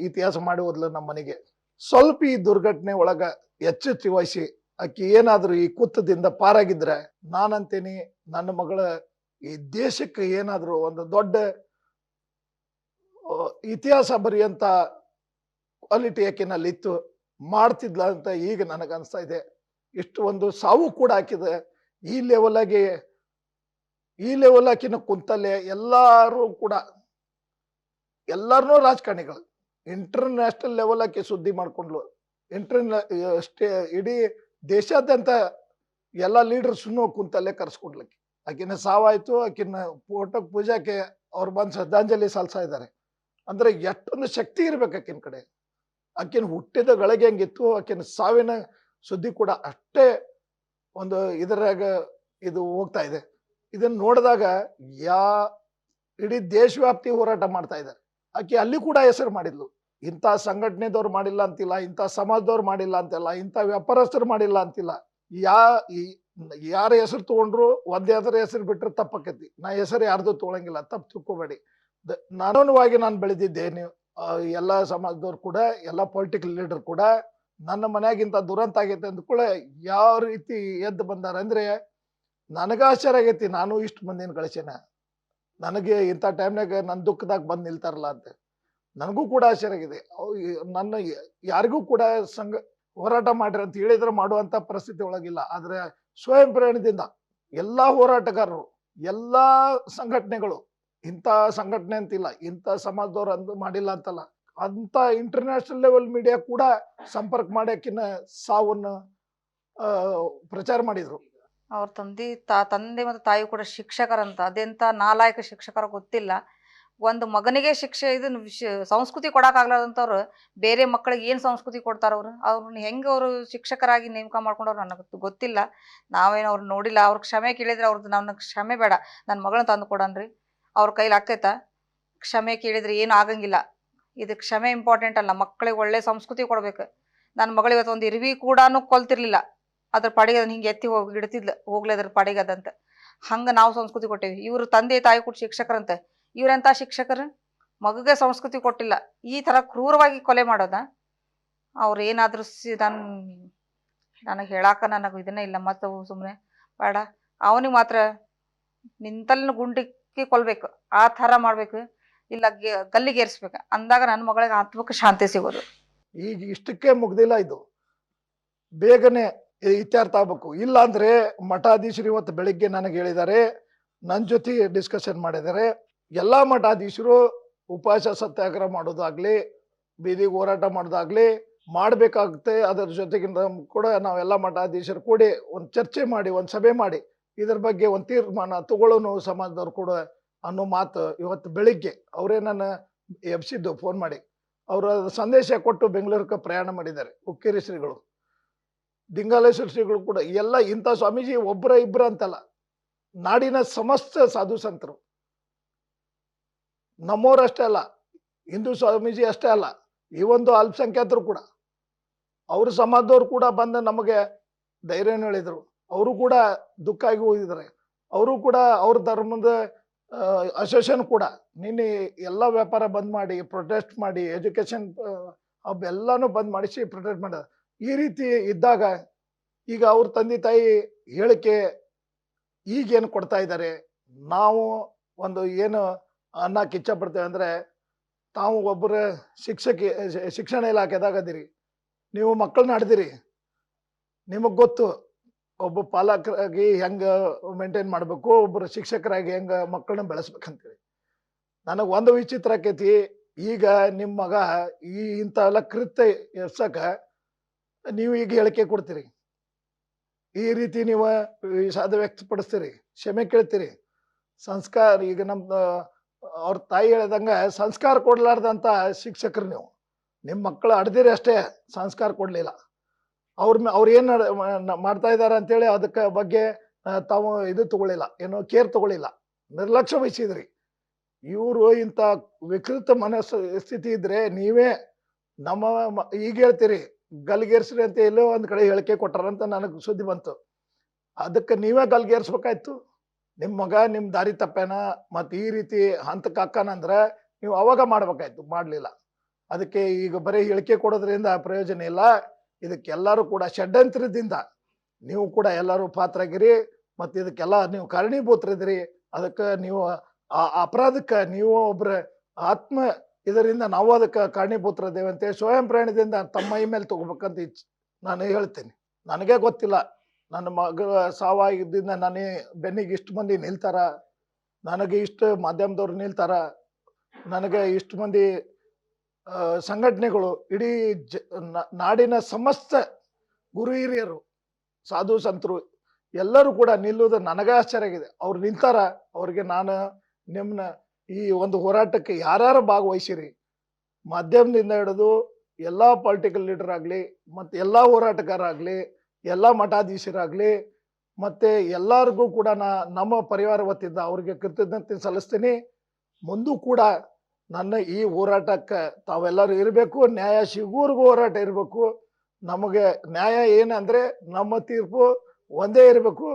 ಇತಿಹಾಸ ಮಾಡಿ ಹೋದ್ಲು ನಮ್ಮ ಮನೆಗೆ. ಸ್ವಲ್ಪ ಈ ದುರ್ಘಟನೆ ಒಳಗ ಎಚ್ಚೆತ್ತಿ ವಹಿಸಿ ಆಕಿ ಏನಾದ್ರು ಈ ಕುತ್ತದಿಂದ ಪಾರಾಗಿದ್ರೆ, ನಾನಂತೀನಿ ನನ್ನ ಮಗಳ ಈ ದೇಶಕ್ಕೆ ಏನಾದ್ರು ಒಂದು ದೊಡ್ಡ ಇತಿಹಾಸ ಬರೆಯಂತ ಕ್ವಾಲಿಟಿ ಆಕಿನಲ್ಲಿ ಇತ್ತು, ಮಾಡ್ತಿದ್ಲ ಅಂತ ಈಗ ನನಗೆ ಅನಿಸ್ತಾ ಇದೆ. ಇಷ್ಟು ಒಂದು ಸಾವು ಕೂಡ ಹಾಕಿದೆ. ಈ ಲೆವೆಲ್ ಆಕಿನ ಕುಂತಲ್ಲೇ ಎಲ್ಲಾರನ್ನೂ ರಾಜಕಾರಣಿಗಳು ಇಂಟರ್ನ್ಯಾಷನಲ್ ಲೆವೆಲ್ ಆಕಿ ಸುದ್ದಿ ಮಾಡ್ಕೊಂಡ್ಲು. ಇಡೀ ದೇಶಾದ್ಯಂತ ಎಲ್ಲ ಲೀಡರ್ಸ್ನು ಕುಂತಲ್ಲೇ ಕರ್ಸ್ಕೊಡ್ಲಿಕ್ಕೆ ಆಕಿನ ಸಾವಾಯ್ತು, ಆಕಿನ ಫೋಟೋಕ್ ಪೂಜಾಕ್ಕೆ ಅವ್ರು ಬಂದು ಶ್ರದ್ಧಾಂಜಲಿ ಸಲ್ಸಾ ಇದ್ದಾರೆ. ಅಂದ್ರೆ ಎಷ್ಟೊಂದು ಶಕ್ತಿ ಇರ್ಬೇಕು ಆಕಿನ ಕಡೆ. ಆಕಿನ ಹುಟ್ಟಿದ ಗಳಿಗೆ ಹೆಂಗಿತ್ತು, ಆಕಿನ ಸಾವಿನ ಸುದ್ದಿ ಕೂಡ ಅಷ್ಟೇ ಒಂದು ಇದರಾಗ ಇದು ಹೋಗ್ತಾ ಇದೆ. ಇದನ್ನ ನೋಡಿದಾಗ ಇಡೀ ದೇಶವ್ಯಾಪ್ತಿ ಹೋರಾಟ ಮಾಡ್ತಾ ಇದ್ದಾರೆ. ಆಕೆ ಅಲ್ಲಿ ಕೂಡ ಹೆಸರು ಮಾಡಿದ್ಲು. ಇಂಥ ಸಂಘಟನೆದವ್ರು ಮಾಡಿಲ್ಲ ಅಂತಿಲ್ಲ, ಇಂಥ ಸಮಾಜದವ್ರು ಮಾಡಿಲ್ಲ ಅಂತಿಲ್ಲ, ಇಂಥ ವ್ಯಾಪಾರಸ್ಥರು ಮಾಡಿಲ್ಲ ಅಂತಿಲ್ಲ. ಯಾರ ಹೆಸರು ತಗೊಂಡ್ರು ಒಂದೇ ಹೆಸರು ಬಿಟ್ರೆ ತಪ್ಪಕ್ಕತಿ. ನಾ ಹೆಸರು ಯಾರ್ದು ತಗೊಳಂಗಿಲ್ಲ, ತಪ್ಪು ತಿಳ್ಕೊಬೇಡಿ. ನಾನೂನವಾಗಿ ನಾನು ಬೆಳೆದಿದ್ದೆ. ನೀವು ಎಲ್ಲ ಸಮಾಜದವ್ರು ಕೂಡ, ಎಲ್ಲ ಪೊಲಿಟಿಕಲ್ ಲೀಡರ್ ಕೂಡ ನನ್ನ ಮನ್ಯಾಗಿಂತ ದುರಂತ ಆಗೈತೆ ಅಂದ್ಕೂಳೆ ಯಾವ ರೀತಿ ಎದ್ದು ಬಂದಾರ ಅಂದ್ರೆ ನನಗ ಆಶ್ಚರ್ಯ ಆಗೈತಿ. ನಾನು ಇಷ್ಟು ಮಂದಿನ ಗಳಿಸೇನ, ನನಗೆ ಇಂಥ ಟೈಮ್ನಾಗ ನನ್ನ ದುಃಖದಾಗ ಬಂದು ನಿಲ್ತಾರಲ್ಲ ಅಂತ ನನಗೂ ಕೂಡ ಆಶ್ಚರ್ಯ ಆಗಿದೆ. ನನ್ನ ಯಾರಿಗೂ ಕೂಡ ಹೋರಾಟ ಮಾಡ್ರಿ ಅಂತ ಹೇಳಿದ್ರೆ ಮಾಡುವಂತ ಪರಿಸ್ಥಿತಿ ಒಳಗಿಲ್ಲ. ಆದ್ರೆ ಸ್ವಯಂ ಪ್ರೇರಣೆಯಿಂದ ಎಲ್ಲಾ ಹೋರಾಟಗಾರರು, ಎಲ್ಲಾ ಸಂಘಟನೆಗಳು, ಇಂಥ ಸಂಘಟನೆ ಅಂತಿಲ್ಲ, ಇಂಥ ಸಮಾಜದವ್ರು ಅಂದು ಮಾಡಿಲ್ಲ ಅಂತಲ್ಲ, ಅಂತ ಇಂಟರ್ನ್ಯಾಷನಲ್ ಲೆವೆಲ್ ಮೀಡಿಯಾ ಕೂಡ ಸಂಪರ್ಕ ಮಾಡ್ಯಾಕಿನ ಸಾವನ್ನ ಪ್ರಚಾರ ಮಾಡಿದ್ರು. ಅವ್ರ ತಂದೆ ಮತ್ತು ತಾಯಿ ಕೂಡ ಶಿಕ್ಷಕರಂತ. ಅದೆಂತ ನಾಲಾಯಕ ಶಿಕ್ಷಕರ ಗೊತ್ತಿಲ್ಲ. ಒಂದು ಮಗನಿಗೆ ಶಿಕ್ಷೆ ಇದನ್ನ ಸಂಸ್ಕೃತಿ ಕೊಡಕ್ಕಾಗ್ಲಾರ್ದಂಥವ್ರು ಬೇರೆ ಮಕ್ಕಳಿಗೆ ಏನು ಸಂಸ್ಕೃತಿ ಕೊಡ್ತಾರ ಅವ್ರನ್ನ ಹೆಂಗೆ ಅವರು ಶಿಕ್ಷಕರಾಗಿ ನೇಮಕ ಮಾಡ್ಕೊಂಡವ್ರು ನನಗೆ ಗೊತ್ತಿಲ್ಲ. ನಾವೇನು ಅವ್ರು ನೋಡಿಲ್ಲ. ಅವ್ರ ಕ್ಷಮೆ ಕೇಳಿದ್ರೆ ಅವ್ರದ್ದು ನನಗೆ ಕ್ಷಮೆ ಬೇಡ, ನನ್ನ ಮಗಳನ್ನ ತಂದು ಕೊಡನ್ರಿ. ಅವ್ರ ಕೈಲಿ ಆಗ್ತೈತಾ? ಕ್ಷಮೆ ಕೇಳಿದ್ರೆ ಏನು ಆಗಂಗಿಲ್ಲ. ಇದು ಕ್ಷಮೆ ಇಂಪಾರ್ಟೆಂಟ್ ಅಲ್ಲ, ಮಕ್ಕಳಿಗೆ ಒಳ್ಳೆ ಸಂಸ್ಕೃತಿ ಕೊಡ್ಬೇಕು. ನನ್ನ ಮಗಳು ಇವತ್ತು ಒಂದು ಇರ್ವಿ ಕೂಡ ಕೊಲ್ತಿರ್ಲಿಲ್ಲ, ಅದ್ರ ಪಾಡಿಗೆ ಅದನ್ನ ಹಿಂಗೆ ಎತ್ತಿ ಇಡ್ತಿದ್ಲು, ಹೋಗ್ಲಿ ಅದ್ರ ಪಾಡಿಗೆ ಅದಂತ. ಹಂಗೆ ನಾವು ಸಂಸ್ಕೃತಿ ಕೊಟ್ಟೇವಿ. ಇವರು ತಂದೆ ತಾಯಿ ಕೂಡ ಶಿಕ್ಷಕರಂತೆ. ಇವ್ರೆಂಥ ಶಿಕ್ಷಕರು ಮಗುಗೆ ಸಂಸ್ಕೃತಿ ಕೊಟ್ಟಿಲ್ಲ, ಈ ಥರ ಕ್ರೂರವಾಗಿ ಕೊಲೆ ಮಾಡೋದ? ಅವ್ರು ಏನಾದರೂ ನನಗೆ ಹೇಳಾಕ ನನಗೆ ಇದನ್ನೇ ಇಲ್ಲ. ಮತ್ತು ಸುಮ್ಮನೆ ಬೇಡ, ಅವನಿಗೆ ಮಾತ್ರ ನಿಂತಲ್ಲಿನ ಗುಂಡಿಗೆ ಕೊಲ್ಬೇಕು, ಆ ಥರ ಮಾಡಬೇಕು, ಇಲ್ಲ ಗಲ್ಲಿಗೇರಿಸ್ಬೇಕು. ಅಂದಾಗ ನನ್ನ ಮಗಳಿಗೆ ಆತ್ಮಕ್ಕೆ ಶಾಂತಿ ಸಿಗೋದು. ಈಗ ಇಷ್ಟಕ್ಕೆ ಮುಗ್ದಿಲ್ಲ, ಇದು ಬೇಗನೆ ಇತ್ಯರ್ಥ ಆಗ್ಬೇಕು. ಇಲ್ಲ ಅಂದ್ರೆ ಮಠಾಧೀಶರು ಇವತ್ತು ಬೆಳಿಗ್ಗೆ ನನಗೆ ಹೇಳಿದ್ದಾರೆ, ನನ್ನ ಜೊತೆ ಡಿಸ್ಕಷನ್ ಮಾಡಿದ್ದಾರೆ. ಎಲ್ಲಾ ಮಠಾಧೀಶರು ಉಪವಾಸ ಸತ್ಯಾಗ್ರಹ ಮಾಡೋದಾಗ್ಲಿ, ಬೀದಿಗೆ ಹೋರಾಟ ಮಾಡೋದಾಗ್ಲಿ ಮಾಡ್ಬೇಕಾಗುತ್ತೆ. ಅದರ ಜೊತೆಗಿಂತ ಕೂಡ ನಾವೆಲ್ಲ ಮಠಾಧೀಶರು ಕೂಡಿ ಒಂದು ಚರ್ಚೆ ಮಾಡಿ, ಒಂದು ಸಭೆ ಮಾಡಿ ಇದ್ರ ಬಗ್ಗೆ ಒಂದು ತೀರ್ಮಾನ ತಗೊಳ್ಳೋನು ಸಮಾಜದವ್ರು ಕೂಡ ಅನ್ನೋ ಮಾತು ಇವತ್ತು ಬೆಳಿಗ್ಗೆ ಅವರೇ ನನ್ನ ಎಬ್ಸಿದ್ದು ಫೋನ್ ಮಾಡಿ. ಅವರ ಸಂದೇಶ ಕೊಟ್ಟು ಬೆಂಗಳೂರಿಗೆ ಪ್ರಯಾಣ ಮಾಡಿದ್ದಾರೆ. ಹುಕ್ಕೇರಿ ಶ್ರೀಗಳು, ದಿಂಗಾಲೇಶ್ವರ ಶ್ರೀಗಳು ಕೂಡ. ಎಲ್ಲ ಇಂಥ ಸ್ವಾಮೀಜಿ ಒಬ್ಬರ ಇಬ್ಬರ ಅಂತಲ್ಲ, ನಾಡಿನ ಸಮಸ್ತ ಸಾಧು ಸಂತರು, ನಮ್ಮೋರಷ್ಟೇ ಅಲ್ಲ, ಹಿಂದೂ ಸ್ವಾಮೀಜಿ ಅಷ್ಟೇ ಅಲ್ಲ, ಈ ಒಂದು ಅಲ್ಪಸಂಖ್ಯಾತರು ಕೂಡ, ಅವ್ರ ಸಮಾಜದವ್ರು ಕೂಡ ಬಂದು ನಮಗೆ ಧೈರ್ಯನ ಹೇಳಿದ್ರು. ಅವರು ಕೂಡ ದುಃಖ ಆಗಿ ಹೋಗಿದ್ದಾರೆ. ಅವರು ಕೂಡ ಅವ್ರ ಧರ್ಮದ ಅಸೋಸಿಯೇಷನ್ ಕೂಡ ನಿನ್ನೆ ಎಲ್ಲ ವ್ಯಾಪಾರ ಬಂದ್ ಮಾಡಿ, ಪ್ರೊಟೆಸ್ಟ್ ಮಾಡಿ, ಎಜುಕೇಶನ್ ಅವೆಲ್ಲಾನು ಬಂದ್ ಮಾಡಿಸಿ ಪ್ರೊಟೆಸ್ಟ್ ಮಾಡ. ಈ ರೀತಿ ಇದ್ದಾಗ ಈಗ ಅವ್ರ ತಂದೆ ತಾಯಿ ಹೇಳಿಕೆ ಈಗೇನು ಕೊಡ್ತಾ ಇದ್ದಾರೆ, ನಾವು ಒಂದು ಏನು ಅನ್ನಕ್ಕೆ ಇಚ್ಛೆ ಪಡ್ತೇವೆ ಅಂದ್ರೆ, ತಾವು ಒಬ್ಬರ ಶಿಕ್ಷಣ ಇಲಾಖೆದಾಗ ಅದಿರಿ, ನೀವು ಮಕ್ಕಳನ್ನ ಆಡ್ದಿರಿ, ನಿಮಗ್ ಗೊತ್ತು ಒಬ್ಬ ಪಾಲಕರಾಗಿ ಹೆಂಗ ಮೇಂಟೈನ್ ಮಾಡ್ಬೇಕು, ಒಬ್ಬರು ಶಿಕ್ಷಕರಾಗಿ ಹೆಂಗ ಮಕ್ಕಳನ್ನ ಬೆಳೆಸ್ಬೇಕಂತೇಳಿ. ನನಗೆ ಒಂದು ವಿಚಿತ್ರ ಆಕೈತಿ, ಈಗ ನಿಮ್ಮ ಮಗ ಇಂಥ ಎಲ್ಲ ಕೃತ್ಯ ಎಸಕ ನೀವು ಈಗ ಹೇಳಿಕೆ ಕೊಡ್ತೀರಿ, ಈ ರೀತಿ ನೀವು ವಿಷಾದ ವ್ಯಕ್ತಪಡಿಸ್ತೀರಿ, ಕ್ಷಮೆ ಕೇಳ್ತೀರಿ. ಸಂಸ್ಕಾರ ಈಗ ಅವ್ರ ತಾಯಿ ಹೇಳ್ದಂಗ ಸಂಸ್ಕಾರ ಕೊಡ್ಲಾರ್ದಂತ ಶಿಕ್ಷಕರು ನೀವು. ನಿಮ್ಮ ಮಕ್ಕಳು ಅಡ್ದಿರಿ ಅಷ್ಟೇ, ಸಂಸ್ಕಾರ ಕೊಡ್ಲಿಲ್ಲ. ಅವ್ರು ಏನ್ ಮಾಡ್ತಾ ಇದಾರೆ ಅಂತೇಳಿ ಅದಕ್ಕೆ ಬಗ್ಗೆ ತಾವು ಇದು ತಗೊಳ್ಳಿಲ್ಲ, ಏನೋ ಕೇರ್ ತಗೊಳ್ಳಿಲ್ಲ, ನಿರ್ಲಕ್ಷ್ಯ ವಹಿಸಿದ್ರಿ. ಇವರು ಇಂಥ ವಿಕೃತ ಮನಸ್ಥಿತಿ ಇದ್ರೆ ನೀವೇ ಈಗ ಹೇಳ್ತೀರಿ ಗಲ್ಗೇರ್ಸ್ರಿ ಅಂತ ಎಲ್ಲೋ ಒಂದ್ ಕಡೆ ಹೇಳಿಕೆ ಕೊಟ್ಟಾರಂತ ನನಗೆ ಸುದ್ದಿ ಬಂತು. ಅದಕ್ಕೆ ನೀವೇ ಗಲ್ಗೇರ್ಸ್ಬೇಕಾಯ್ತು. ನಿಮ್ಮ ಮಗ ನಿಮ್ ದಾರಿ ತಪ್ಪೇನ ಮತ್ ಈ ರೀತಿ ಹಂತಕ್ಕೆ ಹಾಕಾನಂದ್ರ ನೀವು ಅವಾಗ ಮಾಡ್ಬೇಕಾಯ್ತು, ಮಾಡ್ಲಿಲ್ಲ. ಅದಕ್ಕೆ ಈಗ ಬರೀ ಹೇಳಿಕೆ ಕೊಡೋದ್ರಿಂದ ಪ್ರಯೋಜನ ಇಲ್ಲ. ಇದಕ್ಕೆಲ್ಲರೂ ಕೂಡ ಷಡ್ಯಂತ್ರದಿಂದ ನೀವು ಕೂಡ ಎಲ್ಲರೂ ಪಾತ್ರಗಿರಿ, ಮತ್ತು ಇದಕ್ಕೆಲ್ಲ ನೀವು ಕಾರಣೀಭೂತರಿದ್ರಿ. ಅದಕ್ಕೆ ನೀವು ಆ ಅಪರಾಧಕ್ಕೆ ನೀವು ಒಬ್ಬರ ಆತ್ಮ ಇದರಿಂದ ನಾವು ಅದಕ್ಕೆ ಕಾರಣೀಭೂತರಿದ್ದೇವೆ ಅಂತೇಳಿ ಸ್ವಯಂ ಪ್ರೇರಣೆಯಿಂದ ತಮ್ಮ ಮೈ ಮೇಲೆ ತಗೋಬೇಕಂತ ನಾನು ಹೇಳ್ತೇನೆ. ನನಗೆ ಗೊತ್ತಿಲ್ಲ ನನ್ನ ಮಗಳ ಸಾವಾಗಿದ್ದರಿಂದ ನನಗೆ ಬೆನ್ನಿಗೆ ಇಷ್ಟು ಮಂದಿ ನಿಲ್ತಾರ, ನನಗೆ ಇಷ್ಟು ಮಾಧ್ಯಮದವ್ರು ನಿಲ್ತಾರ, ನನಗೆ ಇಷ್ಟು ಮಂದಿ ಸಂಘಟನೆಗಳು, ಇಡೀ ನಾಡಿನ ಸಮಸ್ತ ಗುರು ಹಿರಿಯರು, ಸಾಧು ಸಂತರು ಎಲ್ಲರೂ ಕೂಡ ನಿಲ್ಲುವುದು ನನಗೆ ಆಶ್ಚರ್ಯ ಆಗಿದೆ. ಅವ್ರು ನಿಂತಾರ, ಅವ್ರಿಗೆ ನಾನು ನಿಮ್ಮನ್ನ ಈ ಒಂದು ಹೋರಾಟಕ್ಕೆ ಯಾರ್ಯಾರು ಭಾಗವಹಿಸಿರಿ, ಮಾಧ್ಯಮದಿಂದ ಹಿಡಿದು ಎಲ್ಲ ಪೊಲಿಟಿಕಲ್ ಲೀಡರ್ ಆಗಲಿ, ಮತ್ತು ಎಲ್ಲ ಹೋರಾಟಗಾರ ಆಗಲಿ, ಎಲ್ಲ ಮಠಾಧೀಶರಾಗಲಿ, ಮತ್ತು ಎಲ್ಲರಿಗೂ ಕೂಡ ನಮ್ಮ ಪರಿವಾರ ವತಿಯಿಂದ ಅವ್ರಿಗೆ ಕೃತಜ್ಞತೆ ಸಲ್ಲಿಸ್ತೀನಿ. ಮುಂದೂ ಕೂಡ ನನ್ನ ಈ ಹೋರಾಟಕ್ಕೆ ತಾವೆಲ್ಲರೂ ಇರಬೇಕು, ನ್ಯಾಯ ಸಿಗೋರ್ಗೂ ಹೋರಾಟ ಇರಬೇಕು. ನಮಗೆ ನ್ಯಾಯ ಏನಂದರೆ ನಮ್ಮ ತೀರ್ಪು ಒಂದೇ ಇರಬೇಕು.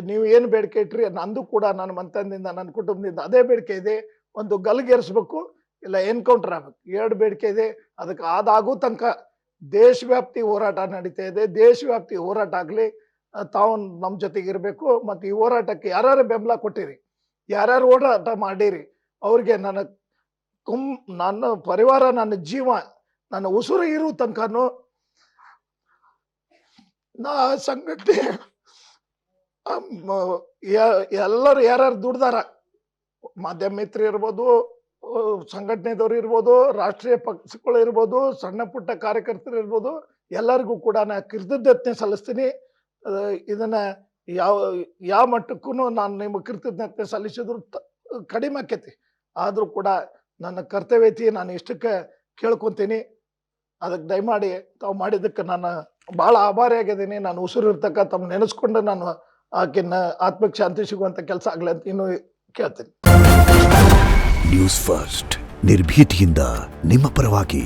ನೀವು ಏನು ಬೇಡಿಕೆ ಇಟ್ರಿ, ನಂದು ಕೂಡ ನನ್ನ ಮಂತನದಿಂದ ನನ್ನ ಕುಟುಂಬದಿಂದ ಅದೇ ಬೇಡಿಕೆ ಇದೆ. ಒಂದು ಗಲ್ಗೇರಿಸ್ಬೇಕು, ಇಲ್ಲ ಎನ್ಕೌಂಟರ್ ಆಗ್ಬೇಕು, 2 ಬೇಡಿಕೆ ಇದೆ. ಅದಕ್ಕೆ ಆದಾಗೂ ತನಕ ದೇಶವ್ಯಾಪ್ತಿ ಹೋರಾಟ ನಡೀತಾ ಇದೆ. ದೇಶವ್ಯಾಪ್ತಿ ಹೋರಾಟ ಆಗಲಿ, ತಾವು ನಮ್ಮ ಜೊತೆಗೆ ಇರಬೇಕು. ಮತ್ತು ಈ ಹೋರಾಟಕ್ಕೆ ಯಾರ್ಯಾರು ಬೆಂಬಲ ಕೊಟ್ಟಿರಿ, ಯಾರ್ಯಾರು ಹೋರಾಟ ಮಾಡಿರಿ, ಅವ್ರಿಗೆ ನನ್ನ ಪರಿವಾರ, ನನ್ನ ಜೀವ, ನನ್ನ ಉಸಿರು ಇರೋ ತನಕನೂ ನಾ ಸಂಘಟನೆ ಎಲ್ಲರೂ ಯಾರ್ಯಾರು ದುಡ್ದಾರ, ಮಾಧ್ಯಮ ಮಿತ್ರ ಇರ್ಬೋದು, ಸಂಘಟನೆದವ್ರು ಇರ್ಬೋದು, ರಾಷ್ಟ್ರೀಯ ಪಕ್ಷಗಳು ಇರ್ಬೋದು, ಸಣ್ಣ ಪುಟ್ಟ ಕಾರ್ಯಕರ್ತರು ಇರ್ಬೋದು, ಎಲ್ಲರಿಗೂ ಕೂಡ ನಾ ಕೃತಜ್ಞತೆ ಸಲ್ಲಿಸ್ತೀನಿ. ಇದನ್ನ ಯಾವ ಮಟ್ಟಕ್ಕೂ ನಾನು ನಿಮಗೆ ಕೃತಜ್ಞತೆ ಸಲ್ಲಿಸಿದ್ರು ಕಡಿಮೆ ಆಕೈತಿ. ಆದರೂ ಕೂಡ ನನ್ನ ಕರ್ತವ್ಯ ಐತಿ, ನಾನು ಇಷ್ಟಕ್ಕೆ ಕೇಳ್ಕೊತೀನಿ. ಅದಕ್ಕೆ ದಯಮಾಡಿ ತಾವು ಮಾಡಿದ್ದಕ್ಕೆ ನಾನು ಭಾಳ ಆಭಾರಿಯಾಗಿದ್ದೀನಿ. ನಾನು ಉಸಿರು ಇರ್ತಕ್ಕ ತಮ್ಮ ನೆನೆಸ್ಕೊಂಡು ನಾನು ಆಕಿನ ಆತ್ಮಕ್ಕೆ ಶಾಂತಿ ಸಿಗುವಂಥ ಕೆಲಸ ಆಗಲಿ ಅಂತ ಇನ್ನೂ ಕೇಳ್ತೀನಿ. ನ್ಯೂಸ್ ಫಸ್ಟ್, ನಿರ್ಭೀತಿಯಿಂದ ನಿಮ್ಮ ಪರವಾಗಿ.